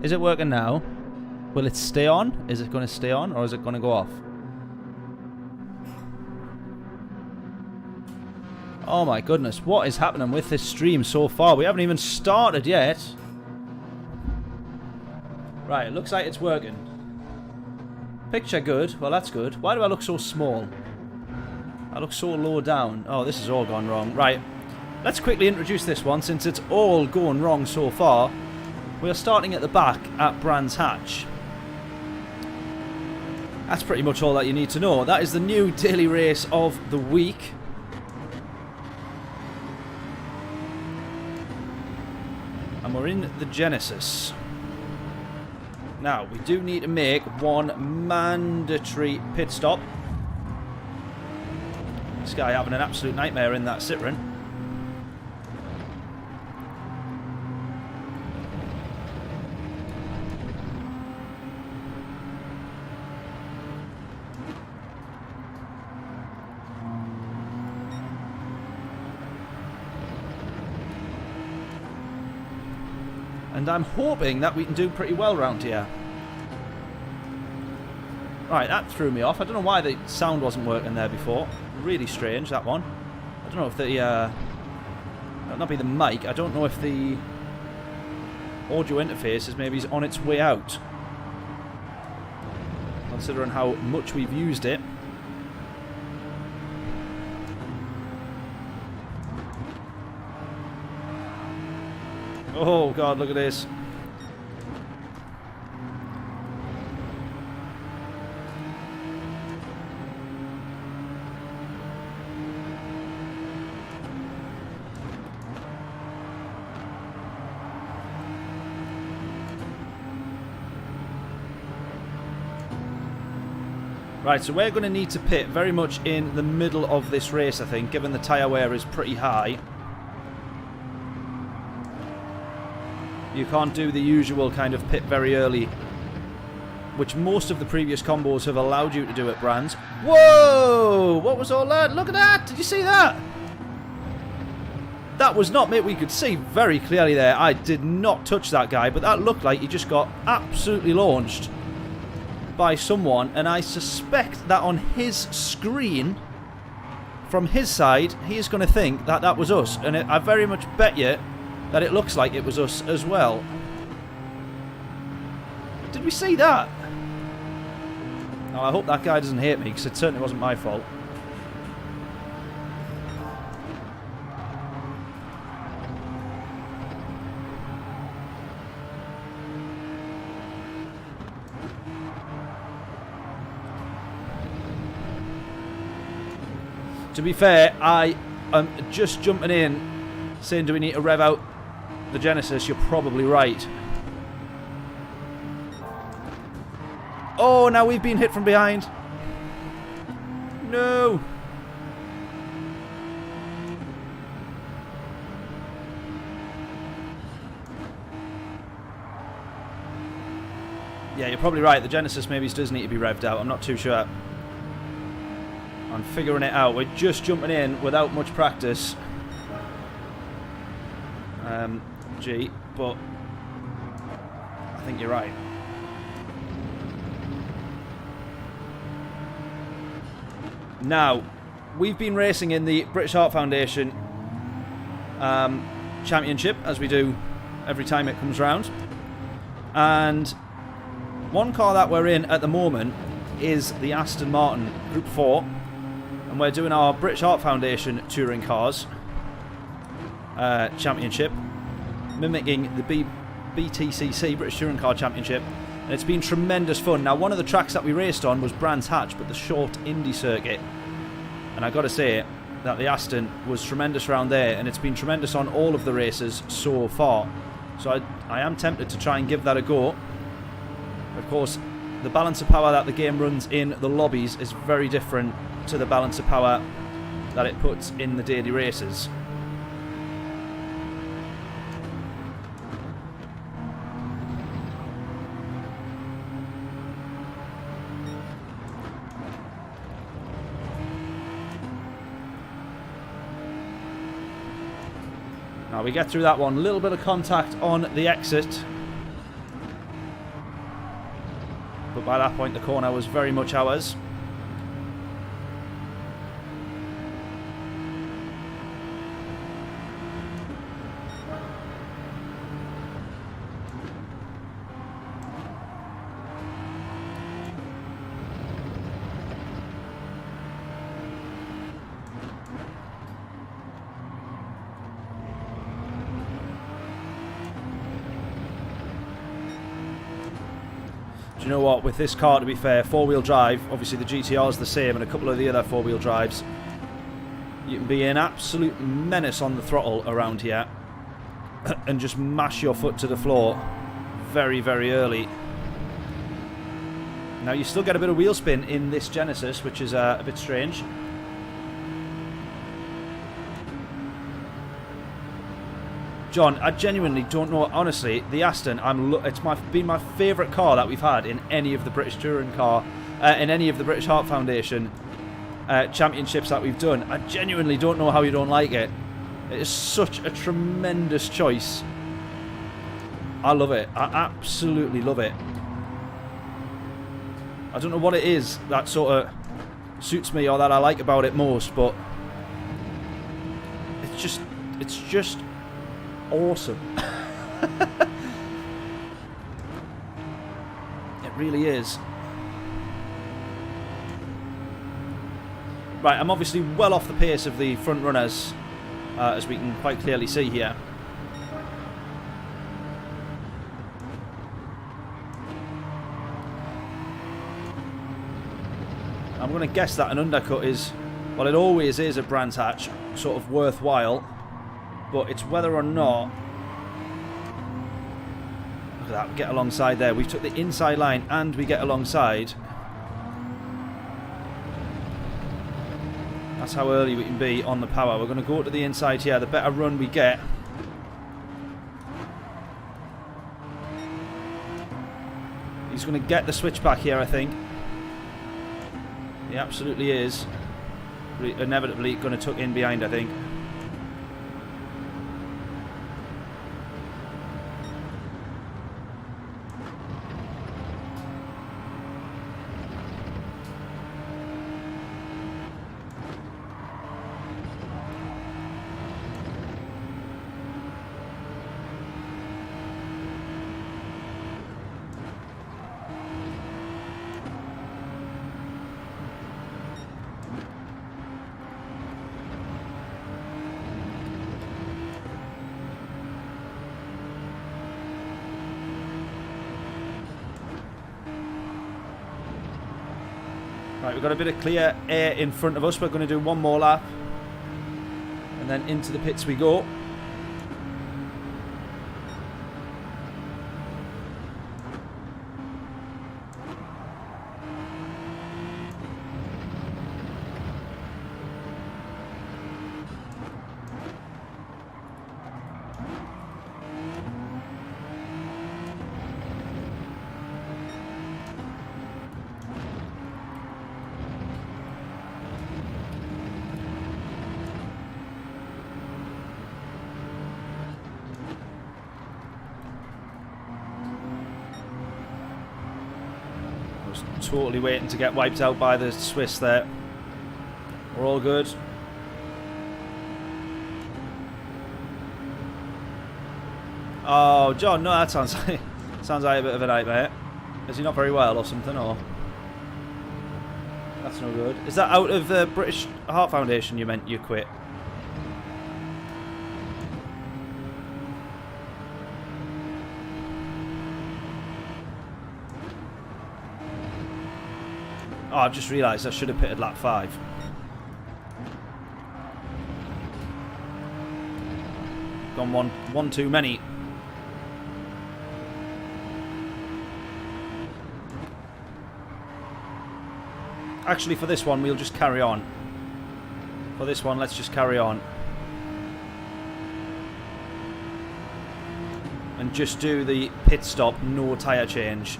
Is it working now? Will it stay on? Is it going to stay on or is it going to go off? Oh my goodness, what is happening with this stream so far? We haven't even started yet. Right, it looks like it's working. Picture good. Well, that's good. Why do I look so small? I look so low down. Oh, this has all gone wrong. Right, let's quickly introduce this one since it's all going wrong so far. We are starting at the back at Brands Hatch. That's pretty much all that you need to know. That is the new daily race of the week. And we're in the Genesis. Now, we do need to make one mandatory pit stop. This guy having an absolute nightmare in that Citroen. And I'm hoping that we can do pretty well around here. Right, that threw me off. I don't know why the sound wasn't working there before. Really strange, that one. I don't know if the... That'll not be the mic. I don't know if the audio interface is maybe on its way out. Considering how much we've used it. Oh god, look at this. Right, so we're going to need to pit very much in the middle of this race, I think, given the tyre wear is pretty high. You can't do the usual kind of pit very early, which most of the previous combos have allowed you to do at Brands. Whoa! What was all that? Look at that! Did you see that? That was not me. We could see very clearly there. I did not touch that guy, but that looked like he just got absolutely launched by someone, and I suspect that on his screen, from his side, he is going to think that that was us, and I very much bet you that it looks like it was us as well. Did we see that? Oh, I hope that guy doesn't hate me, because it certainly wasn't my fault. To be fair, I am just jumping in, saying, do we need to rev out the Genesis? You're probably right. Oh, now we've been hit from behind. No. Yeah, you're probably right. The Genesis maybe does need to be revved out. I'm not too sure. I'm figuring it out. We're just jumping in without much practice. Gee, but I think you're right. Now, we've been racing in the British Heart Foundation Championship, as we do every time it comes round. And one car that we're in at the moment is the Aston Martin Group 4. And we're doing our British Heart Foundation Touring Cars Championship, mimicking the BTCC, British Touring Car Championship. And it's been tremendous fun. Now, one of the tracks that we raced on was Brands Hatch, but the short Indy circuit. And I got to say that the Aston was tremendous around there, and it's been tremendous on all of the races so far. So I am tempted to try and give that a go. Of course, the balance of power that the game runs in the lobbies is very different to the balance of power that it puts in the daily races. Now we get through that one, a little bit of contact on the exit, but by that point the corner was very much ours. Do you know what, with this car, to be fair, four-wheel drive, obviously the GTR is the same and a couple of the other four-wheel drives, you can be an absolute menace on the throttle around here and just mash your foot to the floor very, very early. Now you still get a bit of wheel spin in this Genesis, which is a bit strange. John, I genuinely don't know. Honestly, the Aston, it's been my favourite car that we've had in any of the British Touring Car, in any of the British Heart Foundation championships that we've done. I genuinely don't know how you don't like it. It is such a tremendous choice. I love it. I absolutely love it. I don't know what it is that sort of suits me or that I like about it most, but it's just awesome. It really is. Right, I'm obviously well off the pace of the front runners, as we can quite clearly see here. I'm going to guess that an undercut is, well, it always is at Brands Hatch, sort of worthwhile, but it's whether or not. Look at that, we get alongside there. We took the inside line and we get alongside. That's how early we can be on the power. We're going to go to the inside here. The better run we get, he's going to get the switch back here, I think. He absolutely is. Inevitably going to tuck in behind, I think. Right, we've got a bit of clear air in front of us. We're going to do one more lap. And then into the pits we go. Totally waiting to get wiped out by the Swiss there. We're all good. Oh, John, no, that sounds like a bit of a nightmare. Is he not very well or something? Or that's no good. Is that out of the British Heart Foundation you meant you quit? Oh, I've just realised I should have pitted lap 5. Gone one too many. Actually, for this one, we'll just carry on. For this one, let's just carry on. And just do the pit stop, no tyre change.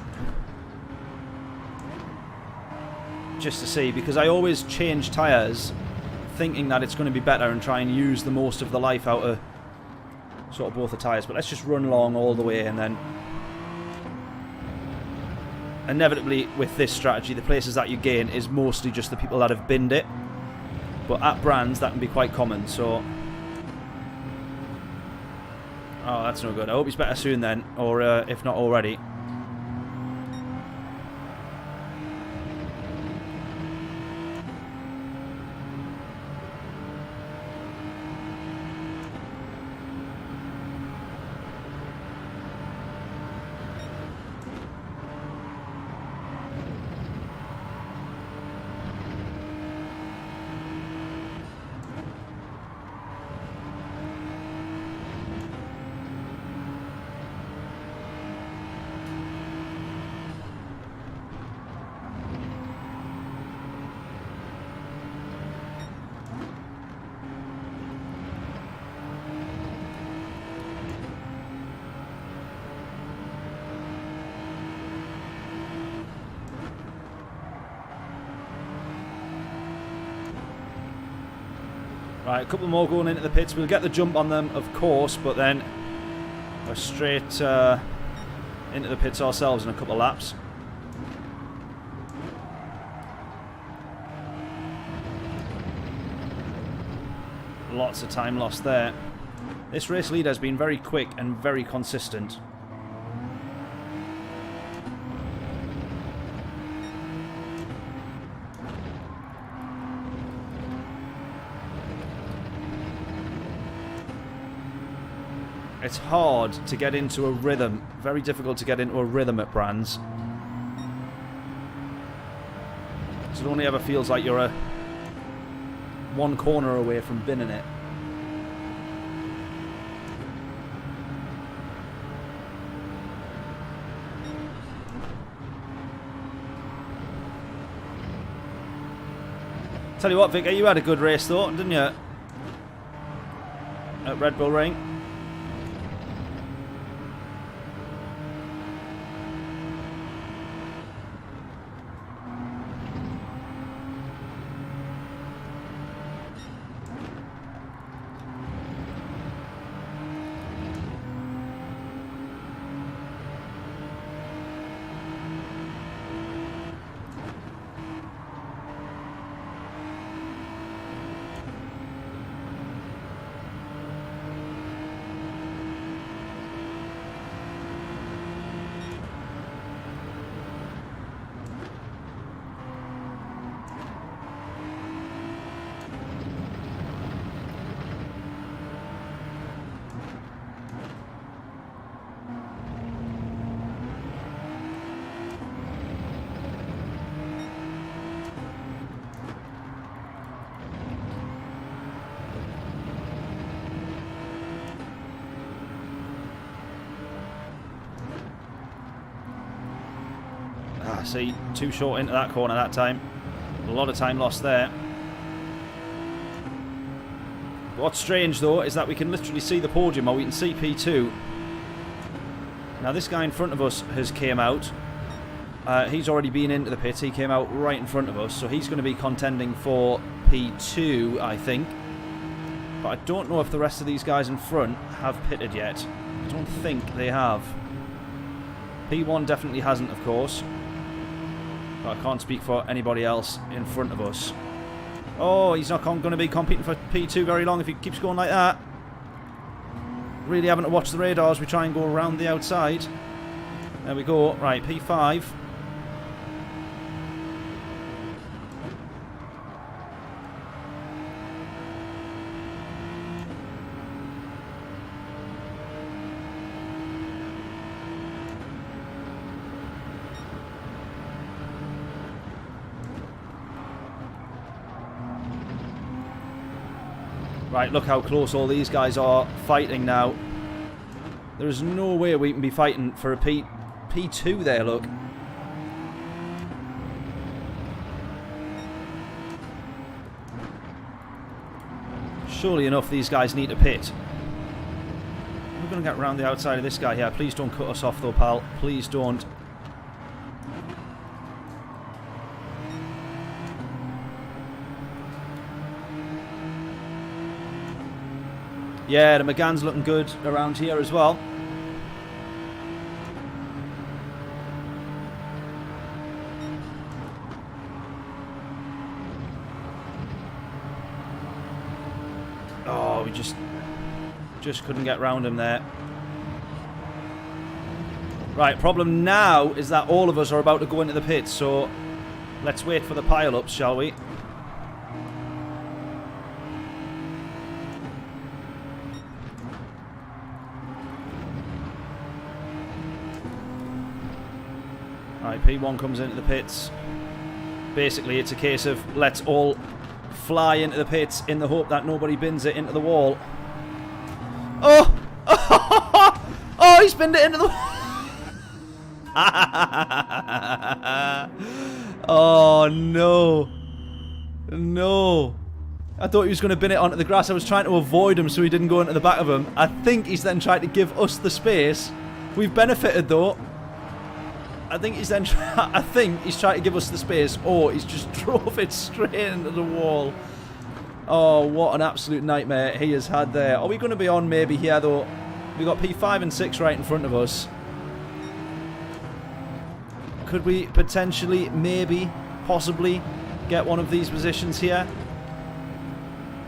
Just to see, because I always change tyres thinking that it's going to be better and try and use the most of the life out of sort of both the tyres. But let's just run along all the way, and then inevitably with this strategy the places that you gain is mostly just the people that have binned it, but at Brands that can be quite common. So oh, that's no good. I hope he's better soon then, or if not already. Right, a couple more going into the pits. We'll get the jump on them, of course, but then we're straight into the pits ourselves in a couple of laps. Lots of time lost there. This race leader has been very quick and very consistent. It's hard to get into a rhythm. Very difficult to get into a rhythm at Brands. So it only ever feels like you're one corner away from binning it. Tell you what, Vicar, you had a good race though, didn't you? At Red Bull Ring. See, too short into that corner that time. A lot of time lost there. What's strange though is that we can literally see the podium, or we can see P2. Now this guy in front of us has came out. He's already been into the pit. He came out right in front of us, so he's going to be contending for P2, I think. But I don't know if the rest of these guys in front have pitted yet. I don't think they have. P1 definitely hasn't, of course. But I can't speak for anybody else in front of us. Oh, he's not going to be competing for P2 very long if he keeps going like that. Really having to watch the radars. We try and go around the outside. There we go. Right, P5. Right, look how close all these guys are fighting now. There is no way we can be fighting for a P2 there, look. Surely enough, these guys need to pit. We're going to get around the outside of this guy here. Please don't cut us off though, pal. Please don't. Yeah, the McGann's looking good around here as well. Oh, we just couldn't get round him there. Right, problem now is that all of us are about to go into the pits, so let's wait for the pile-ups, shall we? Right, P1 comes into the pits. Basically, it's a case of let's all fly into the pits in the hope that nobody bins it into the wall. Oh! Oh, he's binned it into the wall! Oh, no. No. I thought he was going to bin it onto the grass. I was trying to avoid him so he didn't go into the back of him. I think he's then tried to give us the space. We've benefited, though. I think he's trying to give us the space, or he's just drove it straight into the wall. Oh, what an absolute nightmare he has had there. Are we going to be on maybe here, though? We've got P5 and 6 right in front of us. Could we potentially, maybe, possibly get one of these positions here?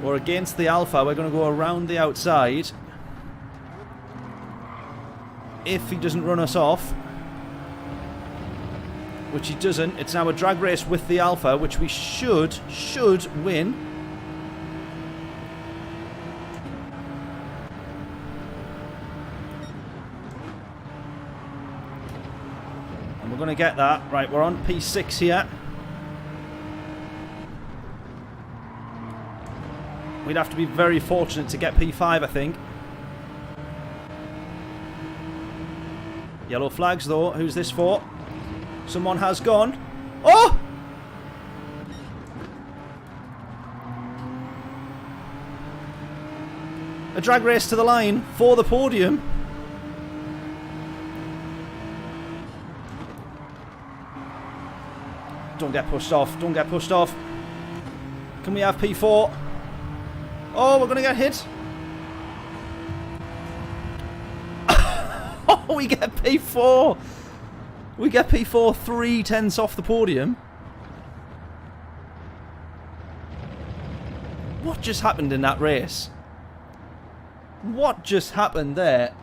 We're against the Alpha. We're going to go around the outside. If he doesn't run us off, which he doesn't, it's now a drag race with the Alpha, which we should win. And we're going to get that. Right, we're on P6 here. We'd have to be very fortunate to get P5, I think. Yellow flags, though. Who's this for? Someone has gone. Oh! A drag race to the line for the podium. Don't get pushed off. Don't get pushed off. Can we have P4? Oh, we're going to get hit. Oh, we get P4. We get P4 3/10 off the podium. What just happened in that race? What just happened there?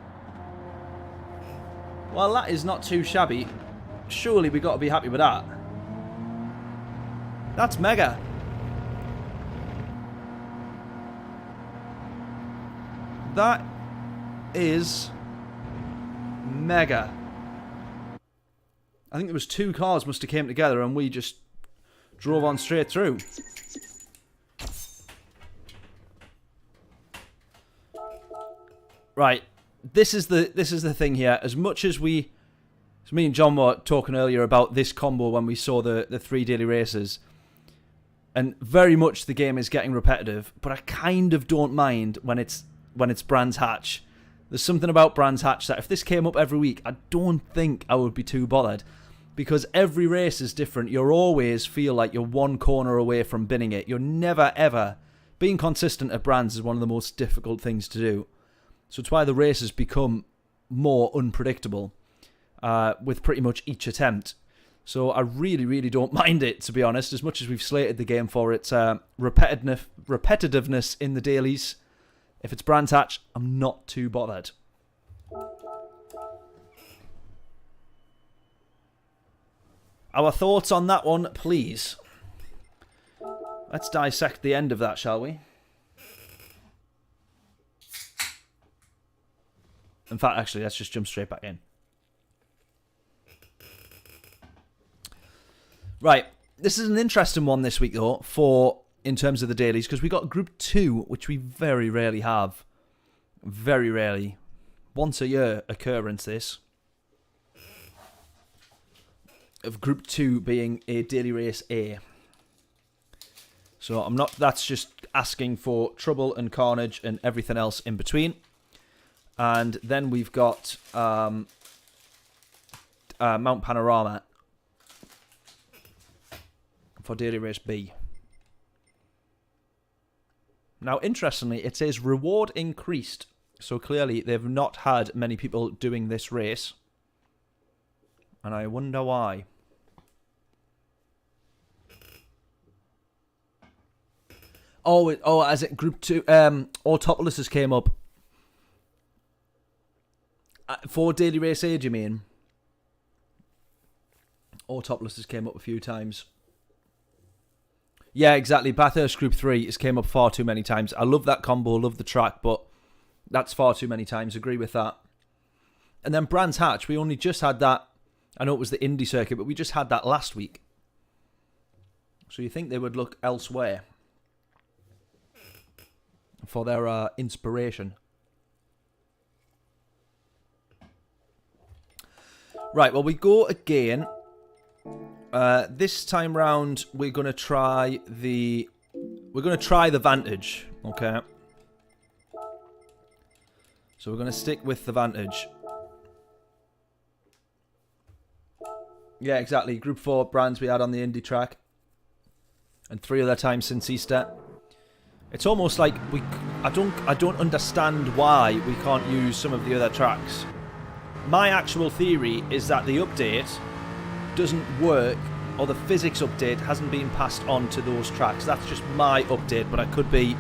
Well, that is not too shabby. Surely we got to be happy with that. That's mega. That is mega. I think there was 2 cars must have came together and we just drove on straight through. Right. This is the thing here. As much as me and John were talking earlier about this combo when we saw the 3 daily races. And very much the game is getting repetitive, but I kind of don't mind when it's Brands Hatch. There's something about Brands Hatch that if this came up every week, I don't think I would be too bothered. Because every race is different. You always feel like you're one corner away from binning it. You're never, ever... Being consistent at Brands is one of the most difficult things to do. So it's why the races become more unpredictable with pretty much each attempt. So I really, really don't mind it, to be honest, as much as we've slated the game for its repetitiveness in the dailies. If it's Brands Hatch, I'm not too bothered. Our thoughts on that one, please. Let's dissect the end of that, shall we? In fact, actually, let's just jump straight back in. Right, this is an interesting one this week, though, in terms of the dailies, because we got Group 2, which we very rarely have. Very rarely. Once a year occurrence, this. Of Group 2 being a daily race A. So that's just asking for trouble and carnage and everything else in between. And then we've got Mount Panorama for daily race B. Now, interestingly, it says reward increased. So clearly they've not had many people doing this race. And I wonder why. Oh, as it Group 2, Autopolis came up. For daily race A, do you mean? Autopolis came up a few times. Yeah, exactly. Bathurst Group 3 has came up far too many times. I love that combo, love the track, but that's far too many times. Agree with that. And then Brands Hatch, we only just had that. I know it was the Indy circuit, but we just had that last week. So you think they would look elsewhere for their inspiration. Right, well, we go again. This time round, we're going to try the Vantage, okay? So we're going to stick with the Vantage. Yeah, exactly. Group 4 Brands we had on the Indy track. And 3 other times since Easter. It's almost like I don't understand why we can't use some of the other tracks. My actual theory is that the update doesn't work, or the physics update hasn't been passed on to those tracks. That's just my update, but I could be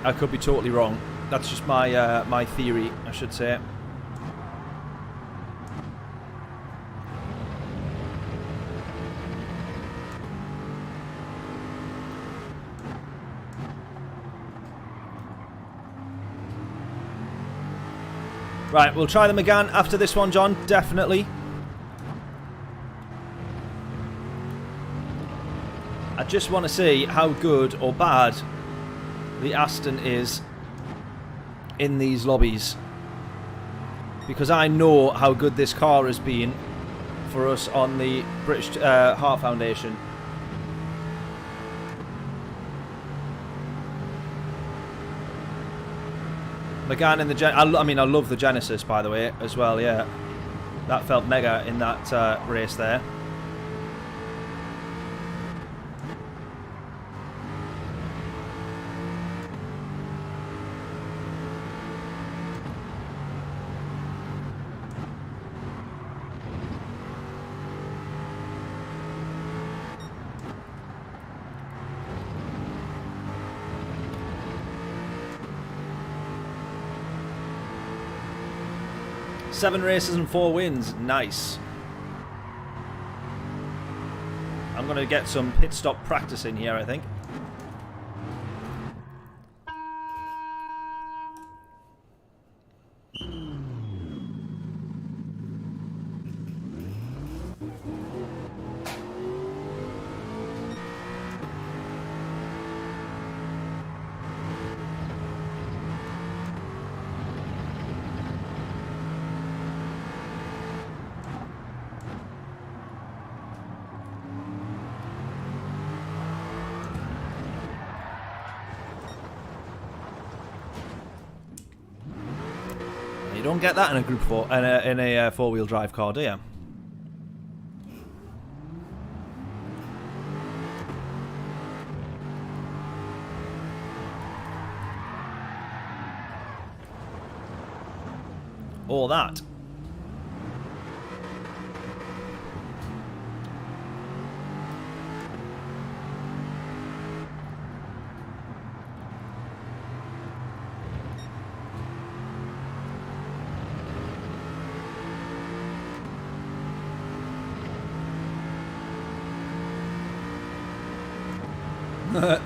I could be totally wrong. That's just my my theory, I should say. Right, we'll try them again after this one, John. Definitely. I just want to see how good or bad the Aston is in these lobbies. Because I know how good this car has been for us on the British Heart Foundation. Megane in the I mean, I love the Genesis, by the way, as well, yeah. That felt mega in that race there. Seven races and 4 wins. Nice. I'm going to get some pit stop practice in here, I think. You don't get that in a group 4 in a 4-wheel drive car, do you? Or that.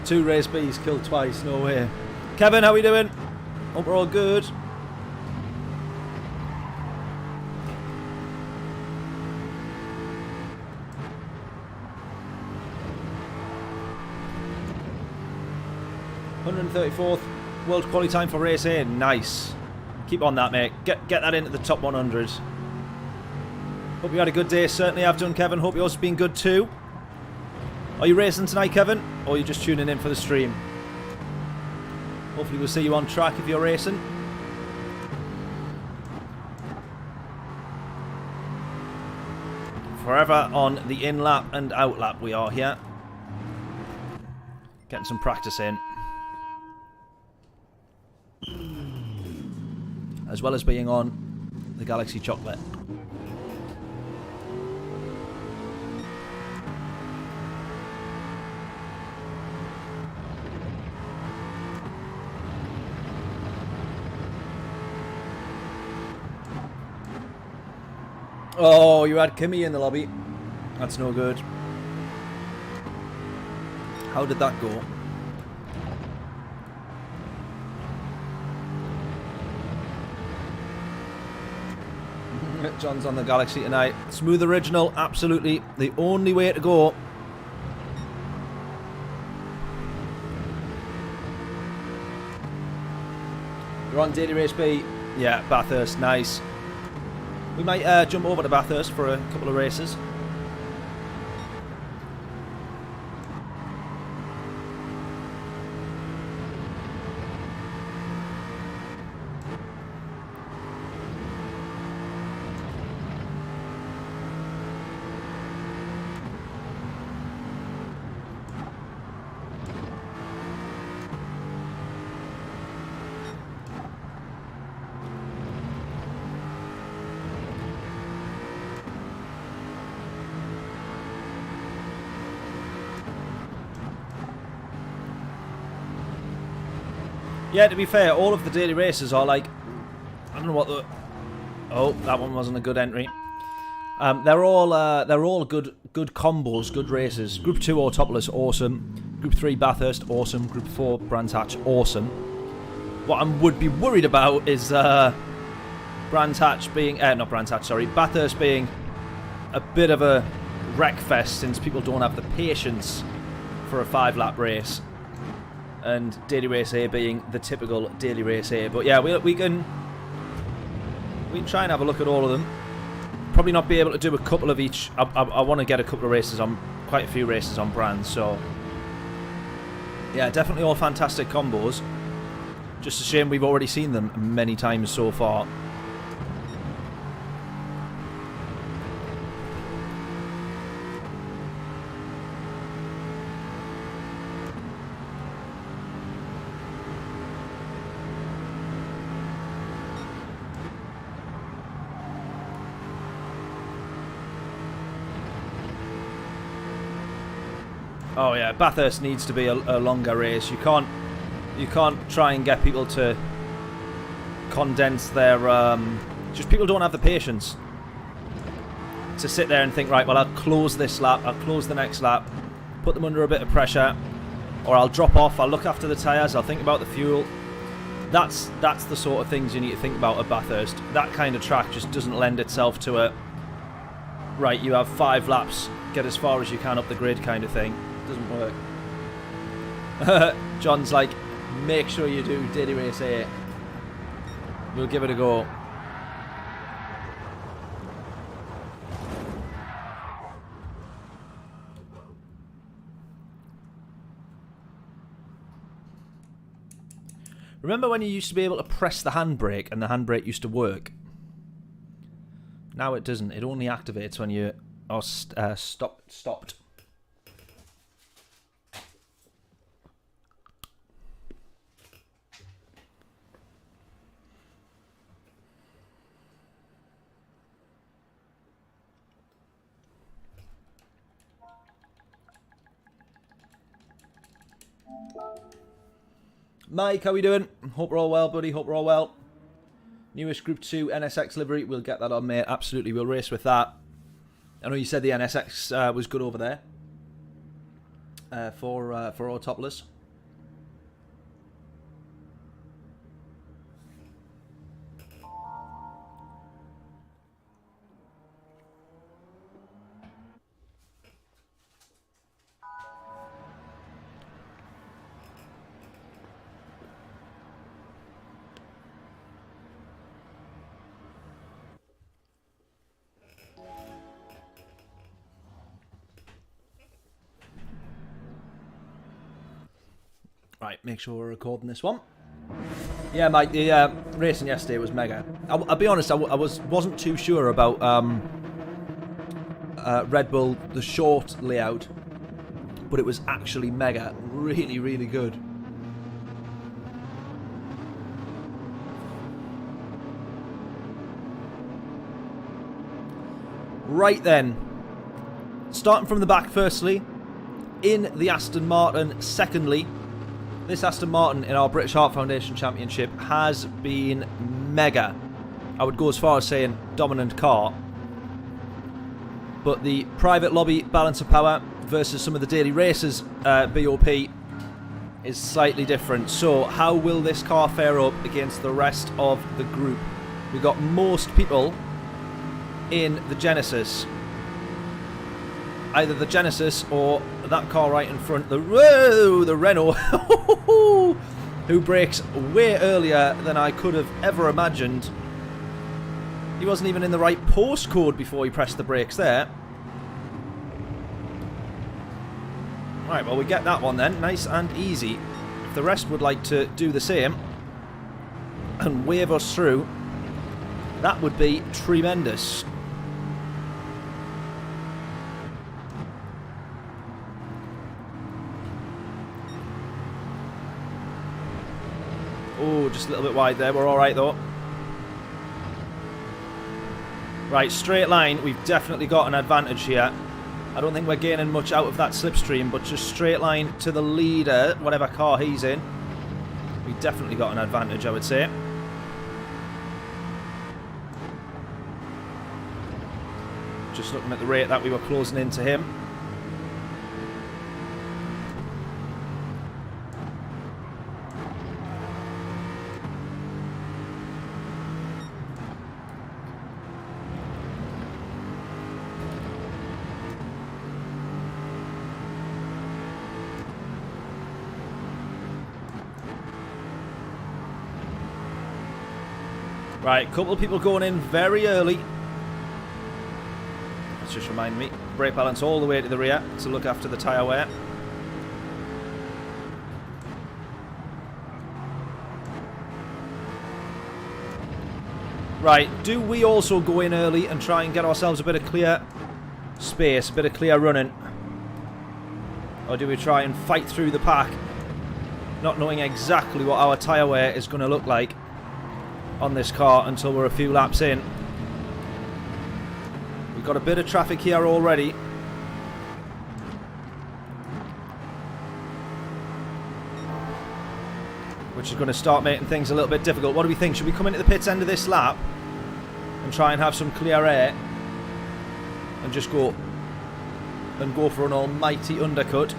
Two race B's killed twice, no way. Kevin, how we doing? Hope we're all good. (134th) world quality time for race A. Nice. Keep on that, mate. Get that into the top 100. Hope you had a good day. Certainly I've done, Kevin. Hope yours has been good too. Are you racing tonight, Kevin? Or are you just tuning in for the stream? Hopefully we'll see you on track if you're racing. Forever on the in lap and out lap we are here. Getting some practice in. As well as being on the Galaxy Chocolate. Oh, you had Kimmy in the lobby. That's no good. How did that go? John's on the Galaxy tonight. Smooth original, absolutely the only way to go. You're on Daily Race B. Yeah, Bathurst, nice. We might jump over to Bathurst for a couple of races. Yeah, to be fair, all of the daily races are like... I don't know what the... Oh, that one wasn't a good entry. They're all good combos, good races. Group 2 Autopolis, awesome. Group 3 Bathurst, awesome. Group 4 Brands Hatch, awesome. What I would be worried about is Brands Hatch being... not Brands Hatch, sorry. Bathurst being a bit of a wreck fest since people don't have the patience for a 5-lap race. And Daily Race A being the typical Daily Race A. But yeah, we can try and have a look at all of them. Probably not be able to do a couple of each. I want to get a couple of races on, quite a few races on Brands. So yeah, definitely all fantastic combos. Just a shame we've already seen them many times so far. Oh yeah, Bathurst needs to be a longer race. You can't try and get people to condense their... just people don't have the patience to sit there and think, right, well, I'll close this lap, I'll close the next lap, put them under a bit of pressure, or I'll drop off, I'll look after the tyres, I'll think about the fuel. That's the sort of things you need to think about at Bathurst. That kind of track just doesn't lend itself to a, right, you have 5 laps, get as far as you can up the grid kind of thing. Doesn't work. John's like, make sure you do Daily Race A. We'll give it a go. Remember when you used to be able to press the handbrake and the handbrake used to work? Now it doesn't. It only activates when you are stopped. Mike, how we doing? Hope we're all well, buddy. Hope we're all well. Newest Group 2 NSX livery. We'll get that on, mate. Absolutely, we'll race with that. I know you said the NSX was good over there for Autopolis. Right, make sure we're recording this one. Yeah, Mike, the racing yesterday was mega. I'll be honest, I wasn't too sure about Red Bull, the short layout, but it was actually mega. Really, really good. Right then, starting from the back firstly, in the Aston Martin secondly. This Aston Martin in our British Heart Foundation Championship has been mega. I would go as far as saying dominant car. But the private lobby balance of power versus some of the daily races BOP is slightly different. So how will this car fare up against the rest of the group? We got most people in the Genesis. Either the Genesis or that car right in front, the Renault, who brakes way earlier than I could have ever imagined. He wasn't even in the right postcode before he pressed the brakes there. Right, well, we get that one then, nice and easy. If the rest would like to do the same and wave us through, that would be tremendous. Oh, just a little bit wide there. We're all right, though. Right, straight line. We've definitely got an advantage here. I don't think we're gaining much out of that slipstream, but just straight line to the leader, whatever car he's in. We definitely got an advantage, I would say. Just looking at the rate that we were closing into him. Right, couple of people going in very early. Let's just remind me. Brake balance all the way to the rear to look after the tyre wear. Right, do we also go in early and try and get ourselves a bit of clear space, a bit of clear running? Or do we try and fight through the pack, not knowing exactly what our tyre wear is going to look like on this car until we're a few laps in? We've got a bit of traffic here already. Which is going to start making things a little bit difficult. What do we think? Should we come into the pits end of this lap and try and have some clear air and just go for an almighty undercut?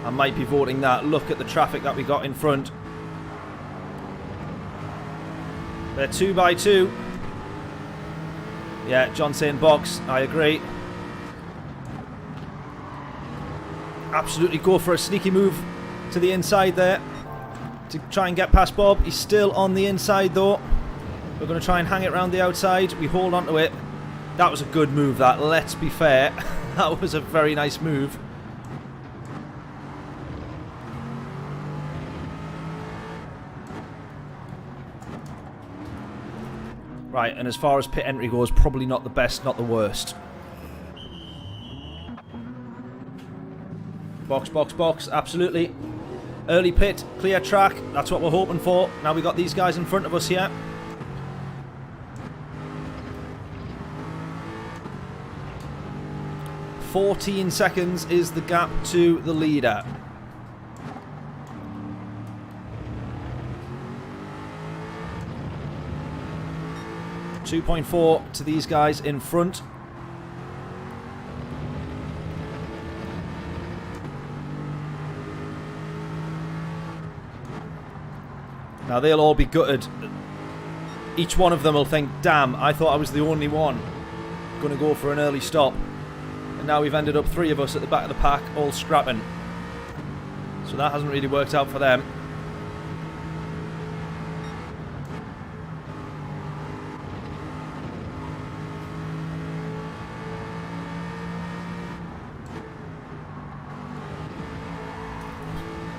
I might be voting that. Look at the traffic that we got in front. They're 2x2. Yeah, John saying box. I agree. Absolutely go for a sneaky move to the inside there to try and get past Bob. He's still on the inside though. We're going to try and hang it around the outside. We hold on to it. That was a good move, that. Let's be fair. That was a very nice move. Right, and as far as pit entry goes, probably not the best, not the worst. Box, box, box, absolutely. Early pit, clear track, that's what we're hoping for. Now we've got these guys in front of us here. "14 seconds is the gap to the leader. .4 to these guys in front. Now they'll all be gutted. Each one of them will think, damn, I thought I was the only one going to go for an early stop. And now we've ended up 3 of us at the back of the pack all scrapping. So that hasn't really worked out for them.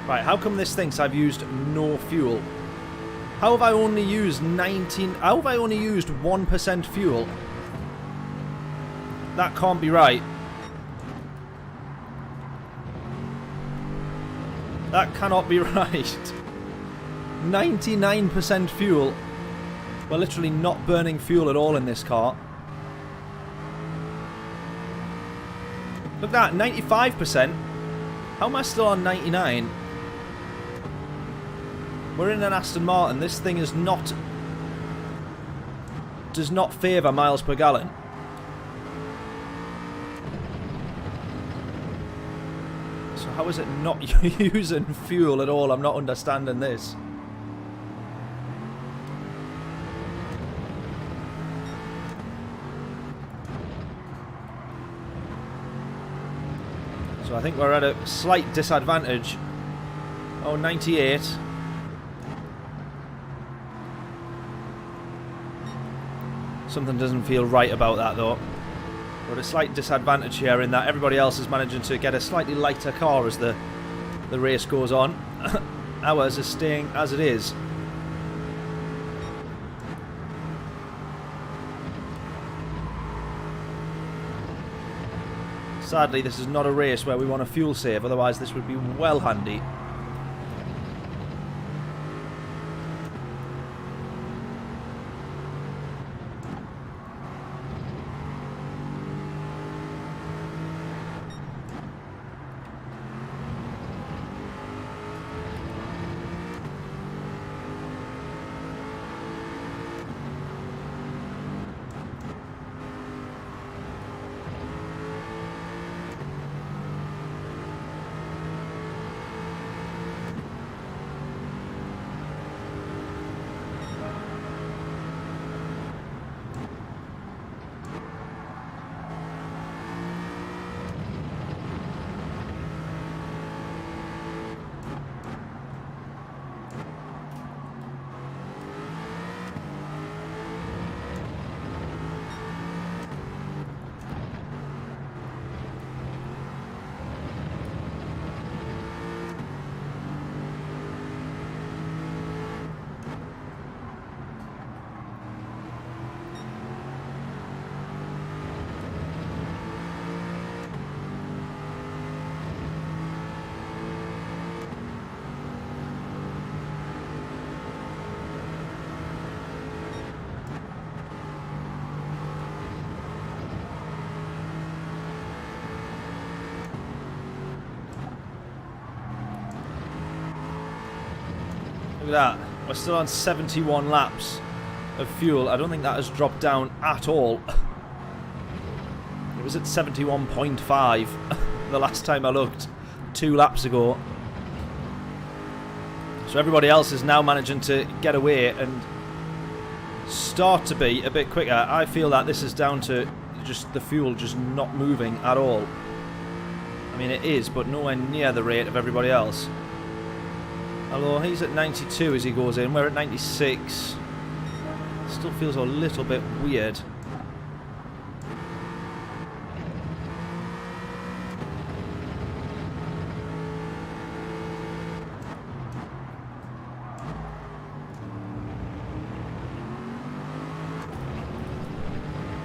Right, how come this thinks I've used no fuel? How have I only used 1% fuel? That can't be right. That cannot be right. 99% fuel. We're literally not burning fuel at all in this car. Look at that, 95%. How am I still on 99? We're in an Aston Martin. This thing does not favour miles per gallon. So how is it not using fuel at all? I'm not understanding this. So I think we're at a slight disadvantage. Oh, 98. Something doesn't feel right about that though. We're at a slight disadvantage here in that everybody else is managing to get a slightly lighter car as the race goes on. Ours is staying as it is. Sadly, this is not a race where we want a fuel save, otherwise this would be well handy. Look at that. We're still on 71 laps of fuel. I don't think that has dropped down at all. It was at 71.5 the last time I looked, 2 laps ago. So everybody else is now managing to get away and start to be a bit quicker. I feel that this is down to just the fuel just not moving at all. I mean, it is, but nowhere near the rate of everybody else. Although he's at 92 as he goes in, we're at 96. Still feels a little bit weird.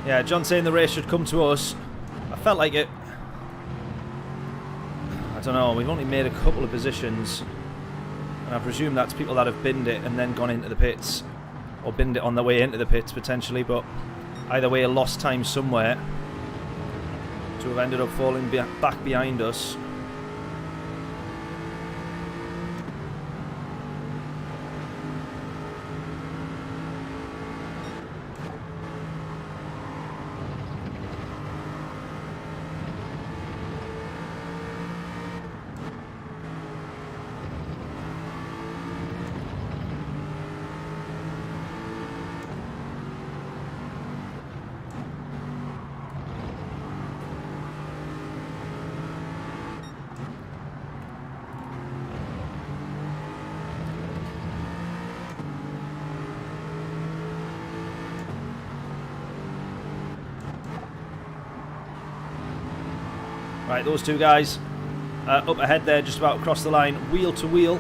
Yeah, John saying the race should come to us. I felt like it. I don't know, we've only made a couple of positions. And I presume that's people that have binned it and then gone into the pits. Or binned it on the way into the pits, potentially. But either way, lost time somewhere to have ended up falling back behind us. Right, those two guys up ahead there, just about across the line, wheel to wheel.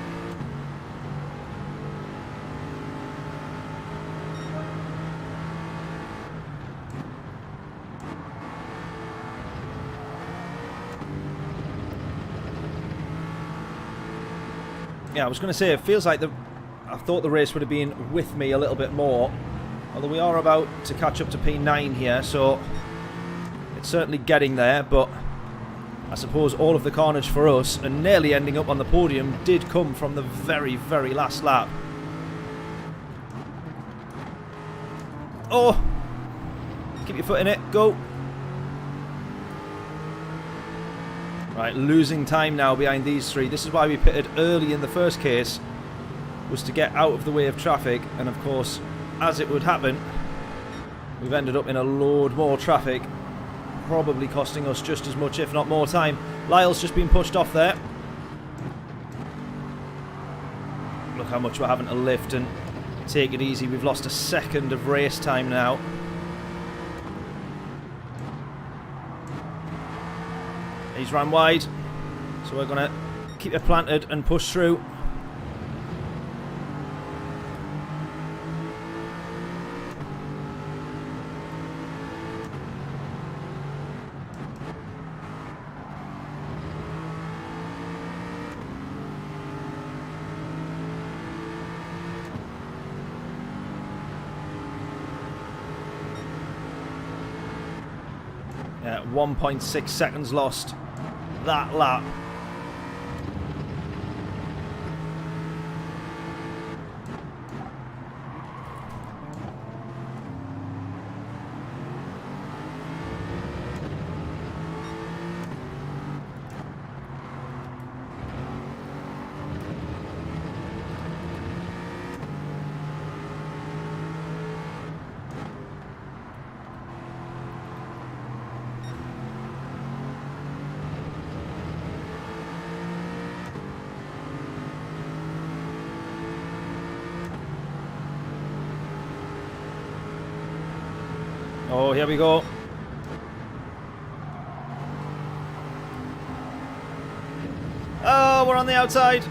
Yeah, I was going to say, it feels like I thought the race would have been with me a little bit more. Although we are about to catch up to P9 here, so it's certainly getting there, but I suppose all of the carnage for us and nearly ending up on the podium did come from the very, very last lap. Oh! Keep your foot in it. Go! Right, losing time now behind these three. This is why we pitted early in the first case, was to get out of the way of traffic. And of course, as it would happen, we've ended up in a load more traffic, probably costing us just as much, if not more time. Lyle's just been pushed off there. Look how much we're having to lift and take it easy. We've lost a second of race time now. He's ran wide, so we're going to keep it planted and push through. Yeah, 1.6 seconds lost that lap. Oh, here we go. Oh, we're on the outside.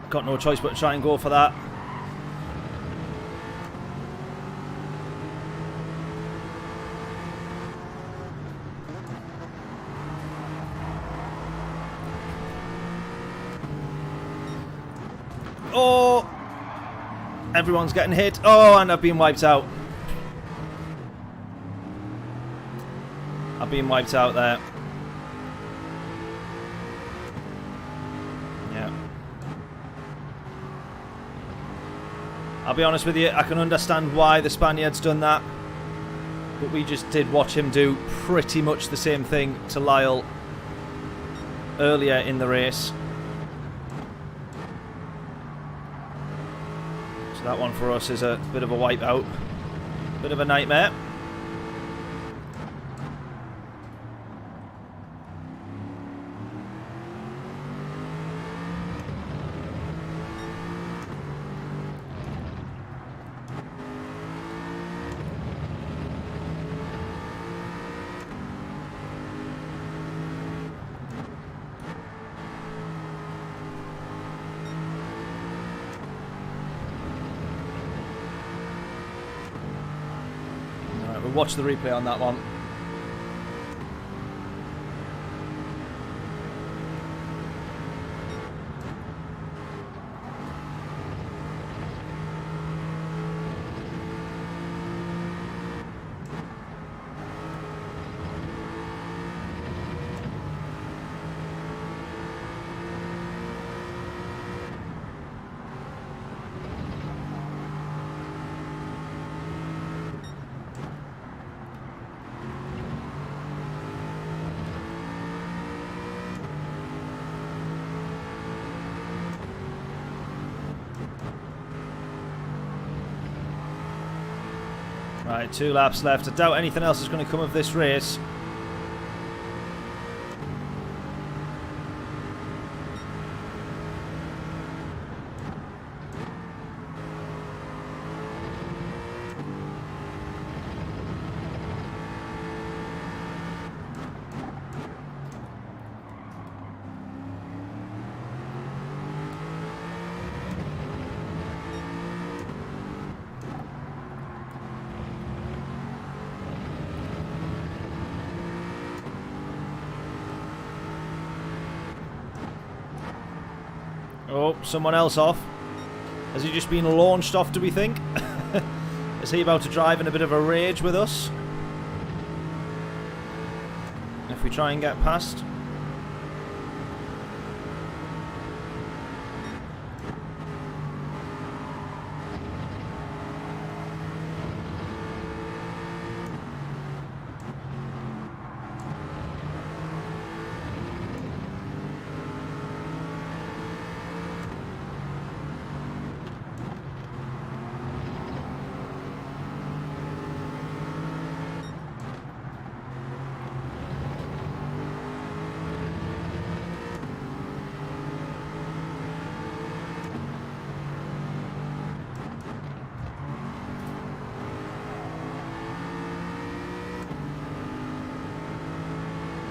Got no choice but to try and go for that. Oh! Everyone's getting hit. Oh, and I've been wiped out. I've been wiped out there. Yeah. I'll be honest with you, I can understand why the Spaniard's done that. But we just did watch him do pretty much the same thing to Lyle earlier in the race. So that one for us is a bit of a wipeout. Bit of a nightmare. Watch the replay on that one. Right, 2 laps left. I doubt anything else is going to come of this race. Oh, someone else off. Has he just been launched off, do we think? Is he about to drive in a bit of a rage with us? If we try and get past.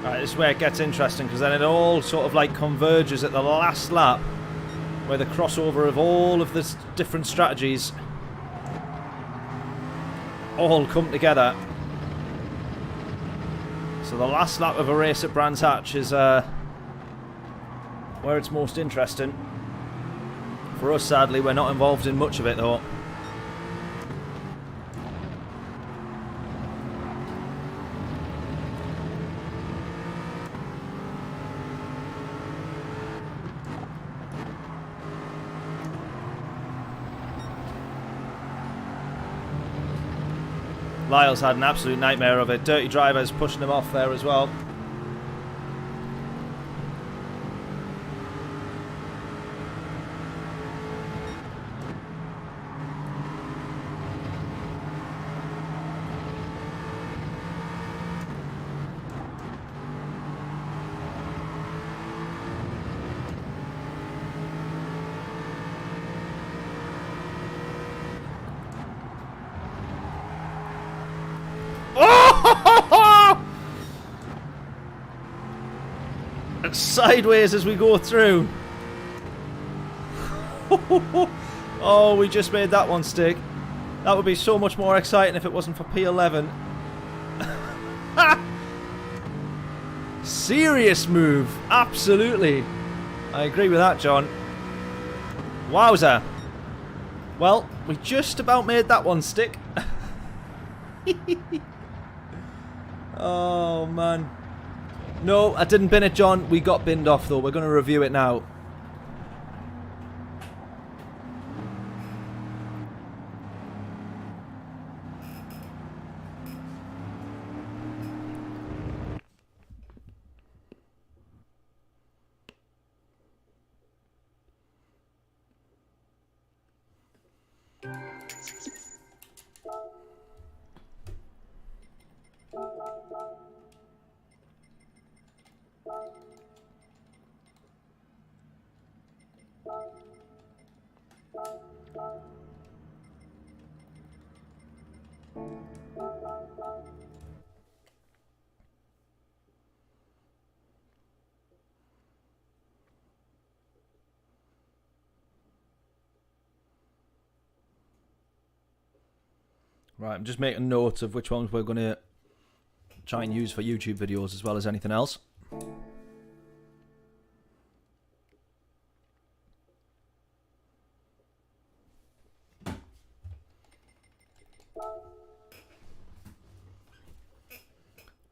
Right, this is where it gets interesting, because then it all sort of like converges at the last lap, where the crossover of all of the different strategies all come together. So the last lap of a race at Brands Hatch is where it's most interesting. For us, sadly, we're not involved in much of it though. Lyle's had an absolute nightmare of it. Dirty Driver's pushing him off there as well. Sideways as we go through. Oh, we just made that one stick. That would be so much more exciting if it wasn't for P11. Serious move. Absolutely. I agree with that, John. Wowza. Well, we just about made that one stick. Oh, man. No, I didn't bin it, John. We got binned off, though. We're going to review it now. Right, I'm just making notes of which ones we're going to try and use for YouTube videos as well as anything else.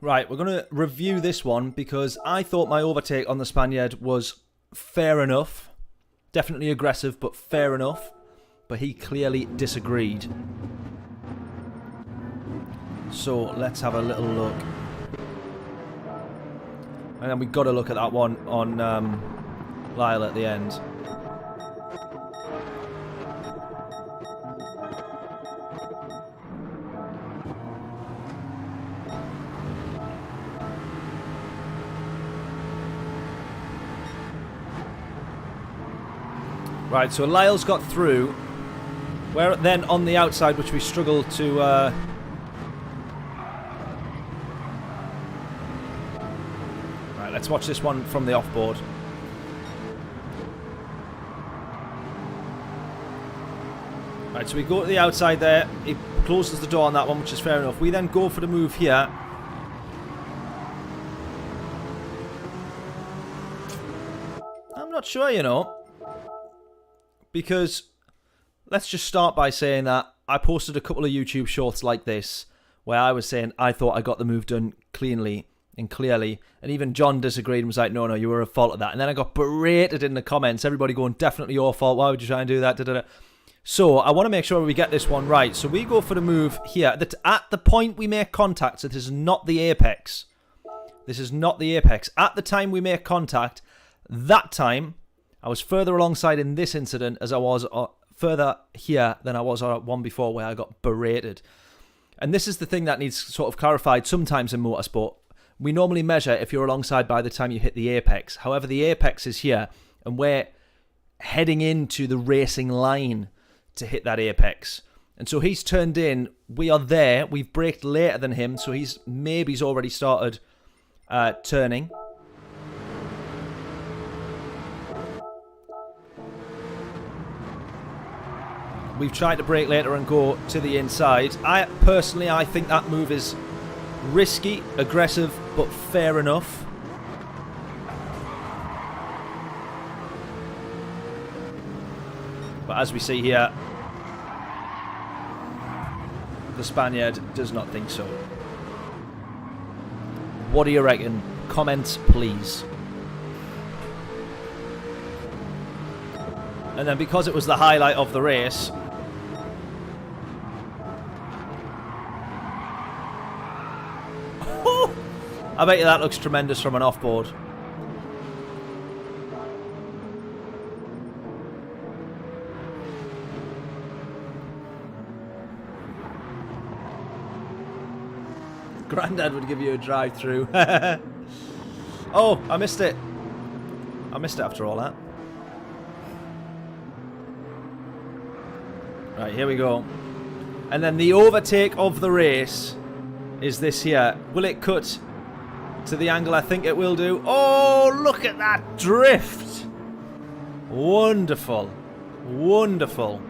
Right, we're going to review this one because I thought my overtake on the Spaniard was fair enough. Definitely aggressive, but fair enough. But he clearly disagreed. So let's have a little look. And then we've got to look at that one on Lyle at the end. Right, so Lyle's got through. We're then on the outside, which we struggle to... Let's watch this one from the offboard. Right, so we go to the outside there. He closes the door on that one, which is fair enough. We then go for the move here. I'm not sure, you know. Because let's just start by saying that I posted a couple of YouTube shorts like this where I was saying I thought I got the move done cleanly and clearly, and even John disagreed and was like, no, you were at fault of that. And then I got berated in the comments, everybody going, definitely your fault, why would you try and do that? Da, da, da. So I want to make sure we get this one right. So we go for the move here. At the point we make contact, so this is not the apex. This is not the apex. At the time we make contact, that time, I was further alongside in this incident as I was further here than I was on one before where I got berated. And this is the thing that needs sort of clarified sometimes in motorsport. We normally measure if you're alongside by the time you hit the apex. However, the apex is here, and we're heading into the racing line to hit that apex. And so he's turned in. We are there. We've braked later than him, so he's already started turning. We've tried to brake later and go to the inside. I think that move is risky, aggressive, but fair enough. But as we see here, the Spaniard does not think so. What do you reckon? Comments, please. And then because it was the highlight of the race, I bet you that looks tremendous from an offboard. Grandad would give you a drive-through. Oh, I missed it. I missed it after all that. Right, here we go. And then the overtake of the race is this here. Will it cut to the angle I think it will do? Oh, look at that drift. Wonderful. Wonderful.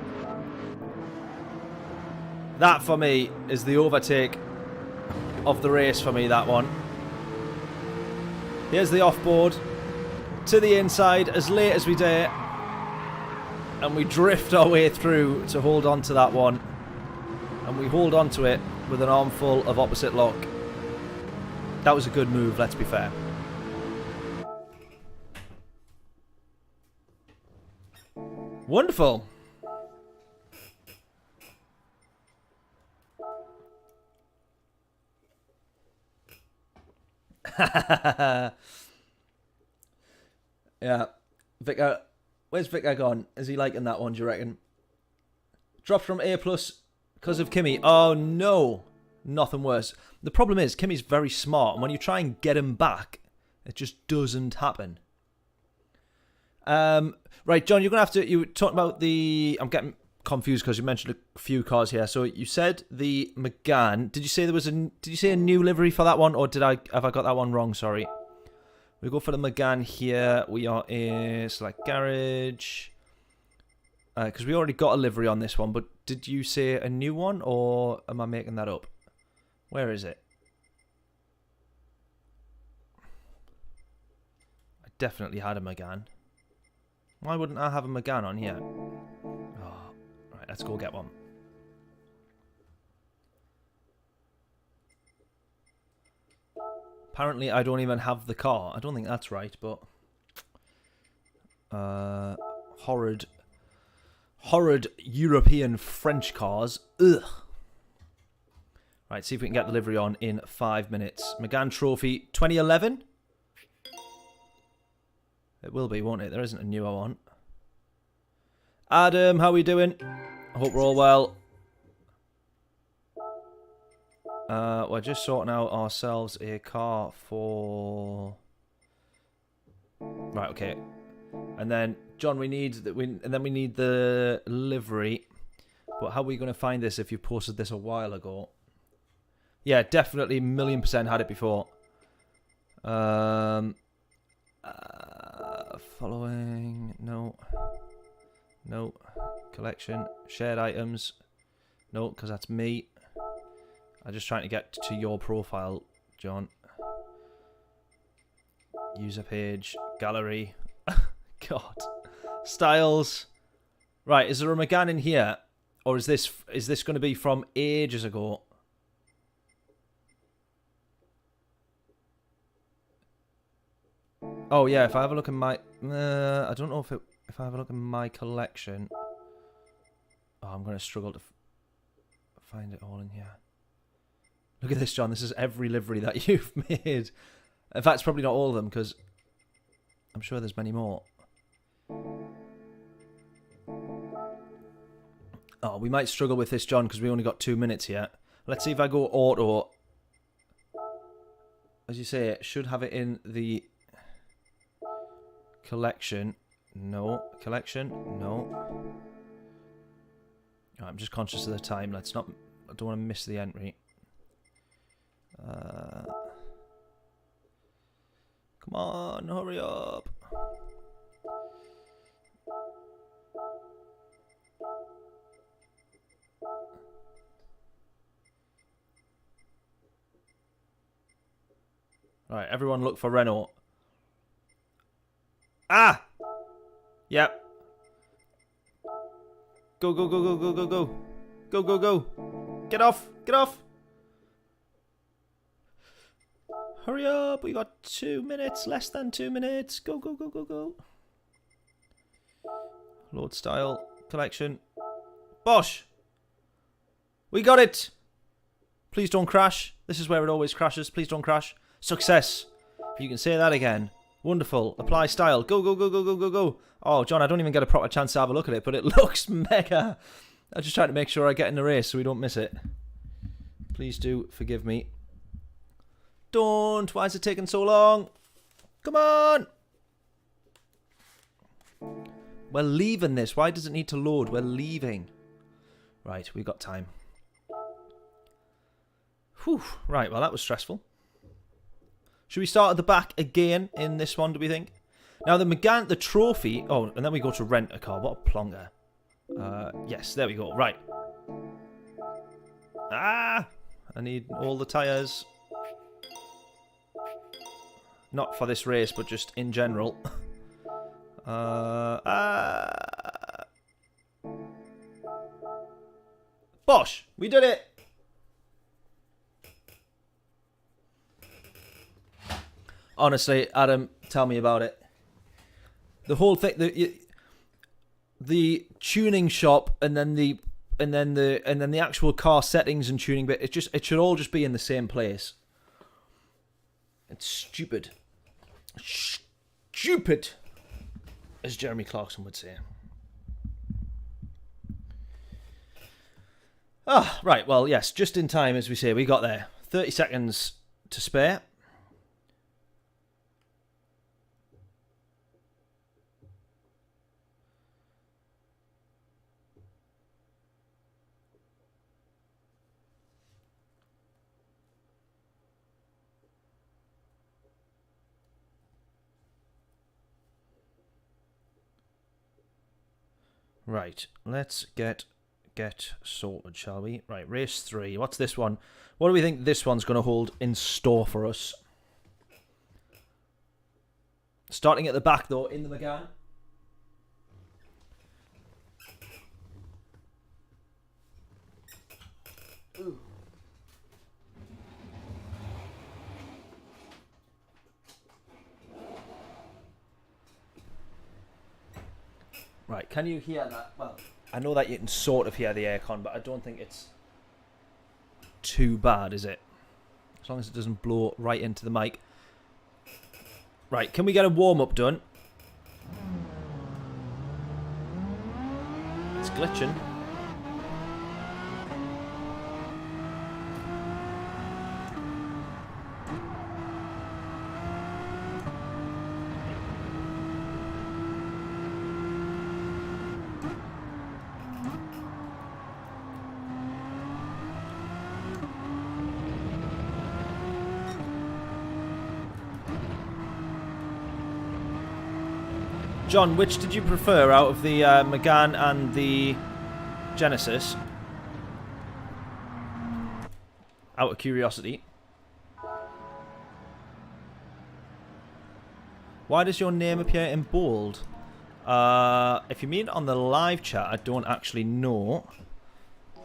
That for me is the overtake of the race for me, that one. Here's the offboard to the inside as late as we dare, and we drift our way through to hold on to that one, and we hold on to it with an armful of opposite lock. That was a good move, let's be fair. Wonderful. Yeah. Vicar, where's Vicar gone? Is he liking that one, do you reckon? Dropped from A+ because of Kimmy. Oh, no. Nothing worse. The problem is, Kimmy's very smart, and when you try and get him back, it just doesn't happen. Right, John, you're going to have to... You were talking about the... I'm getting confused because you mentioned a few cars here. So you said the Megane. Did you say there was a... Did you say a new livery for that one, or have I got that one wrong? Sorry. We go for the Megane here. We are in select garage. Because we already got a livery on this one, but did you say a new one, or am I making that up? Where is it? I definitely had a Megane. Why wouldn't I have a Megane on here? Oh, right, let's go get one. Apparently, I don't even have the car. I don't think that's right, but... horrid European French cars. Ugh. Right, see if we can get the livery on in 5 minutes. Megane Trophy 2011. It will be, won't it? There isn't a newer one. Adam, how are we doing? I hope we're all well. We're just sorting out ourselves a car for... Right, okay. And then, John, we need the livery. But how are we going to find this if you posted this a while ago? Yeah, definitely, 1,000,000% had it before. Following, no. No. Collection, shared items. No, because that's me. I'm just trying to get to your profile, John. User page, gallery. God. Styles. Right, is there a Megane in here? Or is this going to be from ages ago? Oh yeah, if I have a look in my... I don't know if I have a look in my collection... Oh, I'm going to struggle to find it all in here. Look at this, John. This is every livery that you've made. In fact, it's probably not all of them, because I'm sure there's many more. Oh, we might struggle with this, John, because we only got 2 minutes here. Let's see if I go auto. As you say, it should have it in the... collection. No. Collection. No. Right, I'm just conscious of the time. Let's not... I don't want to miss the entry. Come on, hurry up. Right, everyone look for Renault. Ah! Yep. Go, go, go, go, go, go, go. Go, go, go. Get off. Get off. Hurry up. We got 2 minutes. Less than 2 minutes. Go, go, go, go, go. Load style. Collection. Bosh. We got it. Please don't crash. This is where it always crashes. Please don't crash. Success. You can say that again. Wonderful. Apply style. Go, go, go, go, go, go, go. Oh, John, I don't even get a proper chance to have a look at it, but it looks mega. I'm just trying to make sure I get in the race so we don't miss it. Please do forgive me. Don't. Why is it taking so long? Come on. We're leaving this. Why does it need to load? We're leaving. Right, we got time. Whew. Right, well, that was stressful. Should we start at the back again in this one, do we think? Now, the Megane, the trophy... Oh, and then we go to rent a car. What a plonker. Yes, there we go. Right. Ah! I need all the tyres. Not for this race, but just in general. Bosh! We did it! Honestly, Adam, tell me about it. The whole thing, the tuning shop, and then the actual car settings and tuning bit. It should all just be in the same place. It's stupid, stupid, as Jeremy Clarkson would say. Ah, right, well, yes, just in time, as we say, we got there. 30 seconds to spare. Right, let's get sorted, shall we? Right, race 3. What's this one? What do we think this one's going to hold in store for us? Starting at the back, though, in the Megane. Ooh. Right, can you hear that? Well, I know that you can sort of hear the aircon, but I don't think it's too bad, is it? As long as it doesn't blow right into the mic. Right, can we get a warm-up done? It's glitching. John, which did you prefer out of the Megane and the Genesis? Out of curiosity. Why does your name appear in bold? If you mean on the live chat, I don't actually know.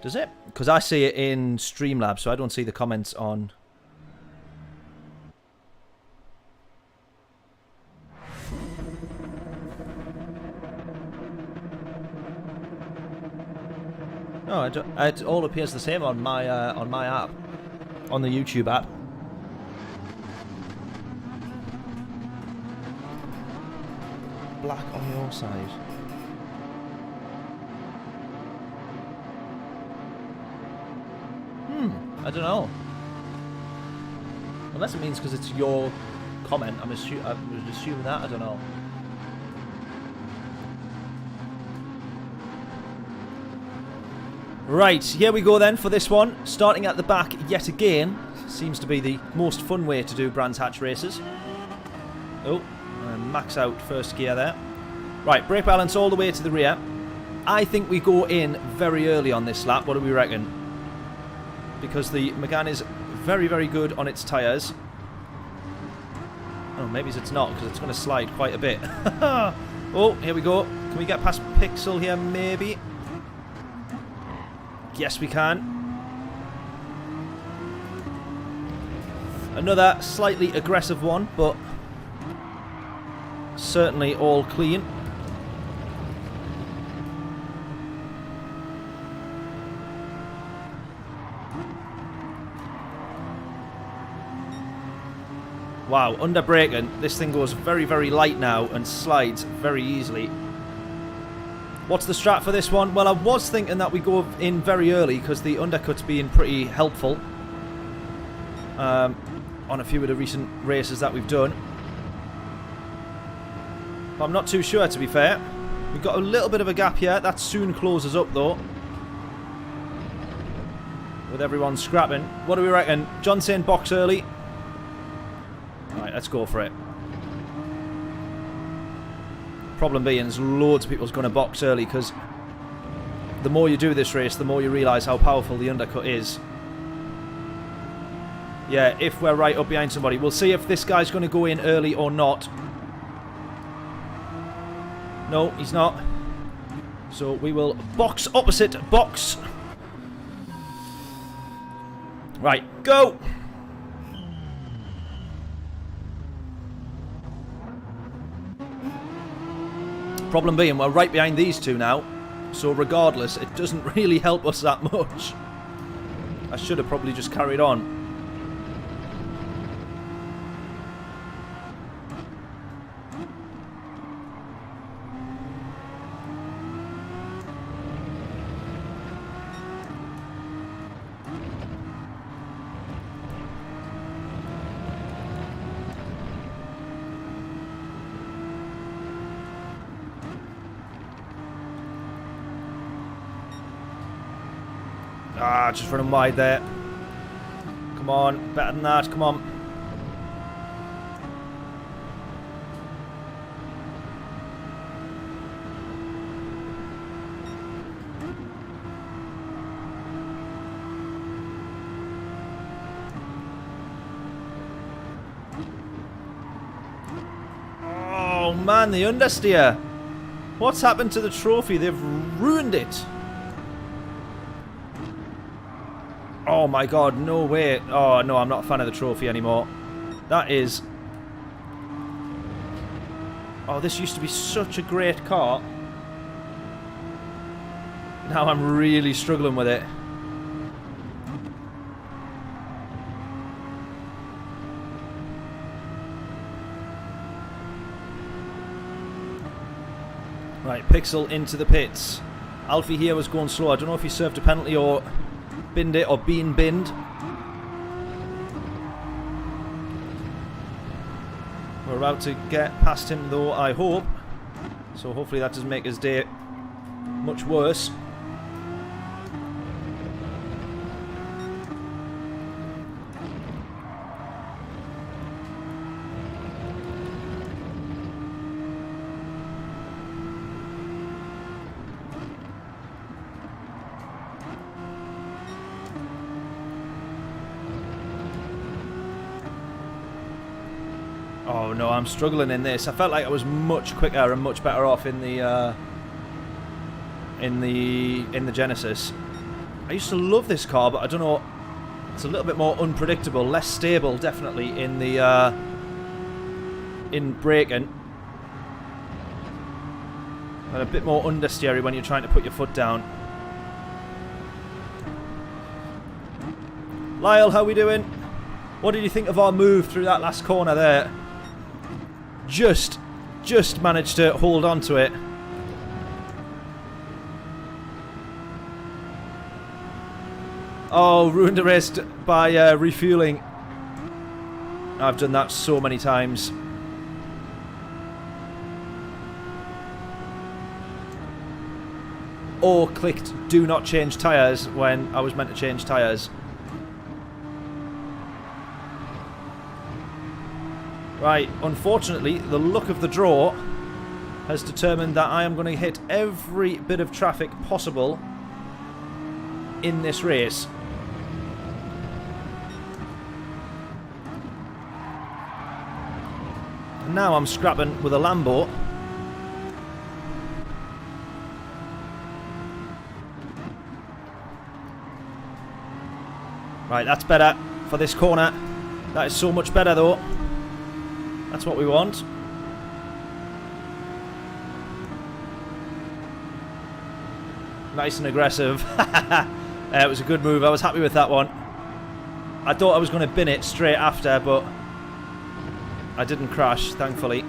Does it? Because I see it in Streamlabs, so I don't see the comments on... No, it all appears the same on my app, on the YouTube app. Black on your side. I don't know. Unless it means because it's your comment. I'm assuming that. I don't know. Right, here we go then for this one. Starting at the back yet again. Seems to be the most fun way to do Brands Hatch races. Oh, and max out first gear there. Right, brake balance all the way to the rear. I think we go in very early on this lap. What do we reckon? Because the Megane is very, very good on its tyres. Oh, maybe it's not, because it's going to slide quite a bit. Oh, here we go. Can we get past Pixel here, maybe? Yes, we can. Another slightly aggressive one, but certainly all clean. Wow, under braking, this thing goes very, very light now and slides very easily. What's the strat for this one? Well, I was thinking that we go in very early because the undercut's been pretty helpful on a few of the recent races that we've done. But I'm not too sure, to be fair. We've got a little bit of a gap here. That soon closes up, though. With everyone scrapping. What do we reckon? John saying box early. Alright, let's go for it. Problem being, there's loads of people's going to box early because the more you do this race, the more you realise how powerful the undercut is. Yeah, if we're right up behind somebody. We'll see if this guy's going to go in early or not. No, he's not. So we will box opposite box. Right, go! Problem being, we're right behind these two now, so regardless, it doesn't really help us that much. I should have probably just carried on. Ah, just running wide there. Come on, better than that, come on. Oh man, the understeer. What's happened to the trophy? They've ruined it. Oh my god, no way. Oh no, I'm not a fan of the trophy anymore. That is... Oh, this used to be such a great car. Now I'm really struggling with it. Right, Pixel into the pits. Alfie here was going slow. I don't know if he served a penalty or binned it or been binned. We're about to get past him though, I hope. So hopefully that doesn't make his day much worse. Oh no, I'm struggling in this. I felt like I was much quicker and much better off in the Genesis. I used to love this car, but I don't know. It's a little bit more unpredictable, less stable, definitely in the in braking, and a bit more understeery when you're trying to put your foot down. Lyle, how we doing? What did you think of our move through that last corner there? Just managed to hold on to it. Oh, ruined the race by refueling. I've done that so many times. Or clicked do not change tyres when I was meant to change tyres. Right, unfortunately, the luck of the draw has determined that I am going to hit every bit of traffic possible in this race. And now I'm scrapping with a Lambo. Right, that's better for this corner. That is so much better though. That's what we want. Nice and aggressive. It was a good move. I was happy with that one. I thought I was going to bin it straight after, but I didn't crash, thankfully.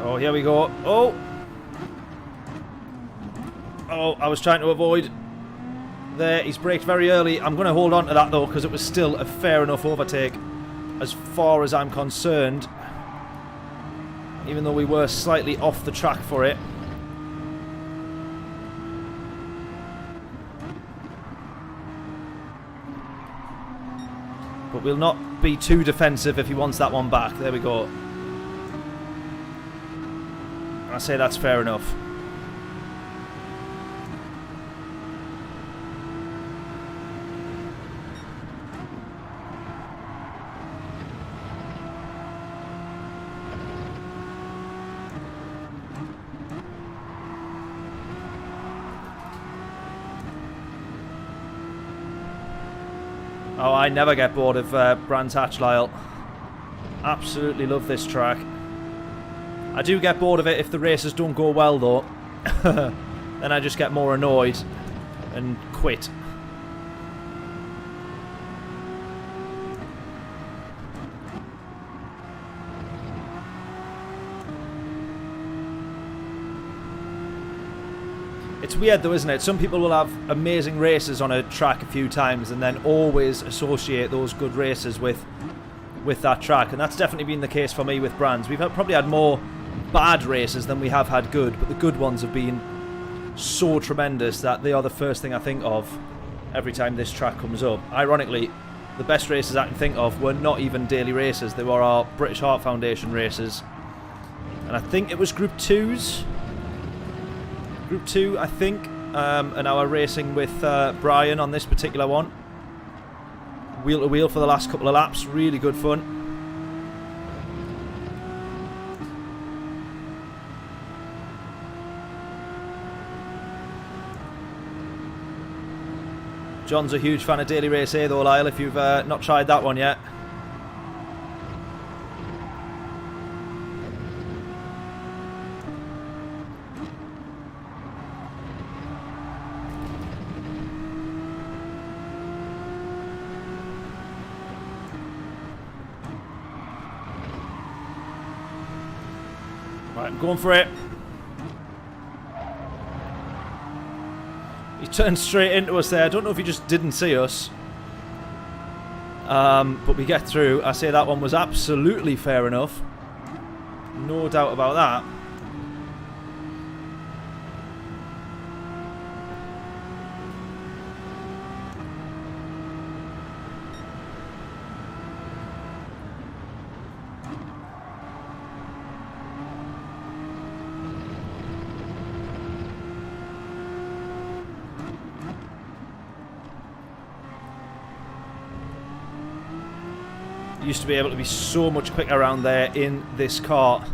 Oh, here we go. Oh! Oh, I was trying to avoid there. He's braked very early. I'm going to hold on to that, though, because it was still a fair enough overtake as far as I'm concerned. Even though we were slightly off the track for it. But we'll not be too defensive if he wants that one back. There we go. I say that's fair enough. Oh, I never get bored of Brands Hatch, Lyle. Absolutely love this track. I do get bored of it if the races don't go well, though. Then I just get more annoyed and quit. It's weird though, isn't it? Some people will have amazing races on a track a few times and then always associate those good races with that track, and that's definitely been the case for me with Brands. We've probably had more bad races than we have had good, but the good ones have been so tremendous that they are the first thing I think of every time this track comes up. Ironically, the best races I can think of were not even daily races. They were our British Heart Foundation races, and I think it was Group 2's. Group 2, I think, and now we're racing with Brian on this particular one. Wheel to wheel for the last couple of laps, really good fun. John's a huge fan of Daily Race A though, Lyle, if you've not tried that one yet. Right, I'm going for it. He turned straight into us there. I don't know if he just didn't see us. But we get through. I say that one was absolutely fair enough. No doubt about that. Used to be able to be so much quicker around there in this car.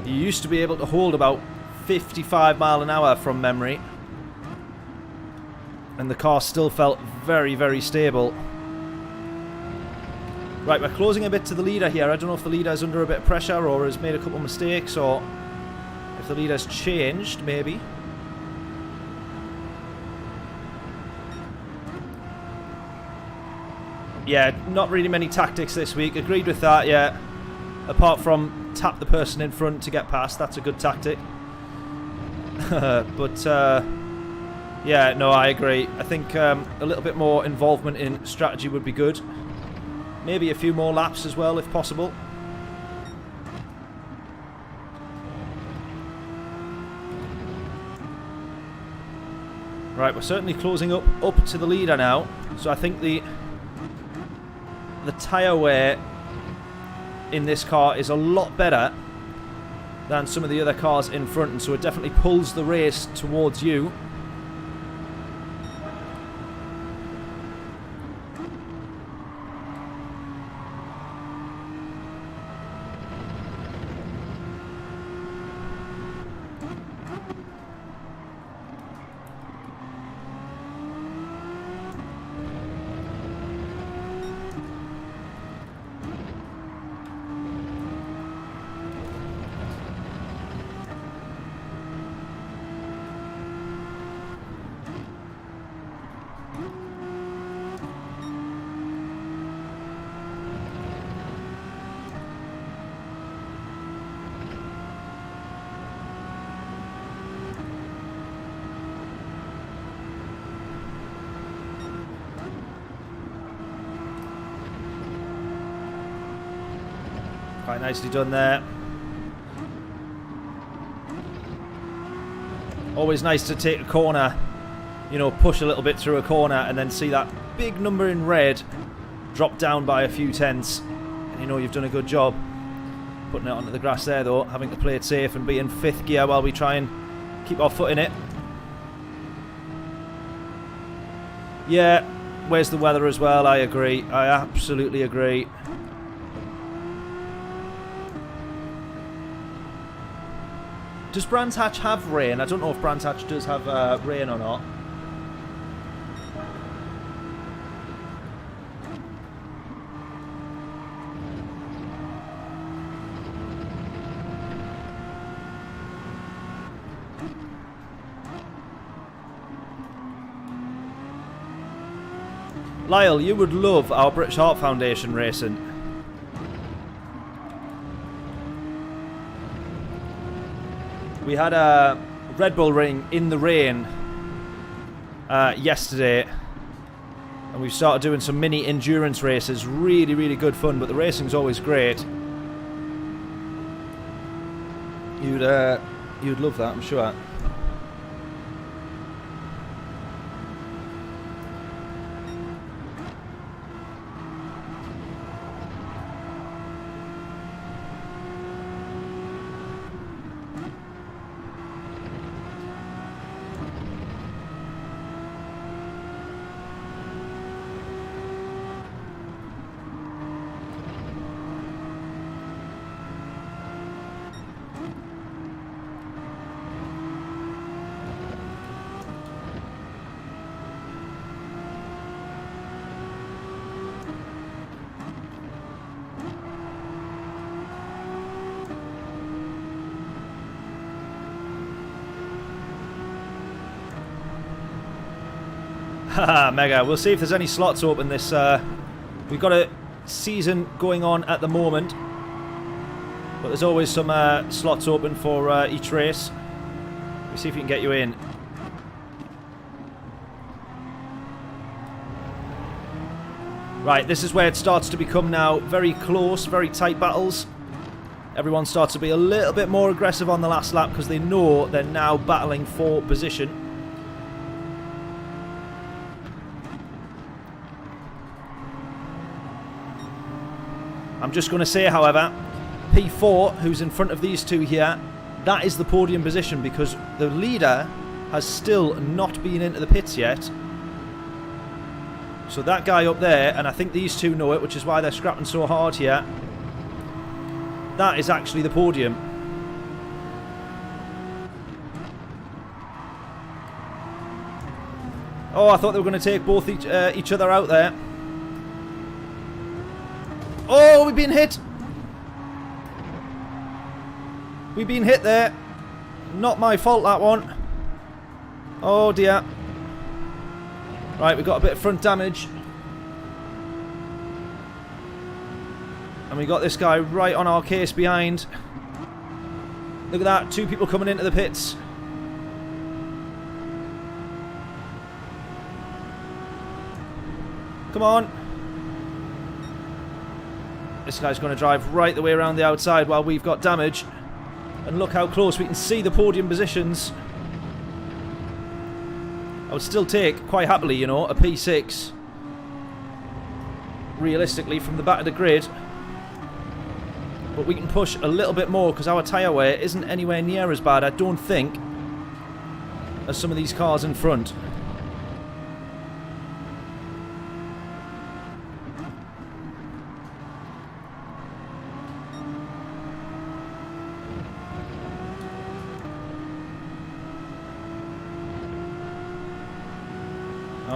You used to be able to hold about 55 mile an hour from memory, and the car still felt very, very stable. Right, we're closing a bit to the leader here. I don't know if the leader is under a bit of pressure or has made a couple of mistakes, or if the leader's changed, maybe. Yeah, not really many tactics this week. Agreed with that, yeah. Apart from tap the person in front to get past. That's a good tactic. But, yeah, no, I agree. I think a little bit more involvement in strategy would be good. Maybe a few more laps as well, if possible. Right, we're certainly closing up to the leader now. So I think the tyre wear in this car is a lot better than some of the other cars in front, and so it definitely pulls the race towards you. Quite nicely done there. Always nice to take a corner, you know, push a little bit through a corner and then see that big number in red drop down by a few tenths. And you know you've done a good job. Putting it onto the grass there though, having to play it safe and be in 5th gear while we try and keep our foot in it. Yeah, where's the weather as well? I agree. I absolutely agree. Does Brands Hatch have rain? I don't know if Brands Hatch does have rain or not. Lyle, you would love our British Heart Foundation racing. We had a Red Bull Ring in the rain yesterday, and we've started doing some mini endurance races. Really, really good fun, but the racing's always great. You'd love that, I'm sure. Haha, mega. We'll see if there's any slots open this. We've got a season going on at the moment, but there's always some slots open for each race. We'll see if we can get you in. Right, this is where it starts to become now very close, very tight battles. Everyone starts to be a little bit more aggressive on the last lap because they know they're now battling for position. I'm just going to say, however, P4, who's in front of these two here, that is the podium position because the leader has still not been into the pits yet. So that guy up there, and I think these two know it, which is why they're scrapping so hard here. That is actually the podium. Oh, I thought they were going to take both each other out there. Oh, we've been hit. We've been hit there. Not my fault, that one. Oh, dear. Right, we've got a bit of front damage. And we got this guy right on our case behind. Look at that. Two people coming into the pits. Come on. This guy's going to drive right the way around the outside while we've got damage. And look how close we can see the podium positions. I would still take, quite happily, you know, a P6. Realistically, from the back of the grid. But we can push a little bit more because our tyre wear isn't anywhere near as bad, I don't think, as some of these cars in front.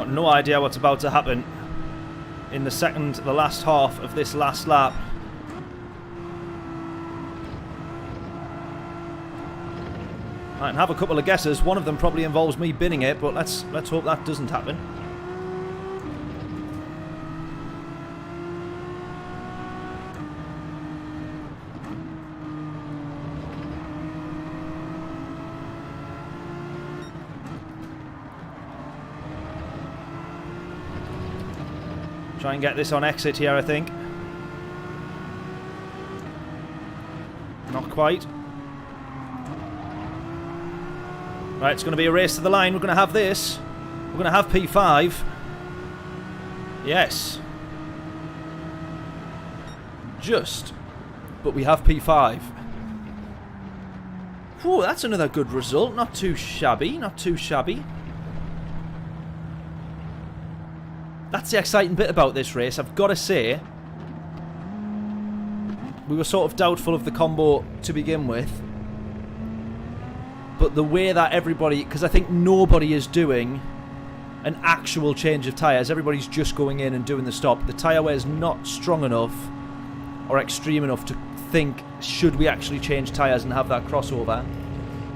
No idea what's about to happen in the last half of this last lap. I can have a couple of guesses. One of them probably involves me binning it, but let's hope that doesn't happen. Try and get this on exit here, I think. Not quite. Right, it's going to be a race to the line. We're going to have this. We're going to have P5. Yes. Just. But we have P5. Whew, that's another good result. Not too shabby. Not too shabby. That's the exciting bit about this race, I've got to say. We were sort of doubtful of the combo to begin with. But the way that everybody... Because I think nobody is doing an actual change of tyres. Everybody's just going in and doing the stop. The tyre wear is not strong enough or extreme enough to think, should we actually change tyres and have that crossover?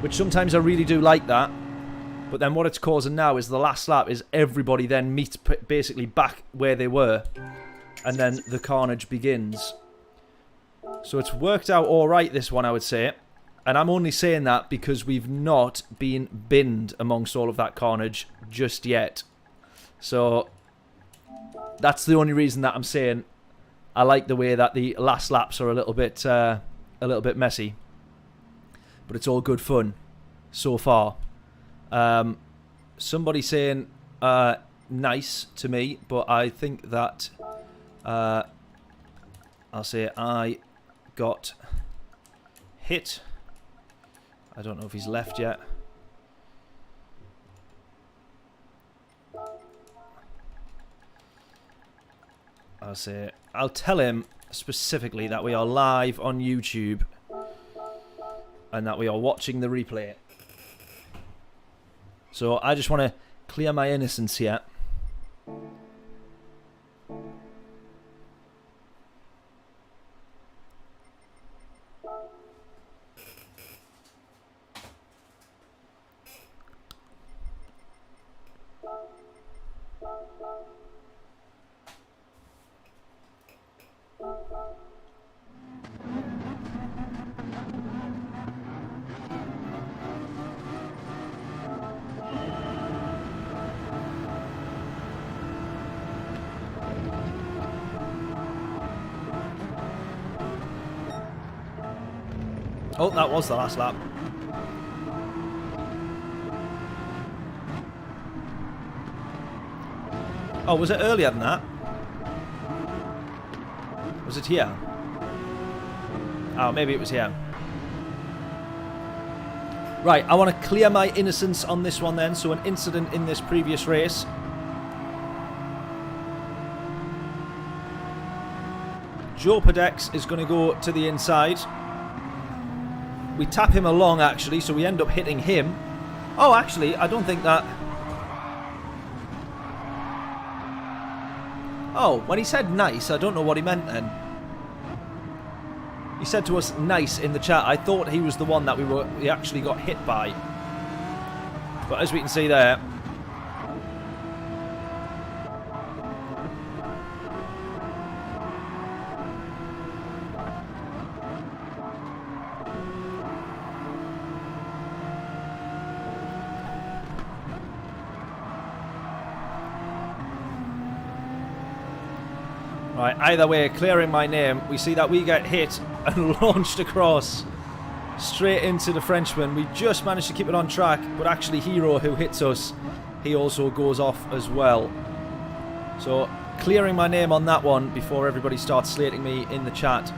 Which sometimes I really do like that. But then what it's causing now is the last lap is everybody then meets basically back where they were. And then the carnage begins. So it's worked out alright, this one, I would say. And I'm only saying that because we've not been binned amongst all of that carnage just yet. So that's the only reason that I'm saying I like the way that the last laps are a little bit messy. But it's all good fun so far. Somebody saying nice to me, but I think that I'll say I got hit. I don't know if he's left yet. I'll tell him specifically that we are live on YouTube and that we are watching the replay. So I just want to clear my innocence here. Oh, that was the last lap. Oh, was it earlier than that? Was it here? Oh, maybe it was here. Right, I want to clear my innocence on this one then. So an incident in this previous race. Joe Pedex is going to go to the inside. We tap him along, actually, so we end up hitting him. Oh, actually, I don't think that... Oh, when he said nice, I don't know what he meant then. He said to us nice in the chat. I thought he was the one that we actually got hit by. But as we can see there... Right, either way, clearing my name, we see that we get hit and launched across straight into the Frenchman. We just managed to keep it on track, but actually Hero, who hits us, he also goes off as well. So, clearing my name on that one before everybody starts slating me in the chat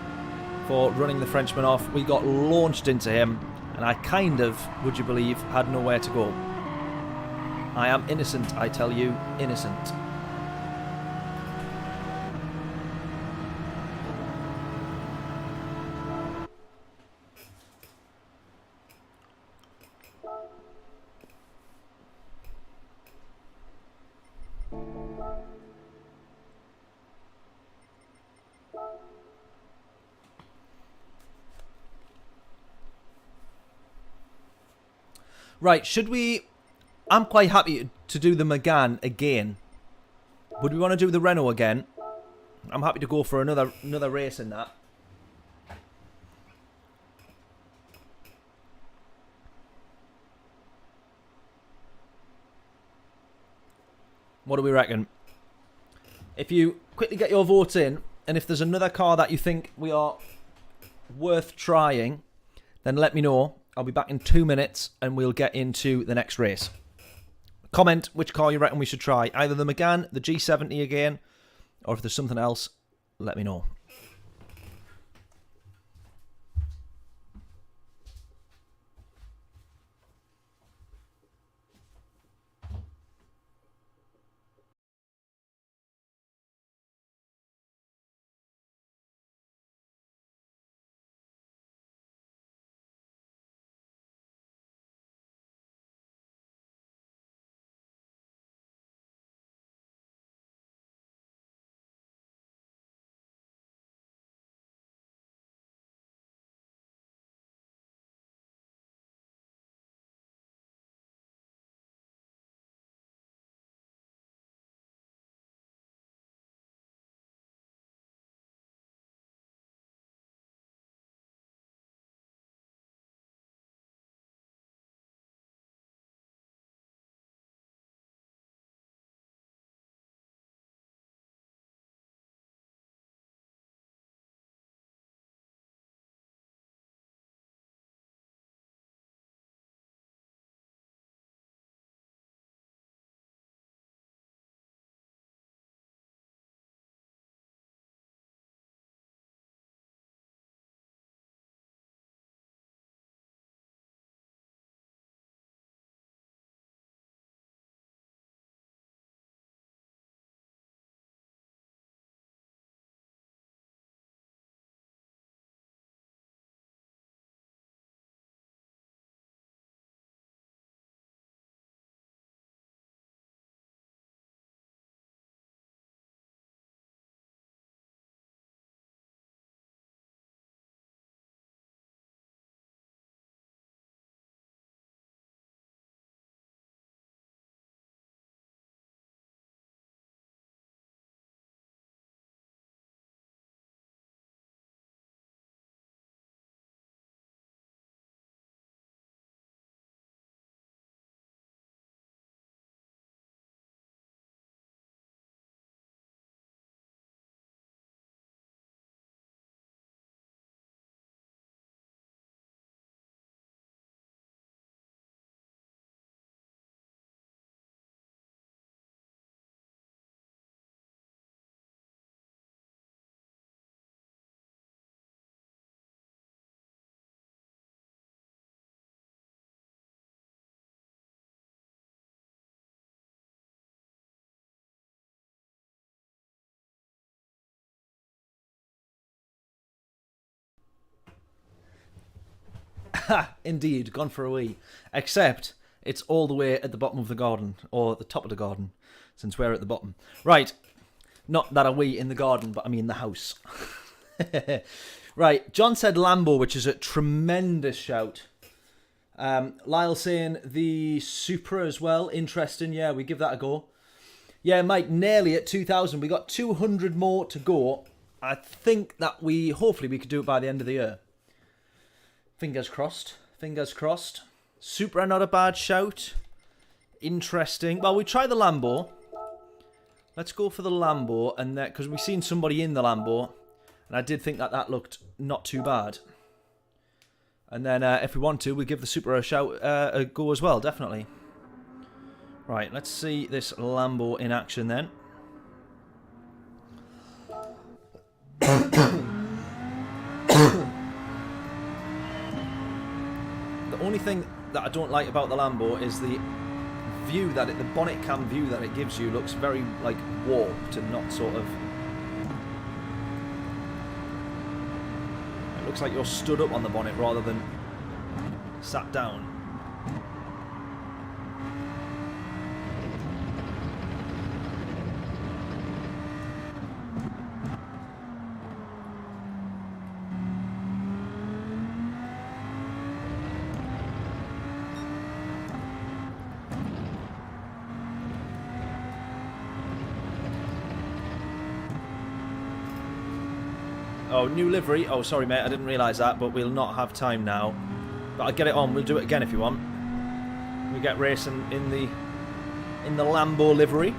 for running the Frenchman off. We got launched into him, and I kind of, would you believe, had nowhere to go. I am innocent, I tell you, innocent. Right, should we... I'm quite happy to do the Megane again. Would we want to do the Renault again? I'm happy to go for another race in that. What do we reckon? If you quickly get your votes in, and if there's another car that you think we are worth trying, then let me know. I'll be back in 2 minutes and we'll get into the next race. Comment which car you reckon we should try. Either the Megane, the G70 again, or if there's something else, let me know. Indeed, gone for a wee. Except it's all the way at the bottom of the garden, or the top of the garden, since we're at the bottom. Right, not that a wee in the garden, but I mean the house. Right, John said Lambo, which is a tremendous shout. Lyle saying the Supra as well, interesting. Yeah, we give that a go. Yeah, Mike, nearly at 2,000. We got 200 more to go. I think that hopefully we could do it by the end of the year. Fingers crossed. Fingers crossed. Supra, not a bad shout. Interesting. Well, we try the Lambo. Let's go for the Lambo, and because we've seen somebody in the Lambo, and I did think that that looked not too bad. And then if we want to, we give the Supra a shout, a go as well, definitely. Right, let's see this Lambo in action then. The only thing that I don't like about the Lambo is the view that the bonnet cam view that it gives you looks very like warped and not sort of. It looks like you're stood up on the bonnet rather than sat down. Oh, new livery. Oh, sorry, mate. I didn't realise that, but we'll not have time now. But I'll get it on. We'll do it again if you want. We get racing in the Lambo livery.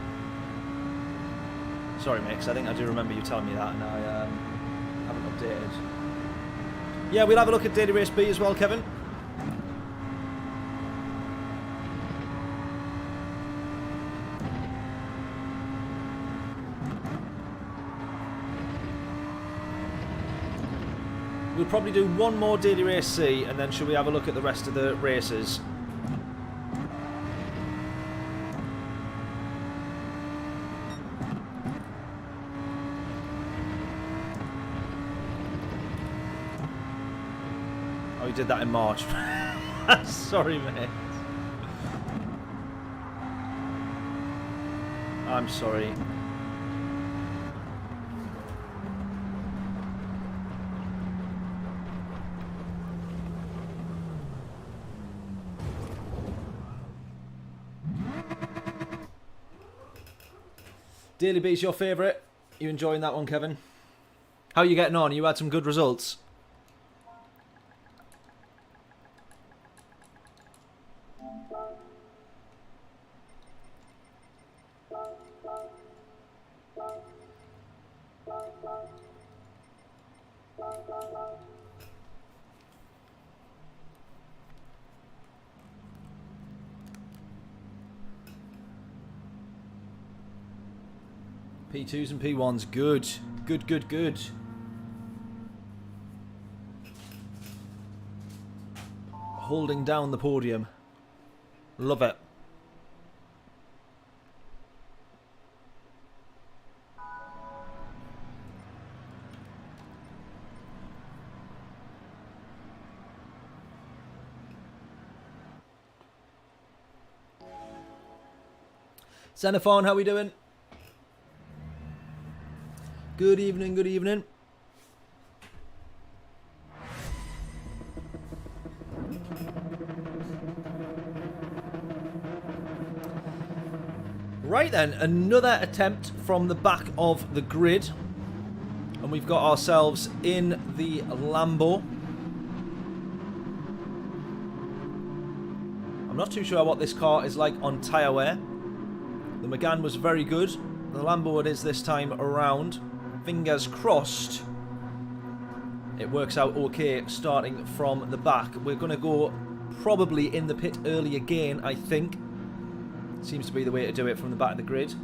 Sorry, mate, because I think I do remember you telling me that, and I haven't updated. Yeah, we'll have a look at Daily Race B as well, Kevin. We'll probably do one more Daily Race C, and then should we have a look at the rest of the races? Oh, you did that in March. Sorry, mate. I'm sorry. Daily B's your favourite? You enjoying that one, Kevin? How are you getting on? You had some good results. P2s and P1s, good. Good, good, good. Holding down the podium. Love it. Xenophon, how we doing? Good evening, good evening. Right then, another attempt from the back of the grid. And we've got ourselves in the Lambo. I'm not too sure what this car is like on tyre wear. The Megane was very good. The Lambo it is this time around. Fingers crossed it works out okay starting from the back. We're going to go probably in the pit early again, I think. Seems to be the way to do it from the back of the grid.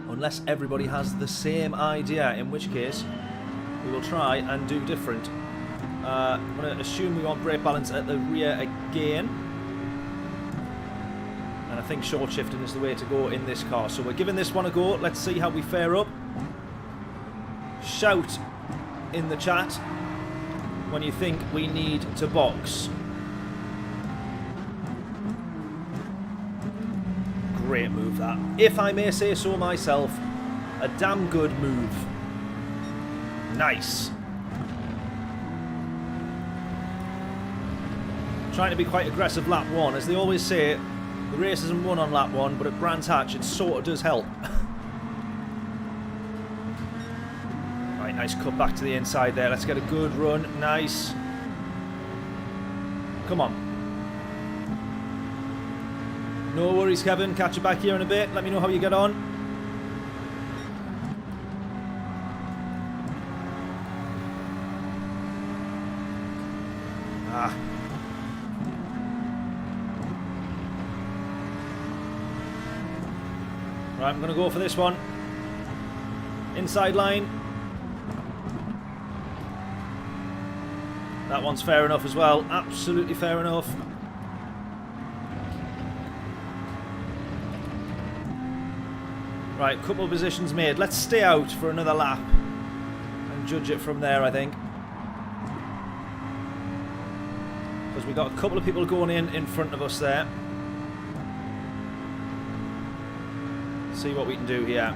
Unless everybody has the same idea, in which case we will try and do different. I'm going to assume we want brake balance at the rear again. And I think short shifting is the way to go in this car. So we're giving this one a go. Let's see how we fare up. Shout in the chat when you think we need to box. Great move that. If I may say so myself, a damn good move. Nice. Trying to be quite aggressive lap 1. As they always say, the race isn't won on lap 1, but at Brands Hatch it sort of does help. Right, nice cut back to the inside there. Let's get a good run. Nice. Come on. No worries, Kevin. Catch you back here in a bit. Let me know how you get on. Ah. Right, I'm going to go for this one. Inside line. That one's fair enough as well. Absolutely fair enough. Right, couple of positions made. Let's stay out for another lap and judge it from there, I think. Because we've got a couple of people going in front of us there. See what we can do here.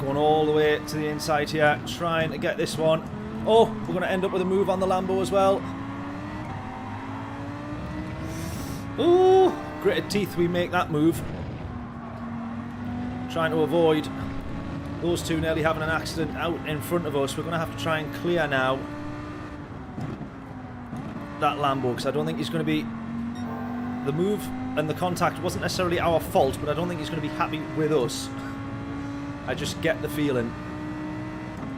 Going all the way to the inside here, trying to get this one. Oh, we're going to end up with a move on the Lambo as well. Ooh, gritted teeth we make that move. Trying to avoid those two nearly having an accident out in front of us. We're going to have to try and clear now that Lambo, because I don't think he's going to be... The move and the contact wasn't necessarily our fault, but I don't think he's going to be happy with us. I just get the feeling.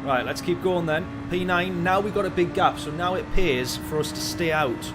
Right, let's keep going then. P9, now we've got a big gap, so now it pays for us to stay out.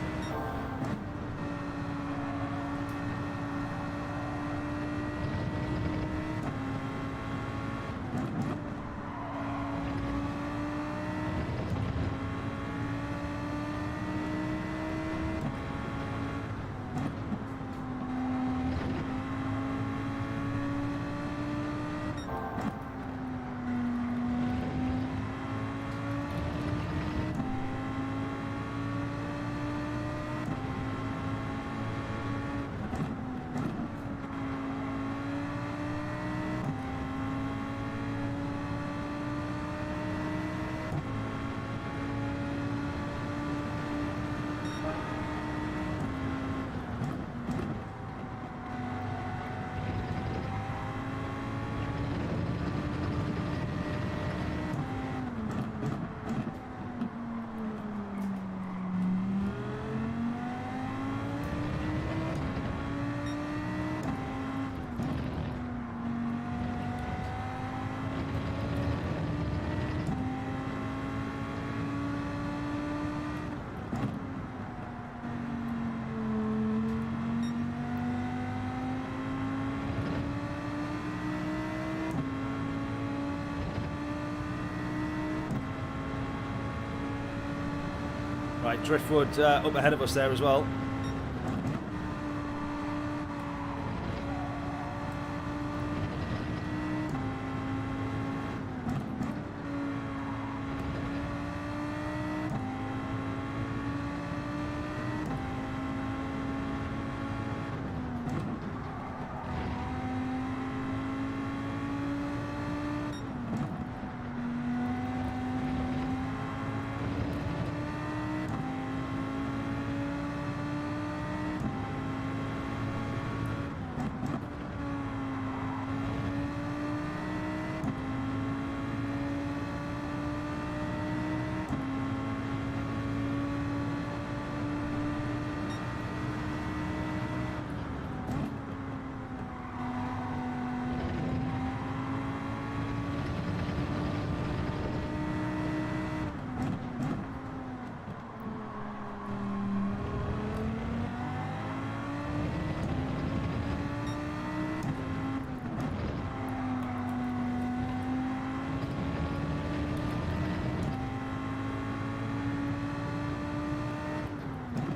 Right, Driftwood up ahead of us there as well.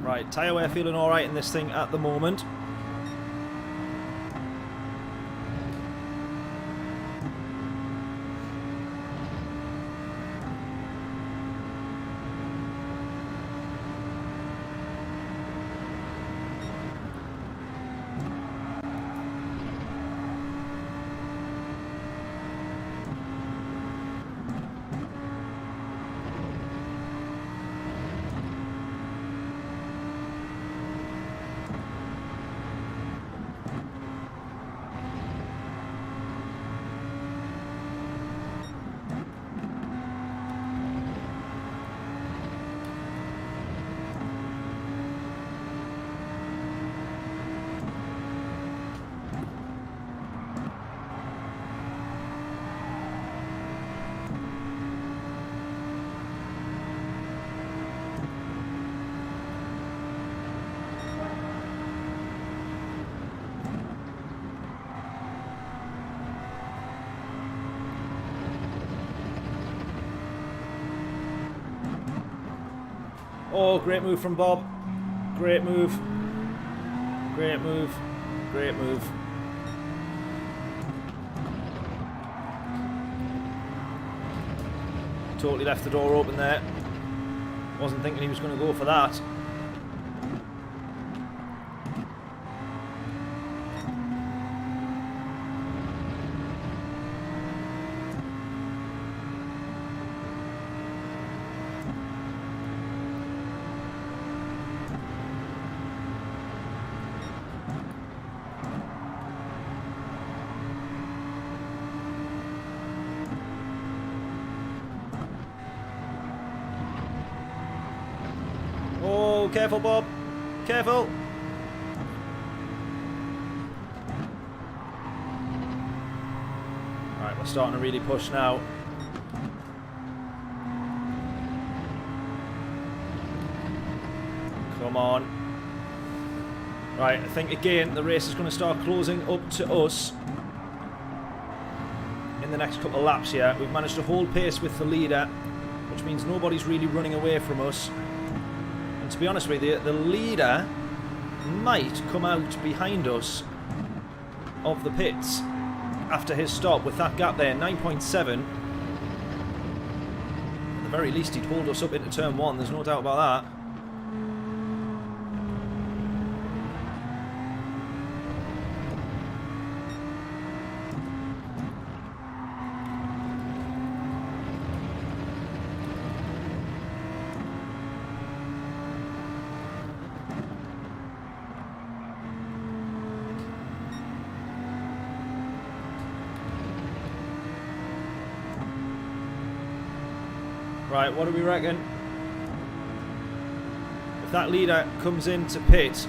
Right, tyre wear feeling alright in this thing at the moment. Oh, great move from Bob. Great move. Great move. Great move. Totally left the door open there. Wasn't thinking he was going to go for that. Oh, careful, Bob. Careful. Right, we're starting to really push now. Come on. Right, I think again the race is going to start closing up to us in the next couple of laps here. We've managed to hold pace with the leader, which means nobody's really running away from us. To be honest with you, the leader might come out behind us of the pits after his stop with that gap there, 9.7. At the very least, he'd hold us up into turn 1, there's no doubt about that. Right, what do we reckon? If that leader comes into pit,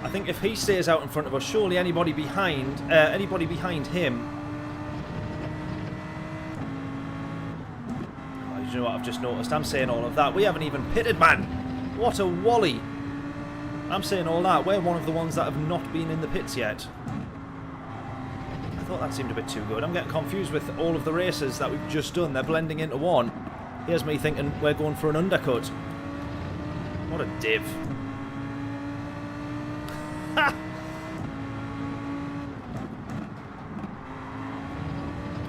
I think if he stays out in front of us, surely anybody behind him. Oh, you know what I've just noticed? I'm saying all of that. We haven't even pitted, man. What a wally. I'm saying all that. We're one of the ones that have not been in the pits yet. I thought that seemed a bit too good. I'm getting confused with all of the races that we've just done. They're blending into one. Here's me thinking we're going for an undercut. What a div. Ha!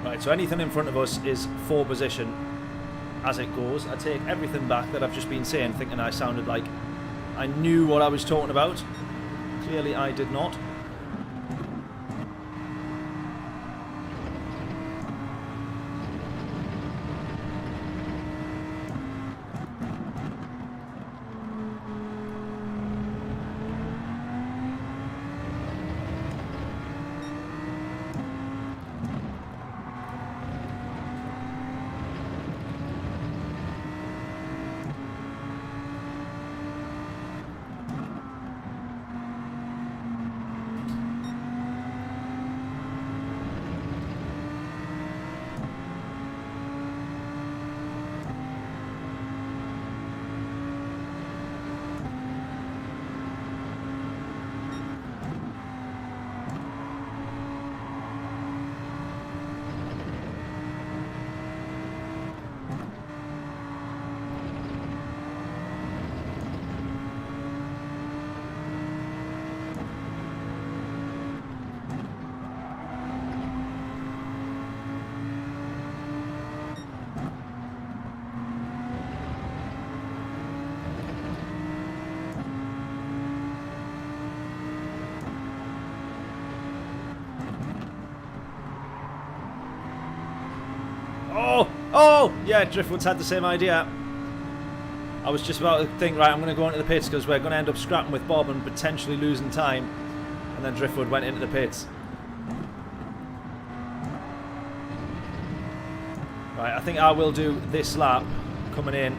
Right, so anything in front of us is 4 position as it goes. I take everything back that I've just been saying, thinking I sounded like I knew what I was talking about. Clearly I did not. Oh! Yeah, Driftwood's had the same idea. I was just about to think, right, I'm going to go into the pits because we're going to end up scrapping with Bob and potentially losing time. And then Driftwood went into the pits. Right, I think I will do this lap coming in.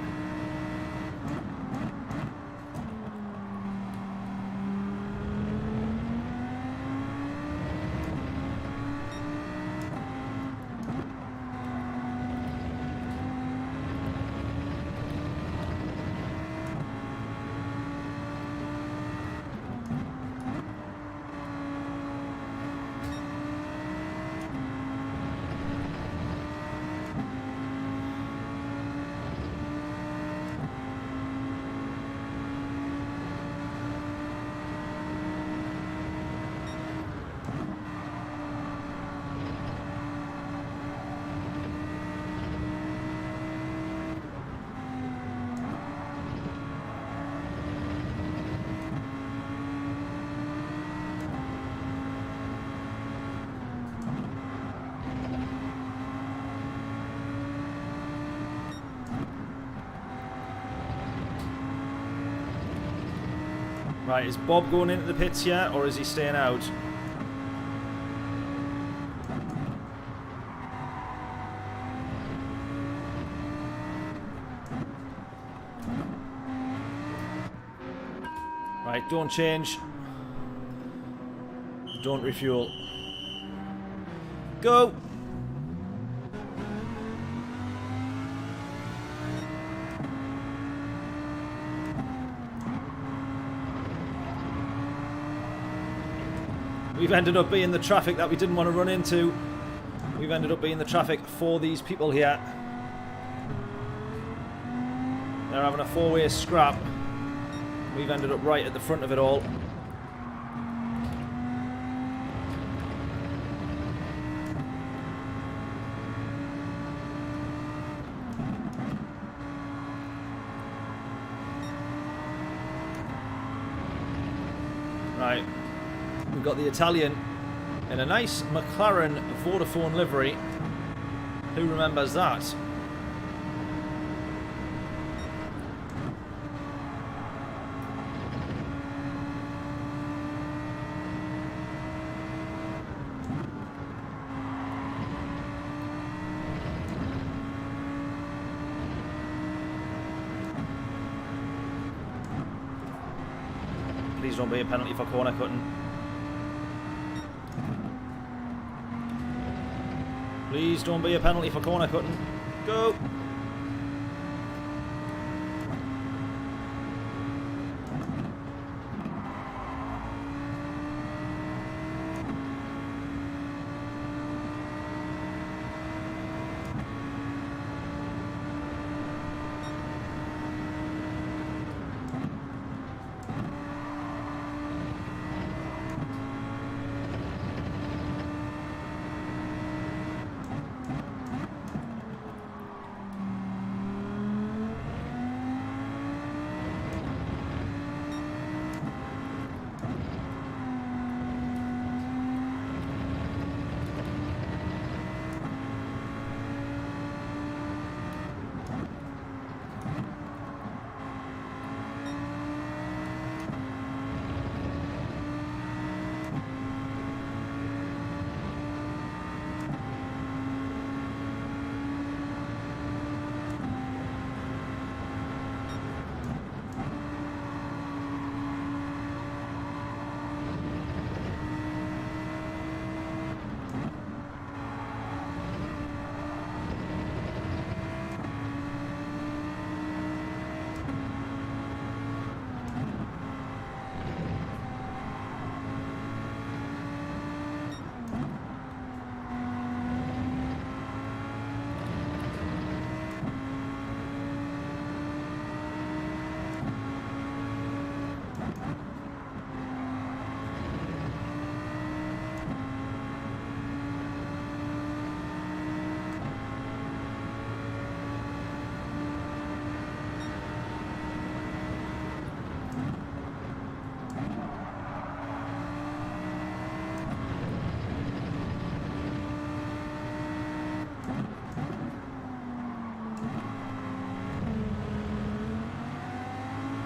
Right, is Bob going into the pits yet, or is he staying out? Right, don't change. Don't refuel. Go! We've ended up being the traffic that we didn't want to run into. We've ended up being the traffic for these people here. They're having a four-way scrap. We've ended up right at the front of it all. Right. We've got the Italian in a nice McLaren Vodafone livery. Who remembers that? Please don't be a penalty for corner cutting. Please don't be a penalty for corner cutting. Go!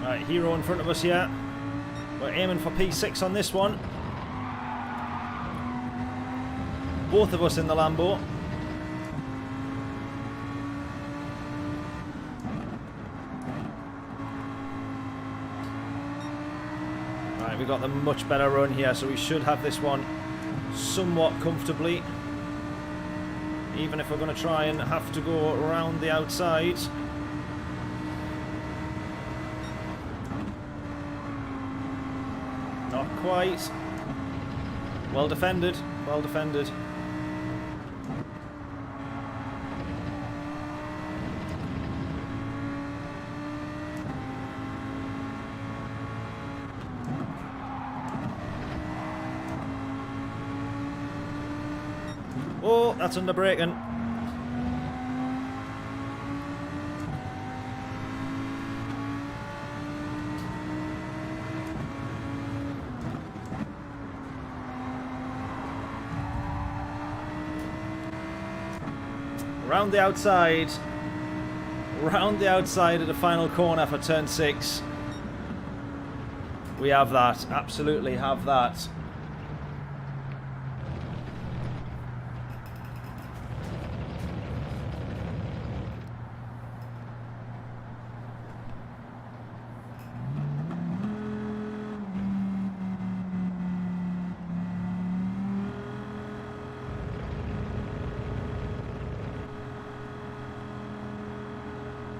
Right, Hero in front of us here. We're aiming for P6 on this one. Both of us in the Lambo. Right, we got the much better run here, so we should have this one somewhat comfortably. Even if we're going to try and have to go around the outside. Not quite. Well defended. Well defended. Oh, that's under braking. Round the outside. Round the outside of the final corner for turn 6. We have that. Absolutely have that.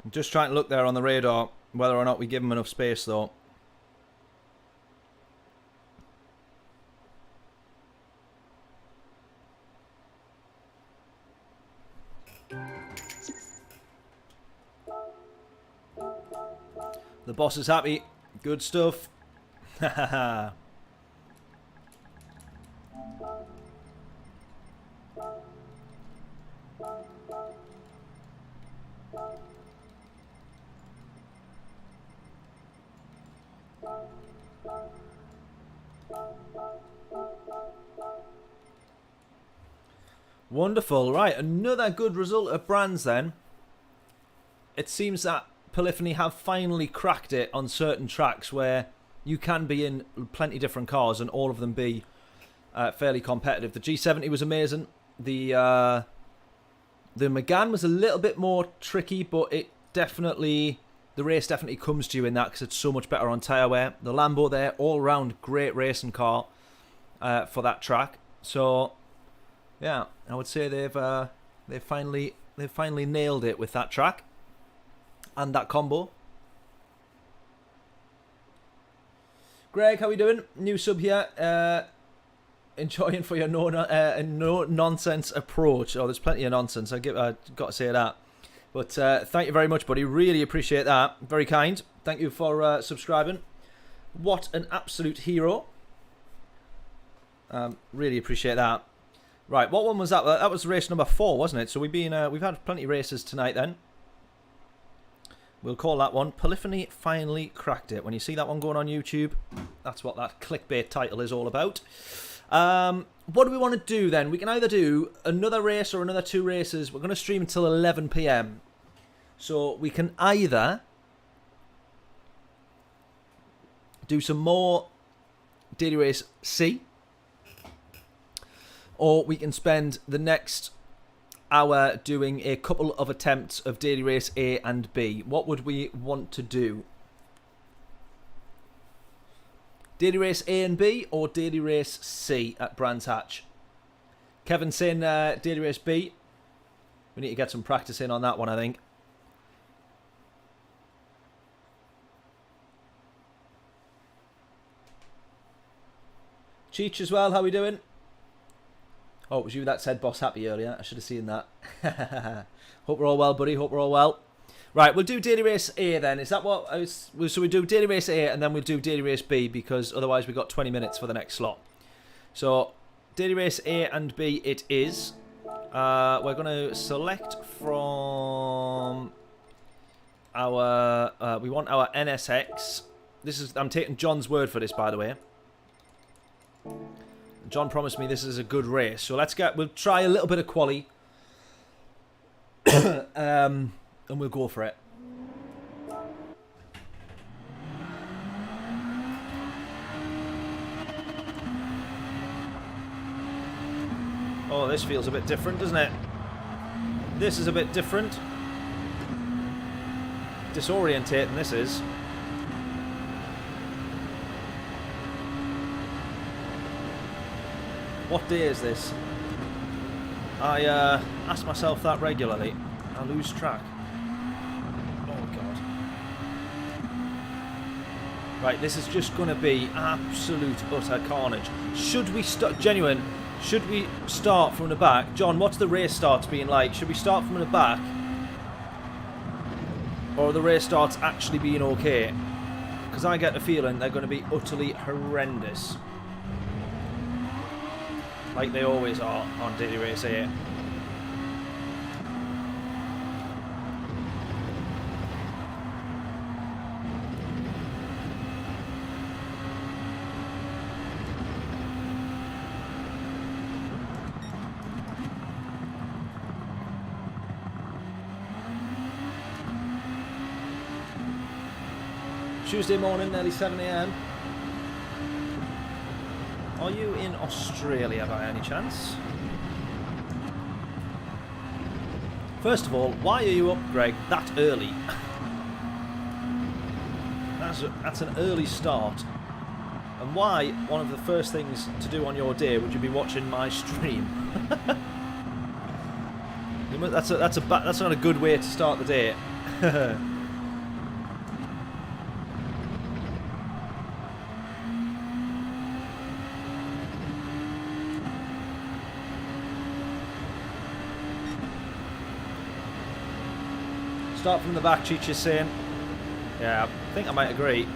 I'm just trying to look there on the radar whether or not we give them enough space though. The boss is happy. Good stuff. Hahaha. Wonderful. Right, another good result of brands then. It seems that Polyphony have finally cracked it on certain tracks where you can be in plenty different cars and all of them be fairly competitive. The G70 was amazing. The Megane was a little bit more tricky, but it definitely, the race definitely comes to you in that because it's so much better on tyre wear. The Lambo there, all round great racing car for that track. So yeah, I would say they've finally nailed it with that track and that combo. Greg, how we doing? New sub here. Enjoying for your no nonsense approach. Oh, there's plenty of nonsense. I got to say that. But thank you very much, buddy. Really appreciate that. Very kind. Thank you for subscribing. What an absolute hero. Really appreciate that. Right, what one was that? That was race number 4, wasn't it? So we've had plenty of races tonight then. We'll call that one Polyphony finally cracked it. When you see that one going on YouTube, that's what that clickbait title is all about. What do we want to do then? We can either do another race or another 2 races. We're going to stream until 11 PM. So we can either do some more Daily Race C, or we can spend the next hour doing a couple of attempts of Daily Race A and B. What would we want to do? Daily Race A and B or Daily Race C at Brands Hatch? Kevin's saying Daily Race B. We need to get some practice in on that one, I think. Cheech as well, how we doing? Oh, it was you that said Boss Happy earlier. I should have seen that. Hope we're all well, buddy. Hope we're all well. Right, we'll do Daily Race A then. Is that what I was... So we do Daily Race A and then we'll do Daily Race B because otherwise we've got 20 minutes for the next slot. So, Daily Race A and B it is. We're going to select from our... we want our NSX. This is... I'm taking John's word for this, by the way. John promised me this is a good race, so we'll try a little bit of quali, and we'll go for it. Oh, this feels a bit different, doesn't it? This is a bit different. Disorientating, this is. What day is this? I ask myself that regularly. I lose track. Oh god. Right, this is just going to be absolute utter carnage. Should we start... Genuine, should we start from the back? John, what's the race starts being like? Should we start from the back? Or are the race starts actually being okay? Because I get the feeling they're going to be utterly horrendous. Like they always are on Daily Race A. Tuesday morning, nearly 7 AM. Are you in Australia by any chance? First of all, why are you up, Greg, that early? That's an early start. And why, one of the first things to do on your day, would you be watching my stream? That's not a good way to start the day. Start from the back, Cheech is saying. Yeah, I think I might agree.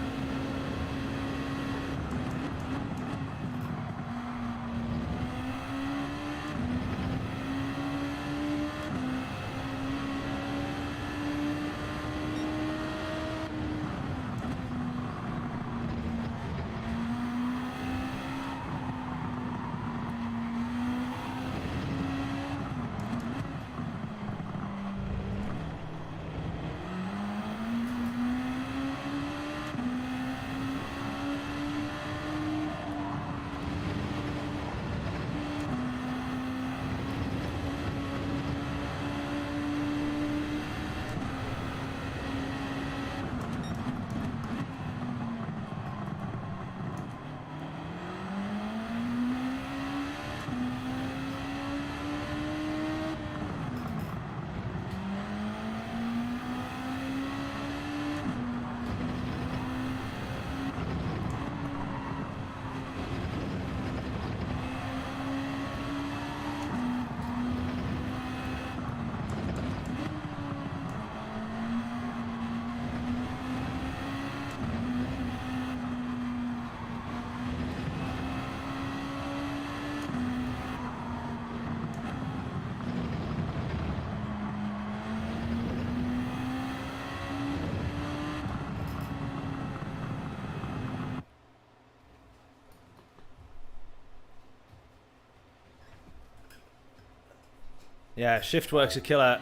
Yeah, shift work's a killer.